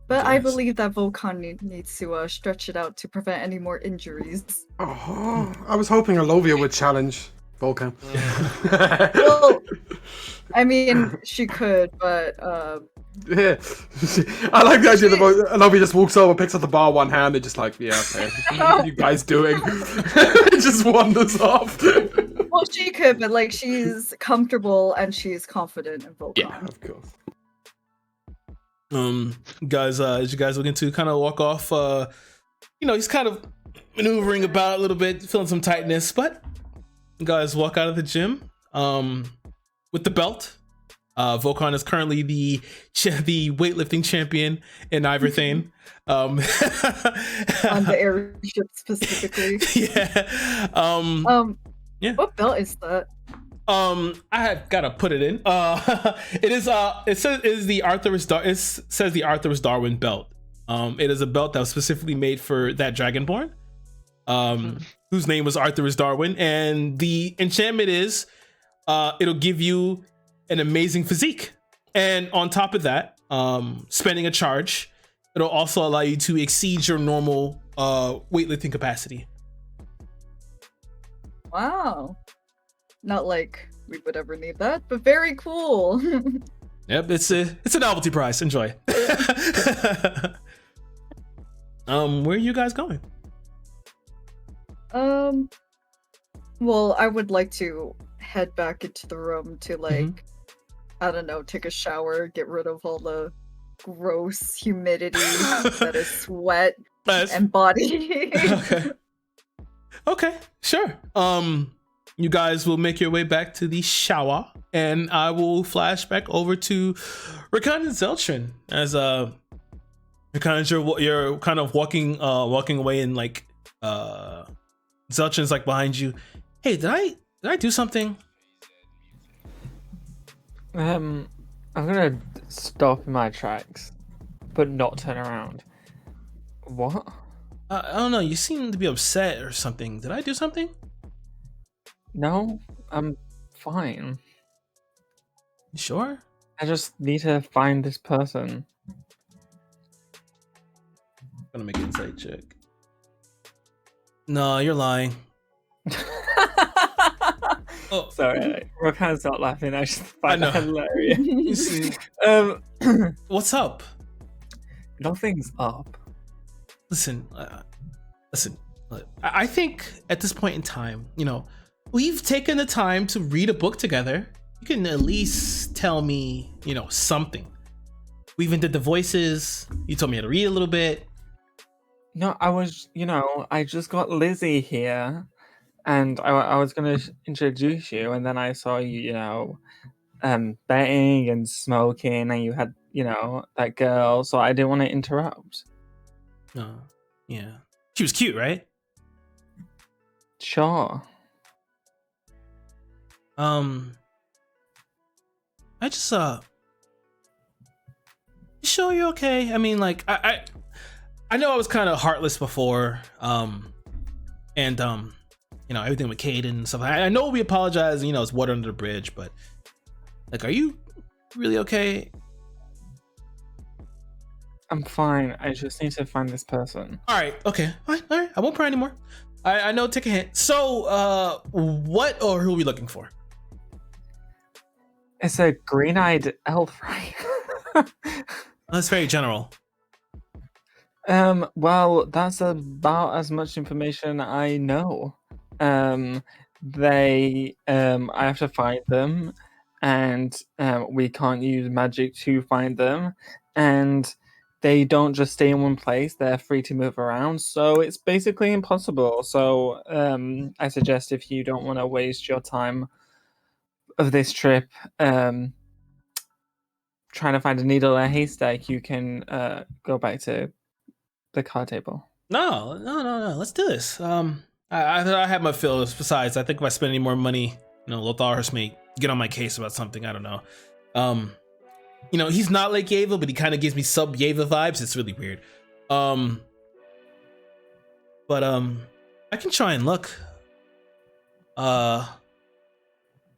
but Yes. I believe that Volkan needs to stretch it out to prevent any more injuries. Oh, I was hoping Alovia would challenge Volkan. Well, I mean, she could, but Yeah. I like the idea that Alovia just walks over, picks up the bar one hand, and just like, yeah, okay. What are you guys doing? It just wanders off. well, Well, she could, but like she's comfortable and she's confident in Volcom. Yeah. Of course. Guys, as you guys looking to kind of walk off, he's kind of maneuvering about a little bit, feeling some tightness, but you guys walk out of the gym with the belt. Volcom is currently the weightlifting champion in Iverthane. On the airship specifically. Yeah. Yeah. What belt is that? I have gotta put it in. It says the Arthurus Darwin belt. It is a belt that was specifically made for that Dragonborn, whose name was Arthurus Darwin, and the enchantment is it'll give you an amazing physique, and on top of that, spending a charge, it'll also allow you to exceed your normal weightlifting capacity. Wow. Not like we would ever need that, but very cool. Yep, it's a novelty prize. Enjoy. Where are you guys going? Well, I would like to head back into the room to like, I don't know, take a shower, get rid of all the gross humidity that is sweat and body. Okay, sure. You guys will make your way back to the shower, and I will flash back over to Rakan and Zeltrin as you're kind of walking away, and like Zeltrin's like behind you. Hey, did I do something? I'm gonna stop in my tracks, but not turn around. What? I don't know. You seem to be upset or something. Did I do something? No, I'm fine. You sure? I just need to find this person. I'm gonna make an insight check. No, you're lying. Oh, sorry, Rakan's not laughing. I just find I know. that hilarious. You see, what's up? Nothing's up. Listen. I think at this point in time, we've taken the time to read a book together. You can at least tell me, something. We even did the voices. You told me how to read a little bit. No, I was, I just got Lizzie here, and I was going to introduce you, and then I saw you, betting and smoking, and you had, that girl, so I didn't want to interrupt. Oh, yeah. She was cute, right? Sure. I just you sure you're okay? I mean, like, I know I was kind of heartless before, and everything with Caden and stuff. I know we apologize, it's water under the bridge, but like, are you really okay? I'm fine. I just need to find this person. All right, okay, all right. I won't pry anymore. I know. Take a hint. So, what or who are we looking for? It's a green-eyed elf, right? That's very general. Well, that's about as much information I know. I have to find them, and we can't use magic to find them, and they don't just stay in one place. They're free to move around, so it's basically impossible. So I suggest, if you don't want to waste your time of this trip trying to find a needle in a haystack, you can go back to the card table. No. Let's do this. I have my fill. Besides, I think if I spend any more money, Lotharus may get on my case about something. I don't know. He's not like Yeva, but he kind of gives me sub Yeva vibes. It's really weird. But I can try and look. I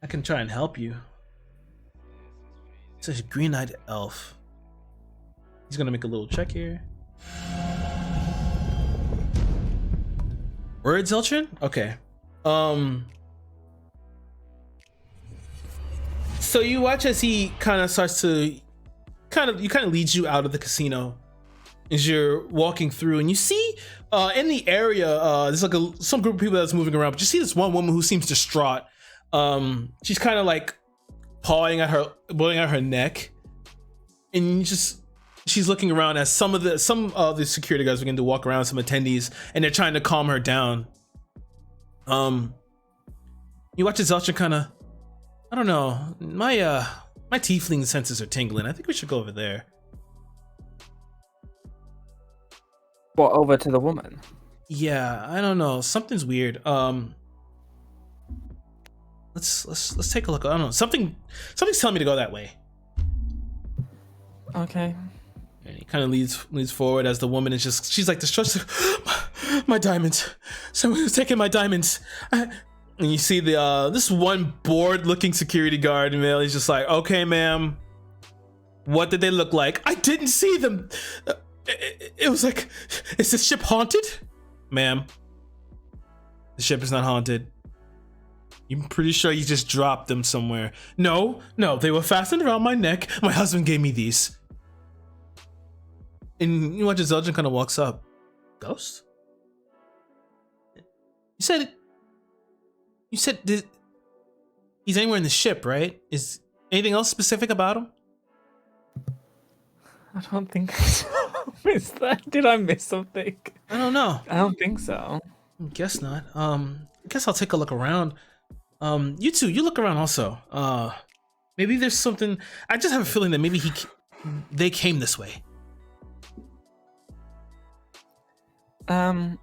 can try and help you. It's a green-eyed elf. He's gonna make a little check here. Word, Zeltrin? Okay. So you watch as he kind of starts to leads you out of the casino as you're walking through, and you see in the area there's like some group of people that's moving around, but you see this one woman who seems distraught. She's kind of like pulling at her neck, and she's looking around as some of the security guys begin to walk around, some attendees, and they're trying to calm her down. You watch Zelcha kind of, I don't know, my tiefling senses are tingling. I think we should go over there. What, over to the woman? Yeah, I don't know, something's weird. Let's take a look. I don't know, something's telling me to go that way. Okay. And he kind of leads forward as the woman is she's like distressed. My diamonds. Someone's taking my diamonds. And you see this one bored-looking security guard male. He's just like, okay, ma'am. What did they look like? I didn't see them. It was like, is the ship haunted? Ma'am, the ship is not haunted. I'm pretty sure you just dropped them somewhere. No, they were fastened around my neck. My husband gave me these. And you watch as Zeldrin kind of walks up. Ghost? You said he's anywhere in the ship, right? Is anything else specific about him? I don't think so. Did I miss something? I don't know. I don't think so. Guess not. I guess I'll take a look around. You two, you look around also. Maybe there's something. I just have a feeling that maybe they came this way. I'm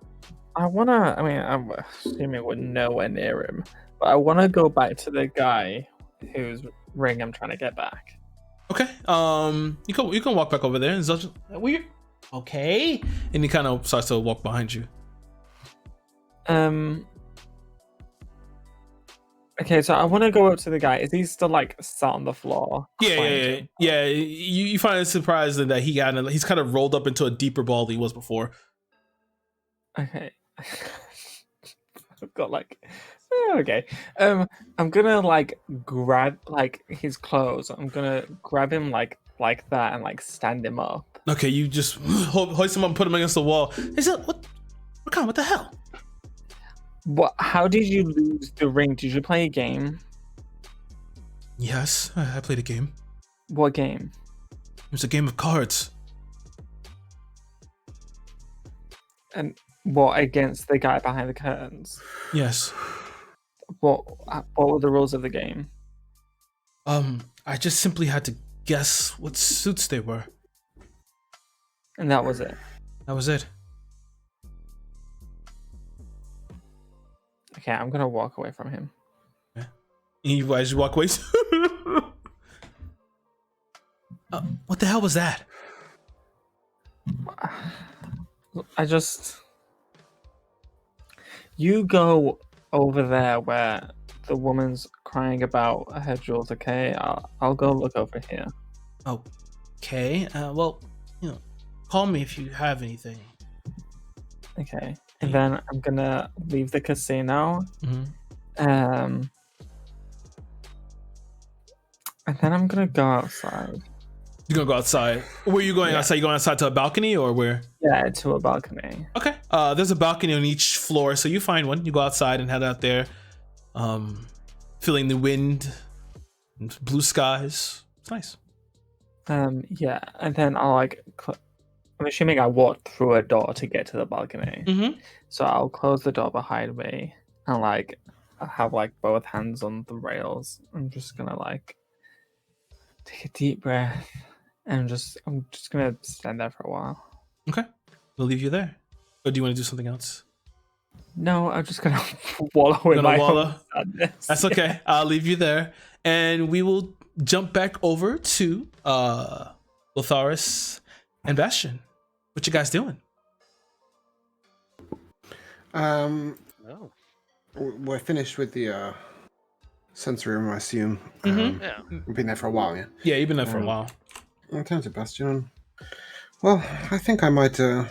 assuming we're nowhere near him, but I want to go back to the guy whose ring I'm trying to get back. Okay. You can walk back over there and Zelcha, weird. Okay. And he kind of starts to walk behind you. Okay, so I want to go up to the guy. Is he still like sat on the floor? Yeah. You find it surprising that he's kind of rolled up into a deeper ball than he was before. Okay. I've got like, okay. I'm gonna like grab like his clothes. I'm gonna grab him like that and like stand him up. Okay, you just hoist him up and put him against the wall. Is it what the hell? What? How did you lose the ring? Did you play a game? Yes, I played a game. What game? It was a game of cards. And what, against the guy behind the curtains? Yes. What were the rules of the game? I just simply had to guess what suits they were. And that was it. That was it. Okay, I'm gonna walk away from him. Yeah. As you walk away. What the hell was that? You go over there where the woman's crying about her jewels, okay? I'll go look over here. Okay. Well, call me if you have anything. Okay. And then I'm gonna leave the casino. Mm-hmm. And then I'm gonna go outside. You're gonna go outside. Where are you going outside? You going outside to a balcony or where? Yeah, to a balcony. Okay. There's a balcony on each floor, so you find one. You go outside and head out there, feeling the wind and blue skies. It's nice. Yeah, and then I'll I'm assuming I walked through a door to get to the balcony. Mm-hmm. So I'll close the door behind me and I have both hands on the rails. I'm just gonna take a deep breath and I'm just gonna stand there for a while. Okay. We'll leave you there. Or do you want to do something else? No, I'm just gonna wallow in my own sadness. That's okay. Yeah. I'll leave you there. And we will jump back over to Lotharis and Bastion. What you guys doing? We're finished with the sensory room, I assume. Yeah. We've been there for a while, yeah. Yeah, you've been there for a while. In terms of Bastion, well, I think I might have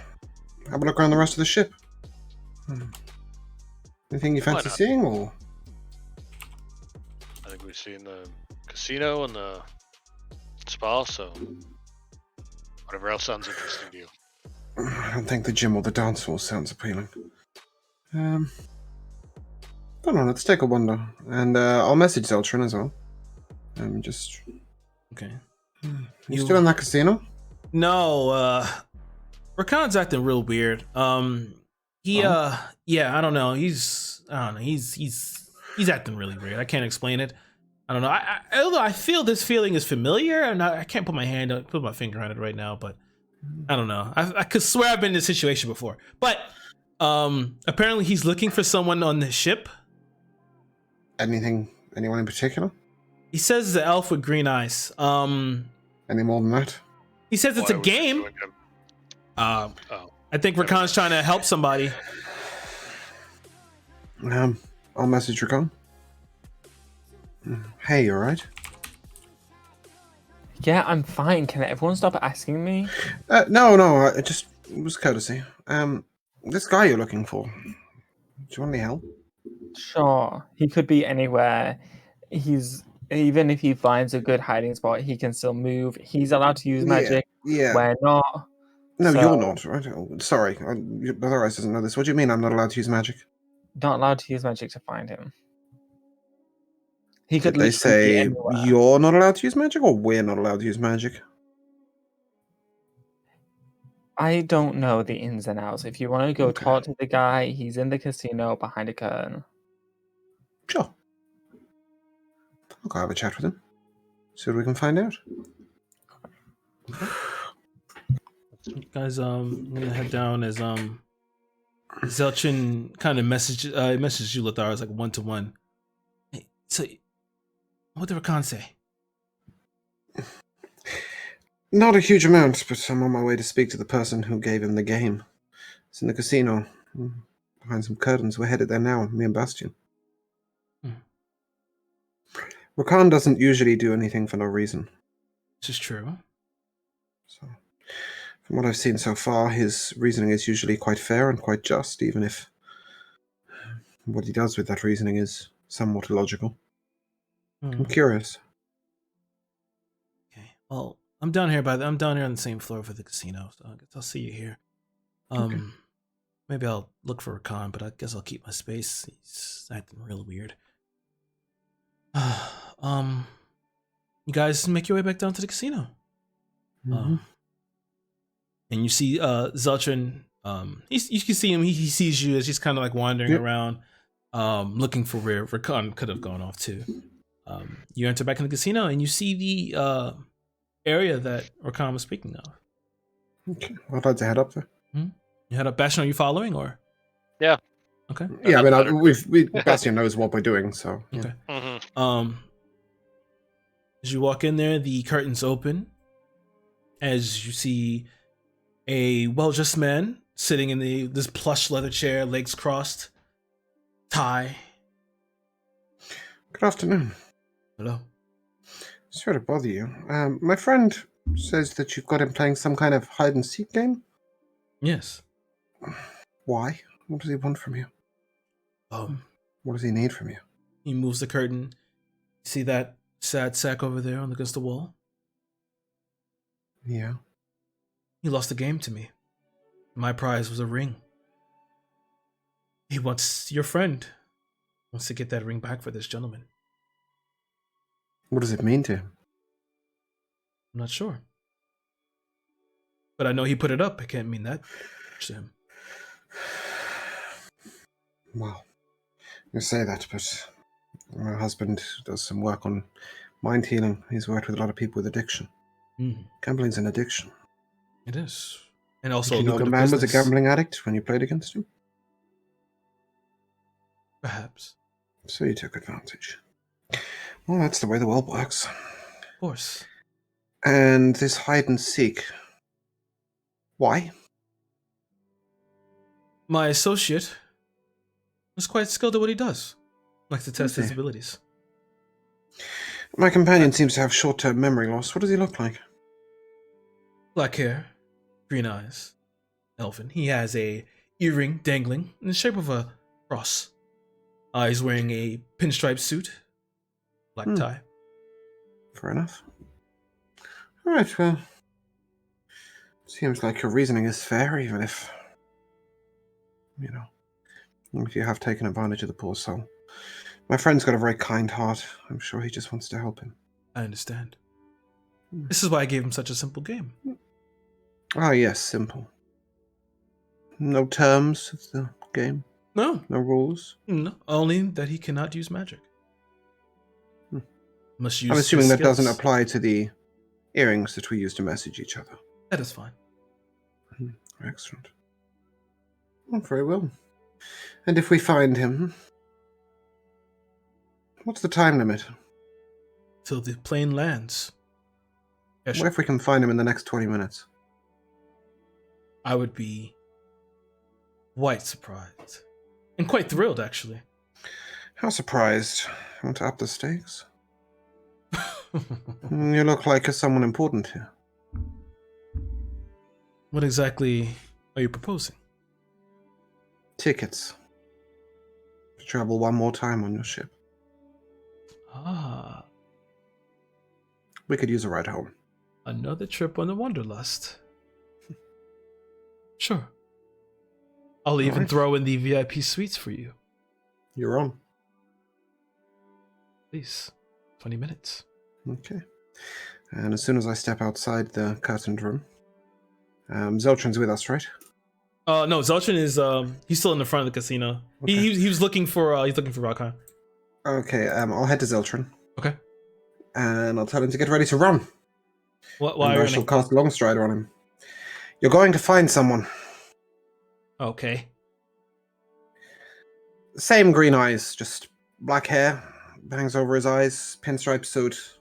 a look around the rest of the ship. Anything you fancy seeing, or? I think we've seen the casino and the spa, so whatever else sounds interesting to you. I don't think the gym or the dance floor sounds appealing. Don't know, let's take a wander. And I'll message Zeltrin as well. Just... Okay. You still in that casino? No, Rakan's acting real weird. Yeah, I don't know. He's acting really weird. I can't explain it. I don't know. Although I feel this feeling is familiar, and I can't put my finger on it right now, but I don't know. I could swear I've been in this situation before. But apparently he's looking for someone on the ship. Anyone in particular? He says the elf with green eyes. Any more than that? He says it's a game. I think Rakan's trying to help somebody. I'll message Rakan. Hey, you alright? Yeah, I'm fine. Can everyone stop asking me? No, it just was courtesy. This guy you're looking for. Do you want any help? Sure. He could be anywhere. Even if he finds a good hiding spot, he can still move. He's allowed to use magic. Yeah. We're not. No, So- you're not, right? Oh, sorry. Otherwise doesn't know this. What do you mean I'm not allowed to use magic? Not allowed to use magic to find him. He Did could they literally be say anywhere. you're not allowed to use magic, or we're not allowed to use magic? I don't know the ins and outs. If you want to go Okay. talk to the guy, he's in the casino behind a curtain. Sure. I'll go have a chat with him. See what we can find out. Guys, I'm gonna head down as Zelchin kind of messaged you, Lothar, as like 1-to-1. Hey, so what did Rakan say? Not a huge amount, but I'm on my way to speak to the person who gave him the game. It's in the casino. Behind some curtains. We're headed there now, me and Bastian. Rakan doesn't usually do anything for no reason. This is true. So, from what I've seen so far, his reasoning is usually quite fair and quite just, even if what he does with that reasoning is somewhat illogical. I'm curious. Okay. Well, I'm down here on the same floor for the casino, so I guess I'll see you here. Okay. Maybe I'll look for Rakan, but I guess I'll keep my space. He's acting real weird. You guys make your way back down to the casino. Mhm. And you see Zeltrin, you can see him, he sees you as he's kind of like wandering Yep. around, looking for where Rakan could have gone off to. You enter back in the casino and you see the area that Rakan was speaking of. Okay, I'd like to head up there. You head up. Bastion, are you following or? Yeah. Okay. Yeah, I Better. mean, Bastian knows what we're doing, so. Yeah. Okay. Mm-hmm. As you walk in there, the curtains open. As you see a well-dressed man sitting in this plush leather chair, legs crossed, tie. Good afternoon. Hello. Sorry to bother you. My friend says that you've got him playing some kind of hide-and-seek game. Yes. Why? What does he want from you? What does he need from you? He moves the curtain. See that sad sack over there against the wall? Yeah. He lost the game to me. My prize was a ring. He wants your friend. Wants to get that ring back for this gentleman. What does it mean to him? I'm not sure. But I know he put it up. It can't mean that to him. Well, you say that, but my husband does some work on mind healing. He's worked with a lot of people with addiction. Gambling's an addiction. It is. And also, Did you know the lucrative man was a business. gambling addict when you played against him? Perhaps. So you took advantage. Well, that's the way the world works. Of course. And this hide and seek. Why? My associate was quite skilled at what he does. Likes to test his Okay. abilities. My companion seems to have short-term memory loss. What does he look like? Black hair, green eyes, elfin. He has a earring dangling in the shape of a cross. He's wearing a pinstripe suit, black tie. Fair enough. All right, well, seems like your reasoning is fair, even if, if you have taken advantage of the poor soul. My friend's got a very kind heart. I'm sure he just wants to help him. I understand. This is why I gave him such a simple game. Ah, yes, simple. No terms of the game? No, No rules? no, only that he cannot use magic. Must use I'm assuming his that doesn't skills. apply to the earrings that we use to message each other. That is fine. Excellent. Oh, very well. And if we find him, what's the time limit? Till the plane lands. Yes, What if we can find him in the next 20 minutes? I would be quite surprised. And quite thrilled, actually. How surprised. Want to up the stakes? You look like someone important here. What exactly are you proposing? Tickets. To travel one more time on your ship. Ah, We could use a ride home. another trip on the Wanderlust. Sure. I'll even Alright. throw in the VIP suites for you. You're on. Please. 20 minutes. Okay. And as soon as I step outside the curtained room, Zeltrin's with us, right? No, Zeltrin is he's still in the front of the casino. Okay. He was looking for Rockheim. Okay, I'll head to Zeltrin. Okay. And I'll tell him to get ready to run. Why And are I you shall running? cast Longstrider on him. You're going to find someone. Okay. Same green eyes, just black hair, bangs over his eyes, pinstripe suit.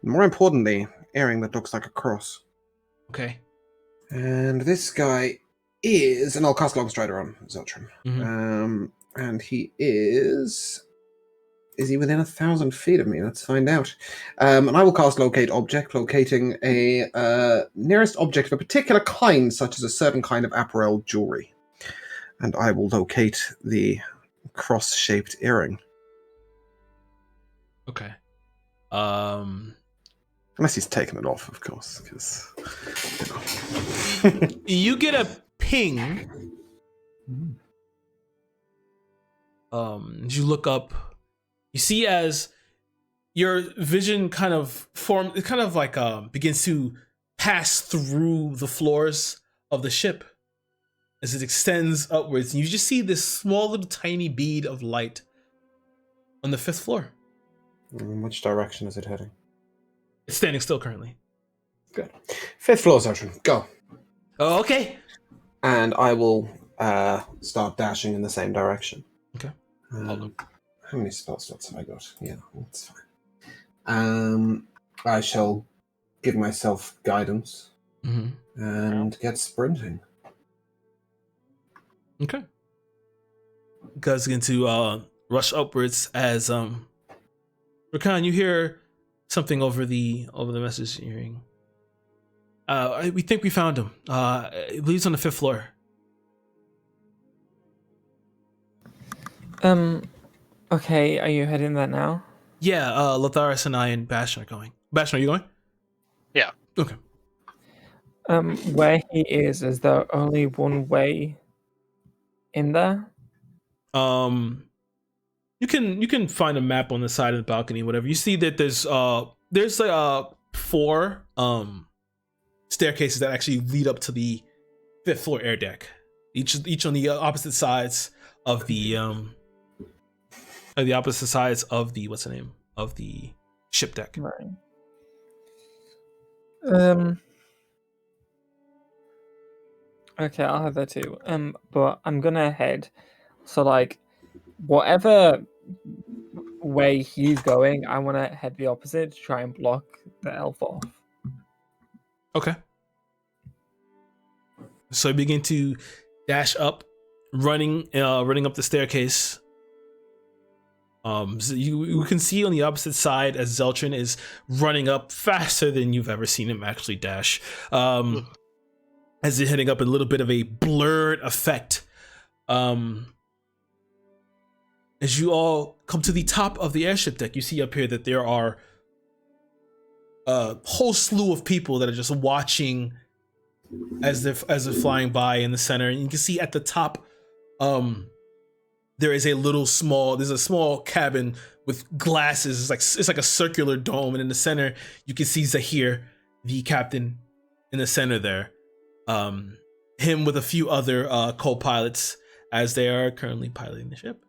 And more importantly, earring that looks like a cross. Okay. And this guy is, and I'll cast Longstrider on Zeltrin. Mhm. And he is he within 1,000 feet of me? Let's find out. And I will cast Locate Object, locating a nearest object of a particular kind, such as a certain kind of apparel jewelry. And I will locate the cross-shaped earring. Okay. Unless he's taken it off, of course. Because You get a ping. As you look up, you see as your vision kind of begins to pass through the floors of the ship as it extends upwards, and you just see this small little tiny bead of light on the 5th floor. In which direction is it heading? It's standing still currently. Good. 5th floor, Zeltrin. Go. Oh, okay. And I will start dashing in the same direction. Okay. How many spell slots have I got? Yeah, that's fine. I shall give myself guidance and get sprinting. Okay. Guys begin to rush upwards as Rakan, you hear something over the message you're hearing. We think we found him. I believe he's on the 5th floor. Okay, are you heading there now? Yeah, Lotharis and I and Bastion are going. Bastion, are you going? Yeah. Okay. Where he is there only one way in there? You can find a map on the side of the balcony, whatever. You see that there's 4 staircases that actually lead up to the 5th floor air deck. Each on the opposite sides of the what's the name of the ship deck. Right. Okay, I'll have that too. But I'm gonna head. So like, whatever way he's going, I want to head the opposite to try and block the elf off. Okay. So you begin to dash up, running up the staircase. So you can see on the opposite side as Zeltrin is running up faster than you've ever seen him actually dash. As he's heading up in a little bit of a blurred effect. As you all come to the top of the airship deck, you see up here that there are a whole slew of people that are just watching as they're flying by in the center, and you can see at the top there's a small cabin with glasses. It's like a circular dome, and in the center you can see Zahir, the captain, in the center there. Him with a few other co-pilots as they are currently piloting the ship.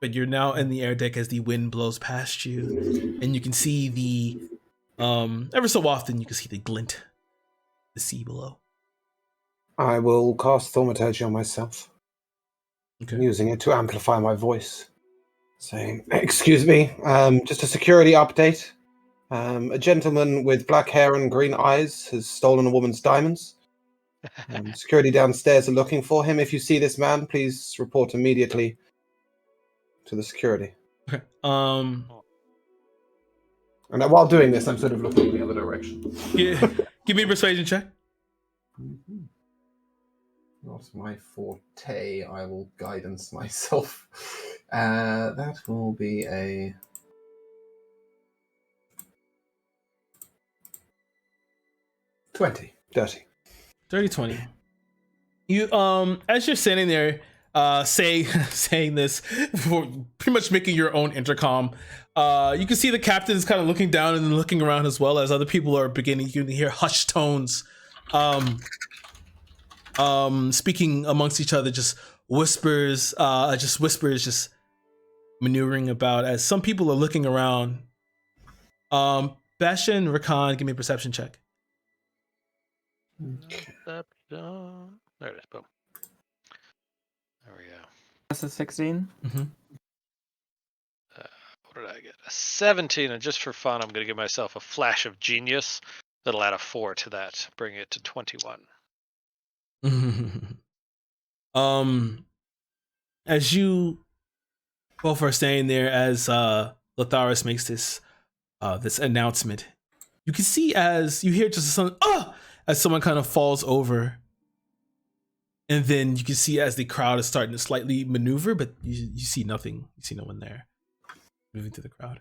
But you're now in the air deck as the wind blows past you, and you can see the ever so often you can see the glint, the sea below. I will cast thaumaturgy on myself. Okay. Using it to amplify my voice. Saying, excuse me, just a security update. A gentleman with black hair and green eyes has stolen a woman's diamonds. Security downstairs are looking for him. If you see this man, please report immediately to the security. Okay. And while doing this, I'm sort of looking in the other direction. Yeah. Give me a persuasion check. Mm-hmm. Not my forte. I will guidance myself. That will be a 20. Dirty. 30-20. You as you're standing there saying this, pretty much making your own intercom, you can see the captain is kind of looking down and looking around as well as other people are beginning. You can hear hushed tones speaking amongst each other, just whispers, just maneuvering about as some people are looking around. Bastion, Rakan, give me a perception check. Okay. There it is. Boom. There we go. That's a 16. Mm-hmm. What did I get? A 17, and just for fun, I'm going to give myself a flash of genius. That'll add a 4 to that, bring it to 21. As you both are staying there, as Latharis makes this announcement, you can see as you hear just as someone kind of falls over, and then you can see as the crowd is starting to slightly maneuver, but you see nothing. You see no one there moving to the crowd.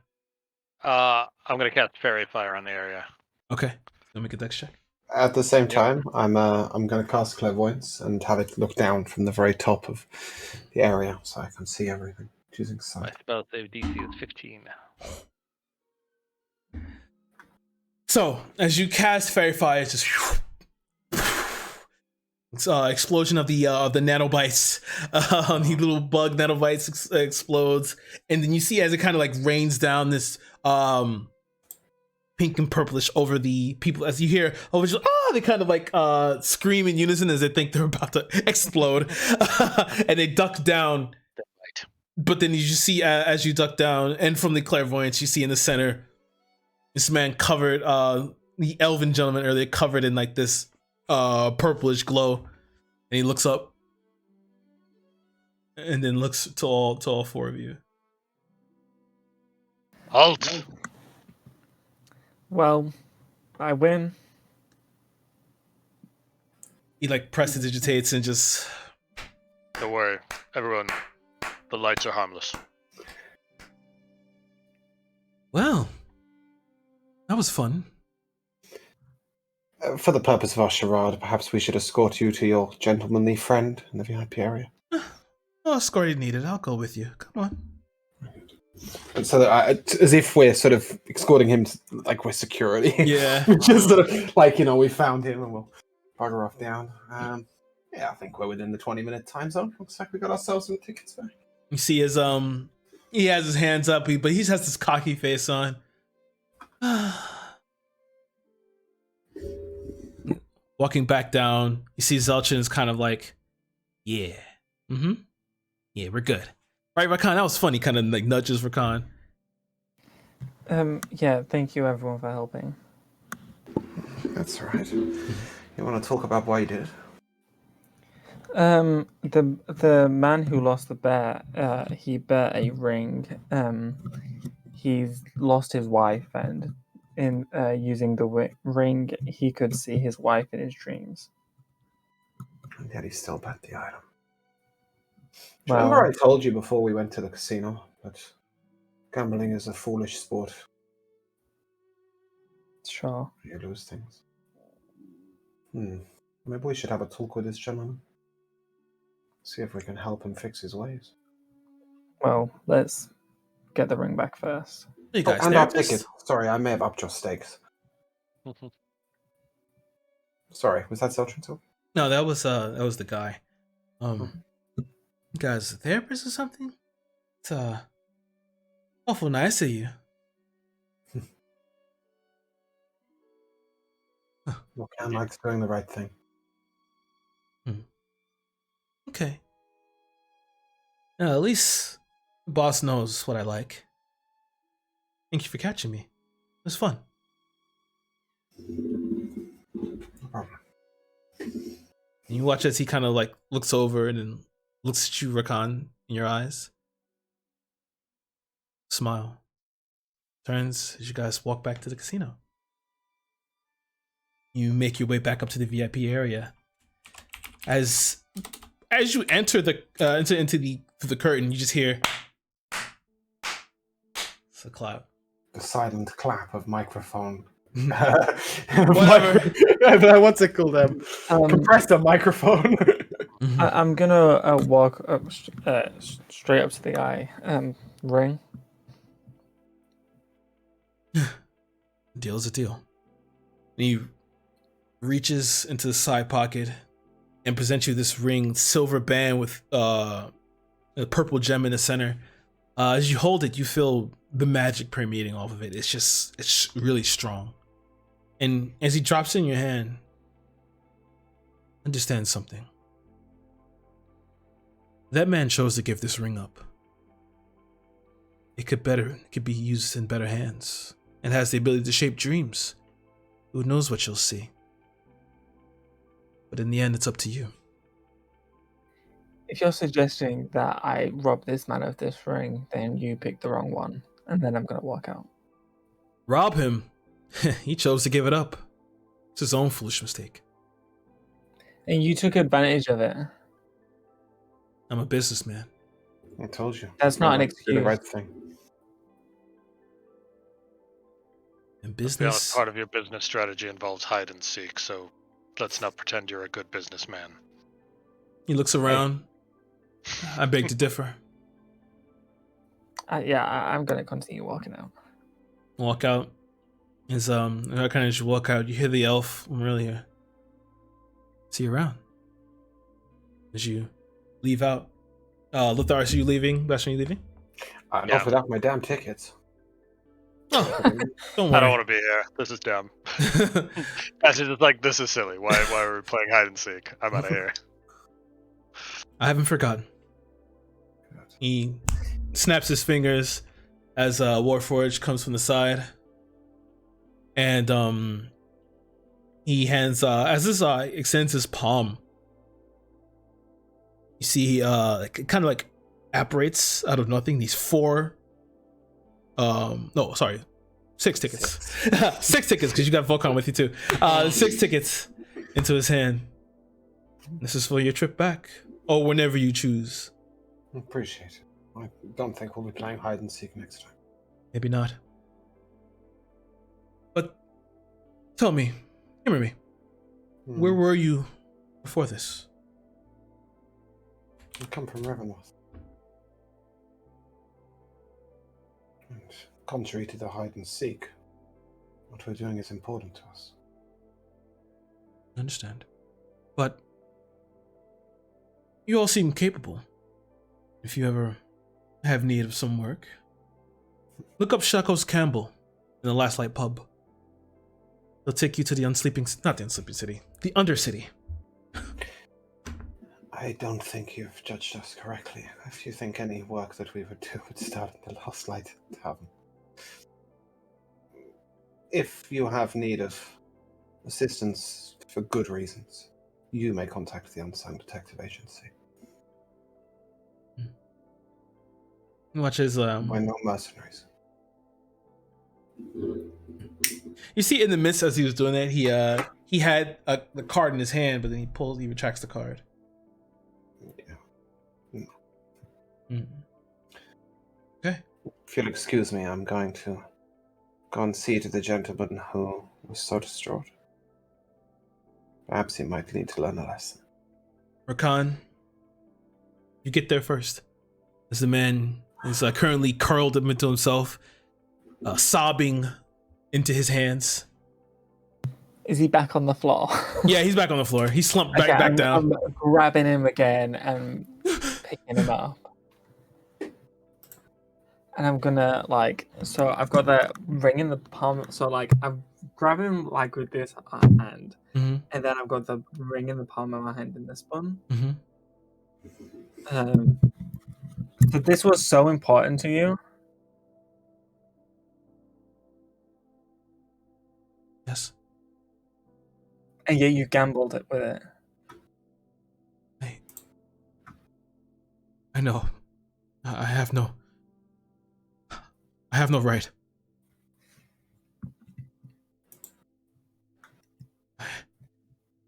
I'm going to cast Fairy Fire on the area. Okay, let me get that check. At the same time, I'm going to cast Clairvoyance and have it look down from the very top of the area so I can see everything. Choosing My sight. spell save DC is 15. So as you cast Fairy Fire, it's just explosion of the nanobites. The little bug nanobites explodes, and then you see as it kind of like rains down this pink and purplish over the people. As you hear, they kind of like scream in unison as they think they're about to explode, and they duck down. Right. But then you just see as you duck down, and from the clairvoyance, you see in the center this man covered, the elven gentleman earlier, covered in like this purplish glow, and he looks up and then looks to all four of you. Halt! Well, I win. He like prestidigitates and just, Don't worry, everyone. The lights are harmless. well, that was fun. For the purpose of our charade, perhaps we should escort you to your gentlemanly friend in the VIP area. Oh, escort needed. I'll go with you. Come on. And so that as if we're sort of escorting him, like we're security. Yeah. We're just sort of like, we found him and we'll bugger off down. Yeah, I think we're within the 20-minute time zone. Looks like we got ourselves some tickets back. You see his he has his hands up, but he has this cocky face on. Walking back down, you see Zelchin is kind of like, yeah, yeah, we're good. Right, Rakan? That was funny. Kind of like nudges Rakan. Yeah, thank you everyone for helping. That's all right. You want to talk about why you did it? The man who lost the bear, he bear a ring. He's lost his wife, and in using the ring, he could see his wife in his dreams. And yet he still bet the item. Well, Remember I told you before we went to the casino that gambling is a foolish sport. sure. You lose things. Maybe we should have a talk with this gentleman. See if we can help him fix his ways. Well, let's get the ring back first. You guys, and I'll take therapists? it. Sorry, I may have upped your stakes. Sorry, was that Seltrin? No, that was the guy. You guys, a therapist or something? It's awful nice of you. Look, Anne likes doing the right thing. Okay. At least the boss knows what I like. Thank you for catching me. It was fun. No problem. And you watch as he kind of like looks over and then looks at you, Rakan, in your eyes. Smile. Turns as you guys walk back to the casino. You make your way back up to the VIP area. As you enter the into the curtain, you just hear it's a clap. The silent clap of microphone. Whatever. What's it called? Compressor microphone. I'm gonna walk up, straight up to the eye. Ring. Deal is a deal. And he reaches into the side pocket and presents you this ring, silver band with a purple gem in the center. As you hold it, you feel the magic permeating off of it. It's really strong. And as he drops it in your hand, understand something. That man chose to give this ring up. It could be used in better hands and has the ability to shape dreams. Who knows what you'll see? But in the end, it's up to you. If you're suggesting that I rob this man of this ring, then you picked the wrong one, and then I'm gonna walk out. Rob him? He chose to give it up. It's his own foolish mistake. And you took advantage of it. I'm a businessman. I told you. That's not an Do excuse. the right thing. In To be honest, business, part of your business strategy involves hide and seek, so let's not pretend you're a good businessman. he looks around. I beg to differ. I'm gonna continue walking out. Walk out. As you walk out, you hear the elf from earlier. See you around. As you leave out. Lothar, are you leaving? Bastion, are you leaving? Not Yeah. without my damn tickets. Oh, don't I don't worry. want to be here. This is dumb. Actually, just like, this is silly. Why are we playing hide and seek? I'm out of here. I haven't forgotten. He snaps his fingers as Warforged comes from the side. And he hands as this extends his palm. You see kind of like apparates out of nothing. These 6 tickets. 6 tickets, because you got Volcon with you too. 6 tickets into his hand. This is for your trip back. Or whenever you choose. Appreciate it. I don't think we'll be playing hide and seek next time. Maybe not. But tell me, humor me. Where were you before this? We come from Ravenloft. And contrary to the hide and seek, what we're doing is important to us. I understand. But you all seem capable. If you ever have need of some work, look up Shakos Campbell in the Last Light pub. They'll take you to the the Undercity. I don't think you've judged us correctly. If you think any work that we would do would start in the Last Light Tavern. If you have need of assistance for good reasons, you may contact the Unsung Detective Agency. Watch as We're no mercenaries. you see in the midst as he was doing that, he had the card in his hand, but then he retracts the card. Yeah. Okay. If you'll excuse me, I'm going to go and see to the gentleman who was so distraught. Perhaps he might need to learn a lesson. Rakan, you get there first. As the man He's currently curled up into himself, sobbing into his hands. Is he back on the floor? Yeah, he's back on the floor. He slumped back down. I'm grabbing him again and picking him up. And I'm gonna so I've got the ring in the palm. So I'm grabbing him with this hand, Mm-hmm. and then I've got the ring in the palm of my hand in this one. Mm-hmm. So this was so important to you. Yes. And yet you gambled it with it. I know. I have no right.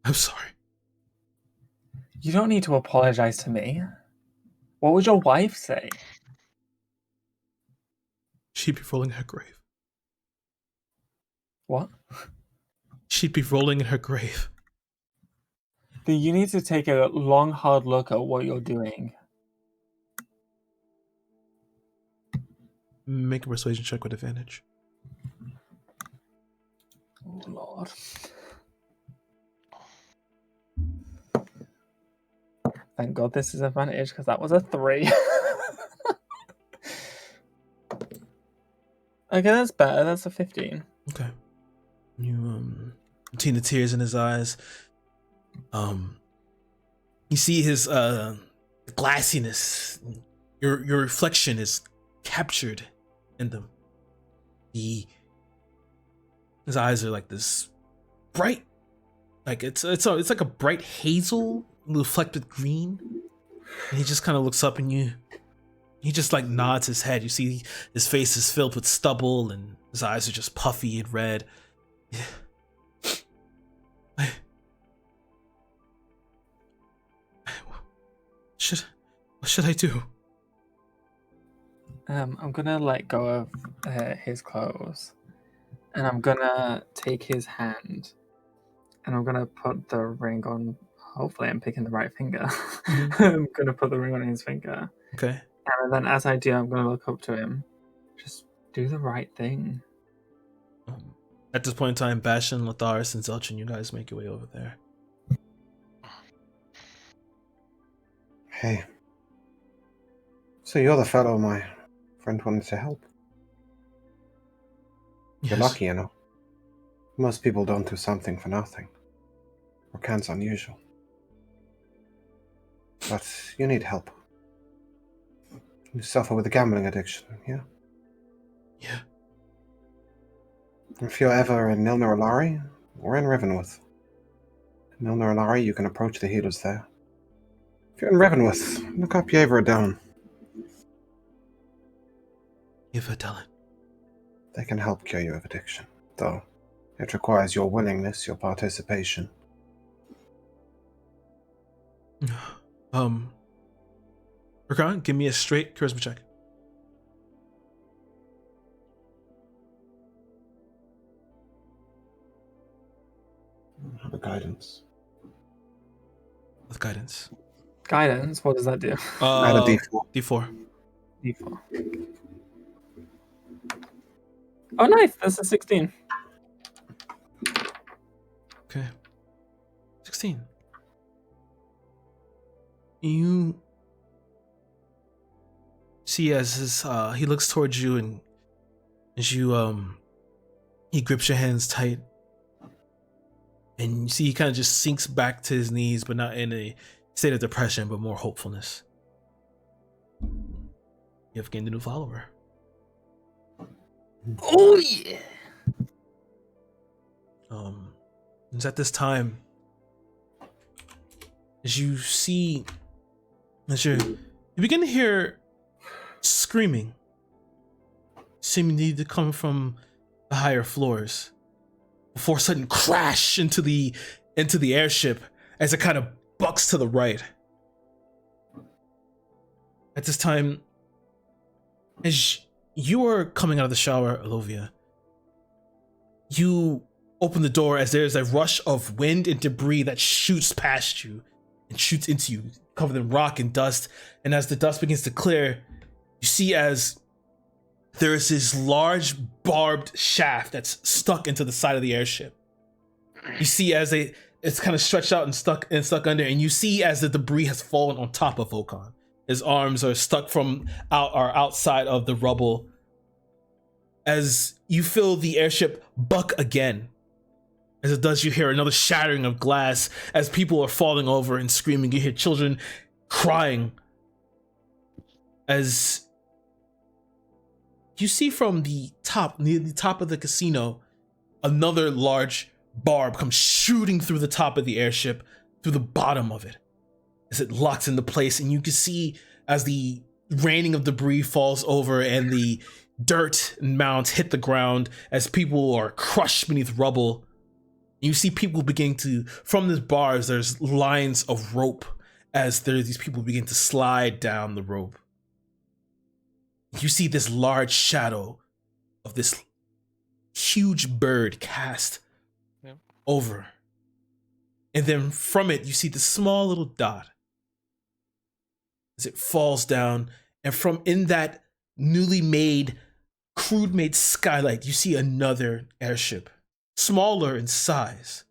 I'm sorry. You don't need to apologize to me. What would your wife say? She'd be rolling in her grave. What? She'd be rolling in her grave. Then you need to take a long, hard look at what you're doing. Make a persuasion check with advantage. Oh, Lord. Thank God this is advantage, because that was a 3. Okay, that's better. That's a 15. Okay. You seeing the tears in his eyes. You see his glassiness. Your reflection is captured in them. His eyes are like this bright, it's like a bright hazel reflected green, and he just kind of looks up at you. He just nods his head. You see his face is filled with stubble and his eyes are just puffy and red. What should I do? I'm gonna let go of his clothes, and I'm gonna take his hand, and I'm gonna put the ring on. Hopefully, I'm picking the right finger. Mm-hmm. I'm gonna put the ring on his finger. Okay. And then, as I do, I'm gonna look up to him. Just do the right thing. At this point in time, Bastion, Latharis, and Zelchin, you guys make your way over there. Hey. So you're the fellow my friend wanted to help. You're Yes. lucky, you know. Most people don't do something for nothing. Rakan's unusual. But you need help. You suffer with a gambling addiction, yeah? Yeah. If you're ever in Nilner Alari, or in Rivenworth. In Nilner Alari, you can approach the healers there. If you're in Rivenworth, look up Yavra Dallin. Yavra Dallin. They can help cure you of addiction, though it requires your willingness, your participation. Rakan, give me a straight charisma check. The guidance. With guidance. Guidance? What does that do? Add a D4. D4. D4. Oh, nice. That's a 16. Okay. 16. You see as he looks towards you, and as you he grips your hands tight, and you see he kind of just sinks back to his knees, but not in a state of depression, but more hopefulness. You have gained a new follower. Oh, yeah. It's at this time as you see, you begin to hear screaming, seemingly to come from the higher floors, before a sudden crash into the airship as it kind of bucks to the right. At this time, as you are coming out of the shower, Alovia, you open the door as there's a rush of wind and debris that shoots past you and shoots into you, covered in rock and dust. And as the dust begins to clear, You see as there is this large barbed shaft that's stuck into the side of the airship. You see as it's kind of stretched out and stuck under, and you see as the debris has fallen on top of Vokan. His arms are stuck outside of the rubble. As you feel the airship buck again. As it does, you hear another shattering of glass as people are falling over and screaming. You hear children crying. As you see from the top, near the top of the casino, another large barb comes shooting through the top of the airship, through the bottom of it, as it locks into place. And you can see as the raining of debris falls over and the dirt and mounds hit the ground as people are crushed beneath rubble. You see people beginning to, from these bars, there's lines of rope as these people begin to slide down the rope. You see this large shadow of this huge bird cast over. And then from it, you see this small little dot as it falls down. And from in that newly made, crude made skylight, you see another airship. Smaller in size.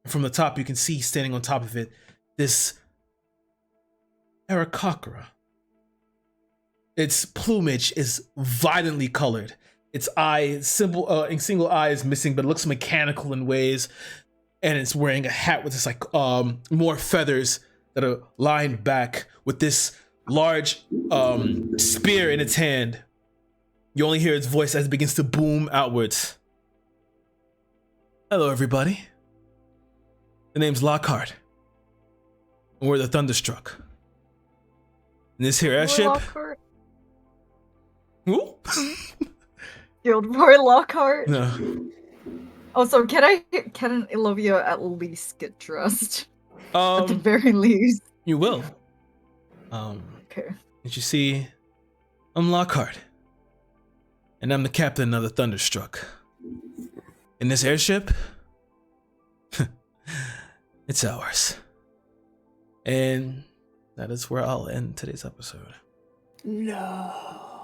From the top, you can see standing on top of it this Aarakocra. Its plumage is violently colored. Its single eye is missing, but it looks mechanical in ways. And it's wearing a hat with this more feathers that are lined back with this large spear in its hand. You only hear its voice as it begins to boom outwards. Hello, everybody. The name's Lockhart. And we're the Thunderstruck. And this here airship... Lockhart? Who? Guildboy Lockhart? No. Also, can Ilovia at least get dressed? At the very least. You will. Okay. Did you see? I'm Lockhart. And I'm the captain of the Thunderstruck. In this airship, it's ours. And that is where I'll end today's episode. No.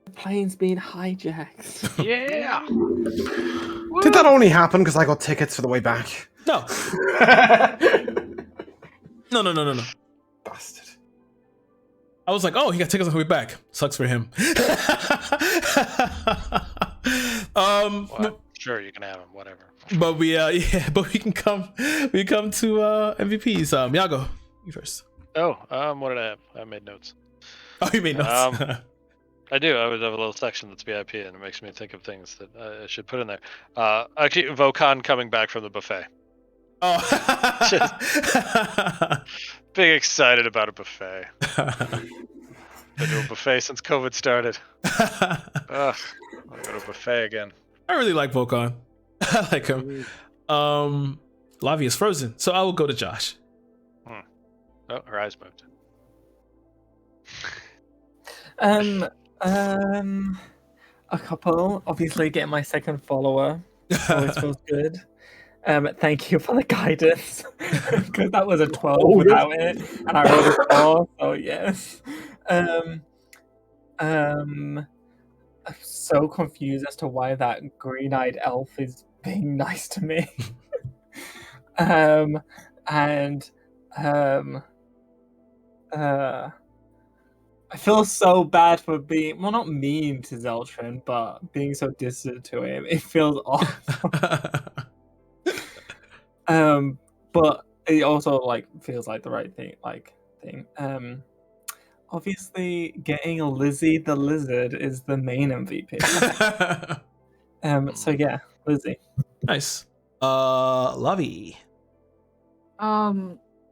The plane's being hijacked. Yeah. Did that only happen because I got tickets for the way back? No. No. Bastard. I was like, oh, he got tickets on the way back. Sucks for him. Well, sure, you can have him. Whatever. But we can come to MVPs. Yago, you first. Oh, what did I have? I made notes. Oh, you made notes. I do. I would have a little section that's VIP, and it makes me think of things that I should put in there. Actually, Vokan coming back from the buffet. Oh. Being excited about a buffet. Been to a buffet since COVID started. Ugh, I'll go to a buffet again. I really like Vokan. I like him. Lavi is frozen, so I will go to Josh. Oh, her eyes moved. A couple. Obviously, getting my second follower always feels good. Thank you for the guidance, because that was a 12 without it, and I rolled a 4, so yes. I'm so confused as to why that green-eyed elf is being nice to me. I feel so bad for being, well, not mean to Zeltrin, but being so distant to him. It feels awful. But it also feels like the right thing. Obviously, getting Lizzie the Lizard is the main MVP. So yeah, Lizzie. Nice. Lavi.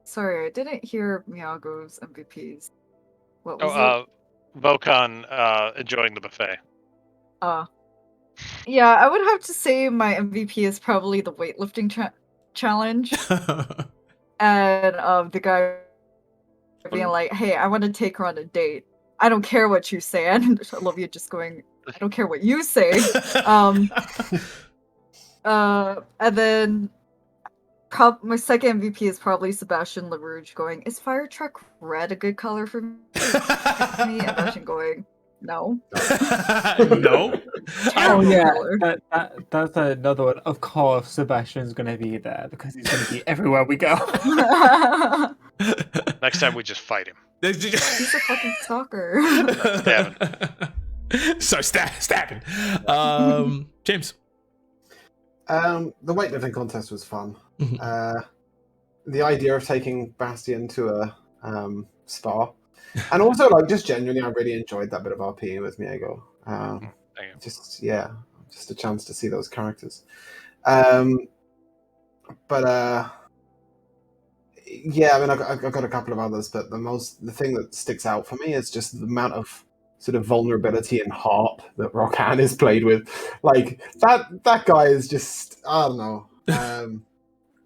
Sorry, I didn't hear Miyago's MVPs. What was it? Vokan enjoying the buffet. Yeah, I would have to say my MVP is probably the weightlifting challenge. And the guy being like, hey, I want to take her on a date. I don't care what you say. And Olivia just going, I don't care what you say. And then my second MVP is probably Sebastian LaRouge going, is Fire Truck red a good color for me? And Sebastian going, no. No. Oh Terrible yeah, color. that's another one. Of course, Sebastian's gonna be there because he's gonna be everywhere we go. Next time we just fight him. He's a fucking stalker. Start stacking. James. The weightlifting contest was fun. Mhm. The idea of taking Bastian to a spa, and also like just genuinely, I really enjoyed that bit of RP with Miego. Just a chance to see those characters. But yeah, I mean, I've got a couple of others, but the thing that sticks out for me is just the amount of sort of vulnerability and heart that Rokan is played with. Like that guy is just, I don't know.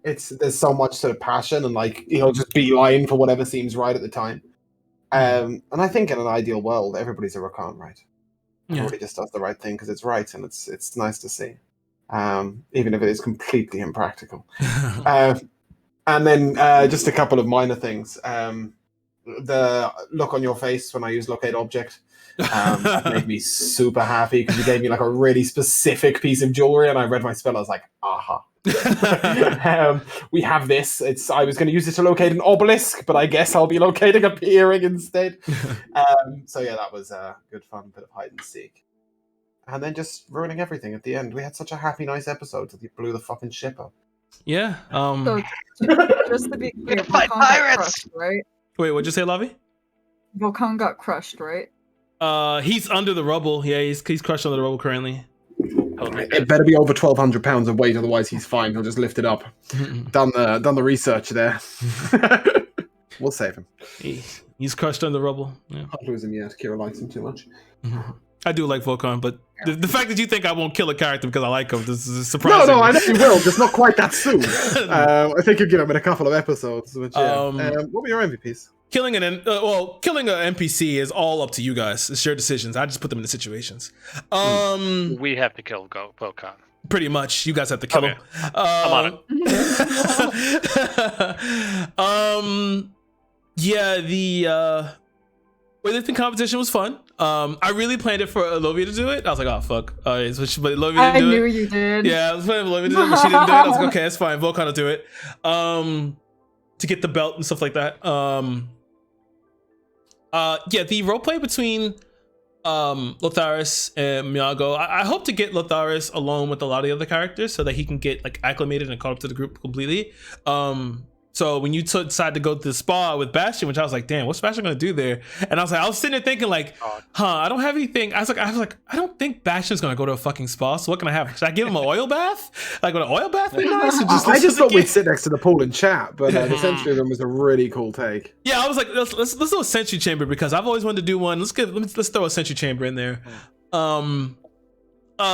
There's so much sort of passion, and like he'll just beeline for whatever seems right at the time. And I think in an ideal world, everybody's a Rokan, right? Everybody just does the right thing because it's right, and it's nice to see, even if it is completely impractical. And then just a couple of minor things. The look on your face when I use locate object made me super happy because you gave me like a really specific piece of jewelry, and I read my spell. I was like, aha. We have this. I was going to use it to locate an obelisk, but I guess I'll be locating a earring instead. So yeah, that was a good fun bit of hide and seek. And then just ruining everything at the end. We had such a happy, nice episode that you blew the fucking ship up. Yeah. So, just to be clear, Gonna fight Volkan got pirates! crushed, right? Wait, what'd you say, Lavi? Volkan got crushed, right? He's under the rubble. Yeah, he's crushed under the rubble currently. It better be over 1,200 pounds of weight, otherwise he's fine. He'll just lift it up. Done the research there. We'll save him. He's crushed under the rubble. Yeah. Can't lose him yet. Kira likes him too much. I do like Volkan, but the fact that you think I won't kill a character because I like him, this is surprising. No, I know you will, just not quite that soon. I think you'll give him in a couple of episodes. Which, what were your MVPs? Killing an NPC is all up to you guys. It's your decisions. I just put them in the situations. We have to kill Volkan. Pretty much, you guys have to kill him. I'm on it. Yeah, the weightlifting competition was fun. I really planned it for Olivia to do it. I was like, oh fuck. But Olivia didn't do it. I knew you did. Yeah, I was planning for Olivia to do it, but she didn't do it. I was like, okay, that's fine. Volkan will do it. To get the belt and stuff like that. Yeah, the roleplay between Lotharis and Miago. I hope to get Lotharis alone with a lot of the other characters so that he can get like acclimated and caught up to the group completely. So when you decide to go to the spa with Bastion, which I was like, damn, what's Bastion gonna do there? And I was sitting there thinking like, I don't have anything. I was like, I don't think Bastion's gonna go to a fucking spa. So what can I have? Should I give him an oil bath? Like, would an oil bath be nice? I just thought we'd sit next to the pool and chat, but the Sentry Room was a really cool take. Yeah, I was like, let's do a Sentry Chamber because I've always wanted to do one. Let's throw a Sentry Chamber in there.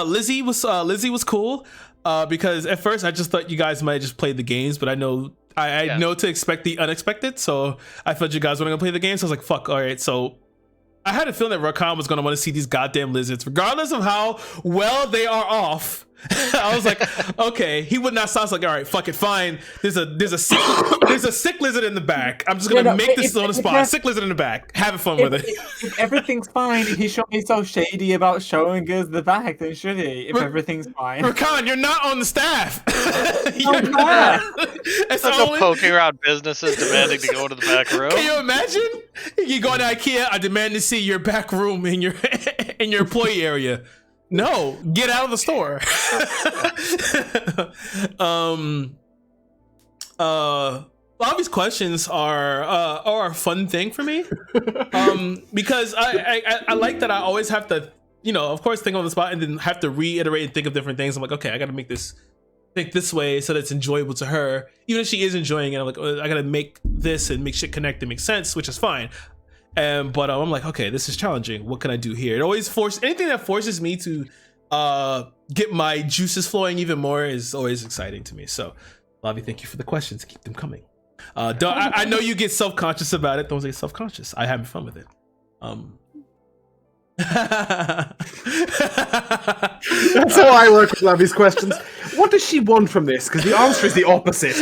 Lizzie was cool because at first I just thought you guys might just play the games, but I know know to expect the unexpected, so I thought you guys were gonna play the game. So I was like, fuck, all right. So I had a feeling that Rakan was gonna want to see these goddamn lizards, regardless of how well they are off. I was like, okay, he would not sound like, all right, fuck it, fine. There's a sick lizard in the back. I'm just gonna make this on the spot. Sick lizard in the back. Having fun with it. If everything's fine, he shouldn't be so shady about showing us the back, then should he? If everything's fine. Rakan, you're not on the staff. It's like poking around businesses demanding to go into the back room. Can you imagine? You go to IKEA, I demand to see your back room in your employee area. No, get out of the store. A lot of these questions are a fun thing for me, because I like that I always have to, of course, think on the spot and then have to reiterate and think of different things. I'm like, okay, I got to make this think this way so that it's enjoyable to her, even if she is enjoying it. I'm like, I got to make this and make shit connect and make sense, which is fine. But I'm like, okay, this is challenging. What can I do here? It always anything that forces me to get my juices flowing even more is always exciting to me. So, Lavi, thank you for the questions. Keep them coming. I know you get self-conscious about it. Don't get self-conscious. I having fun with it. That's how I work with Labby's questions. What does she want from this? Because the answer is the opposite.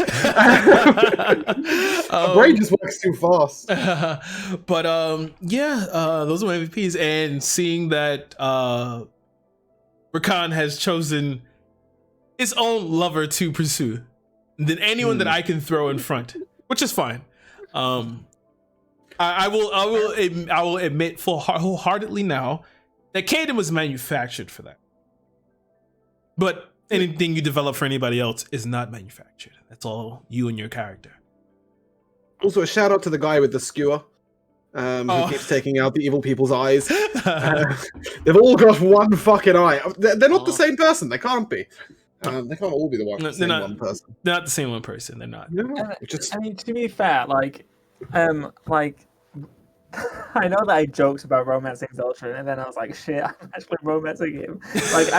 Her brain just works too fast. But yeah, those are my MVPs, and seeing that Rakan has chosen its own lover to pursue than anyone that I can throw in front, which is fine. I will admit wholeheartedly now that Caden was manufactured for that. But anything you develop for anybody else is not manufactured. That's all you and your character. Also, a shout out to the guy with the skewer who keeps taking out the evil people's eyes. They've all got one fucking eye. They're not the same person. They can't be. They can't all be the one person. They're not the same one person. They're not. I mean, to be fair, like I know that I joked about romancing Zoltran, and then I was like, shit, I'm actually romancing him. Like,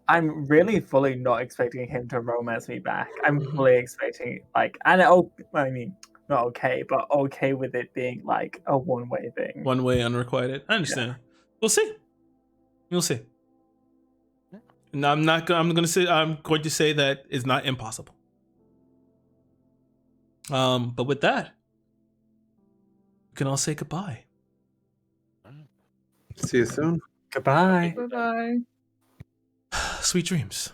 I'm really fully not expecting him to romance me back. I'm fully expecting, like, I mean, not okay, but okay with it being, like, a one-way thing. One way, unrequited. I understand. Yeah. We'll see. We'll see. No, I'm going to say that it's not impossible. But with that, we can all say goodbye. See you soon. Goodbye. Bye-bye. Sweet dreams.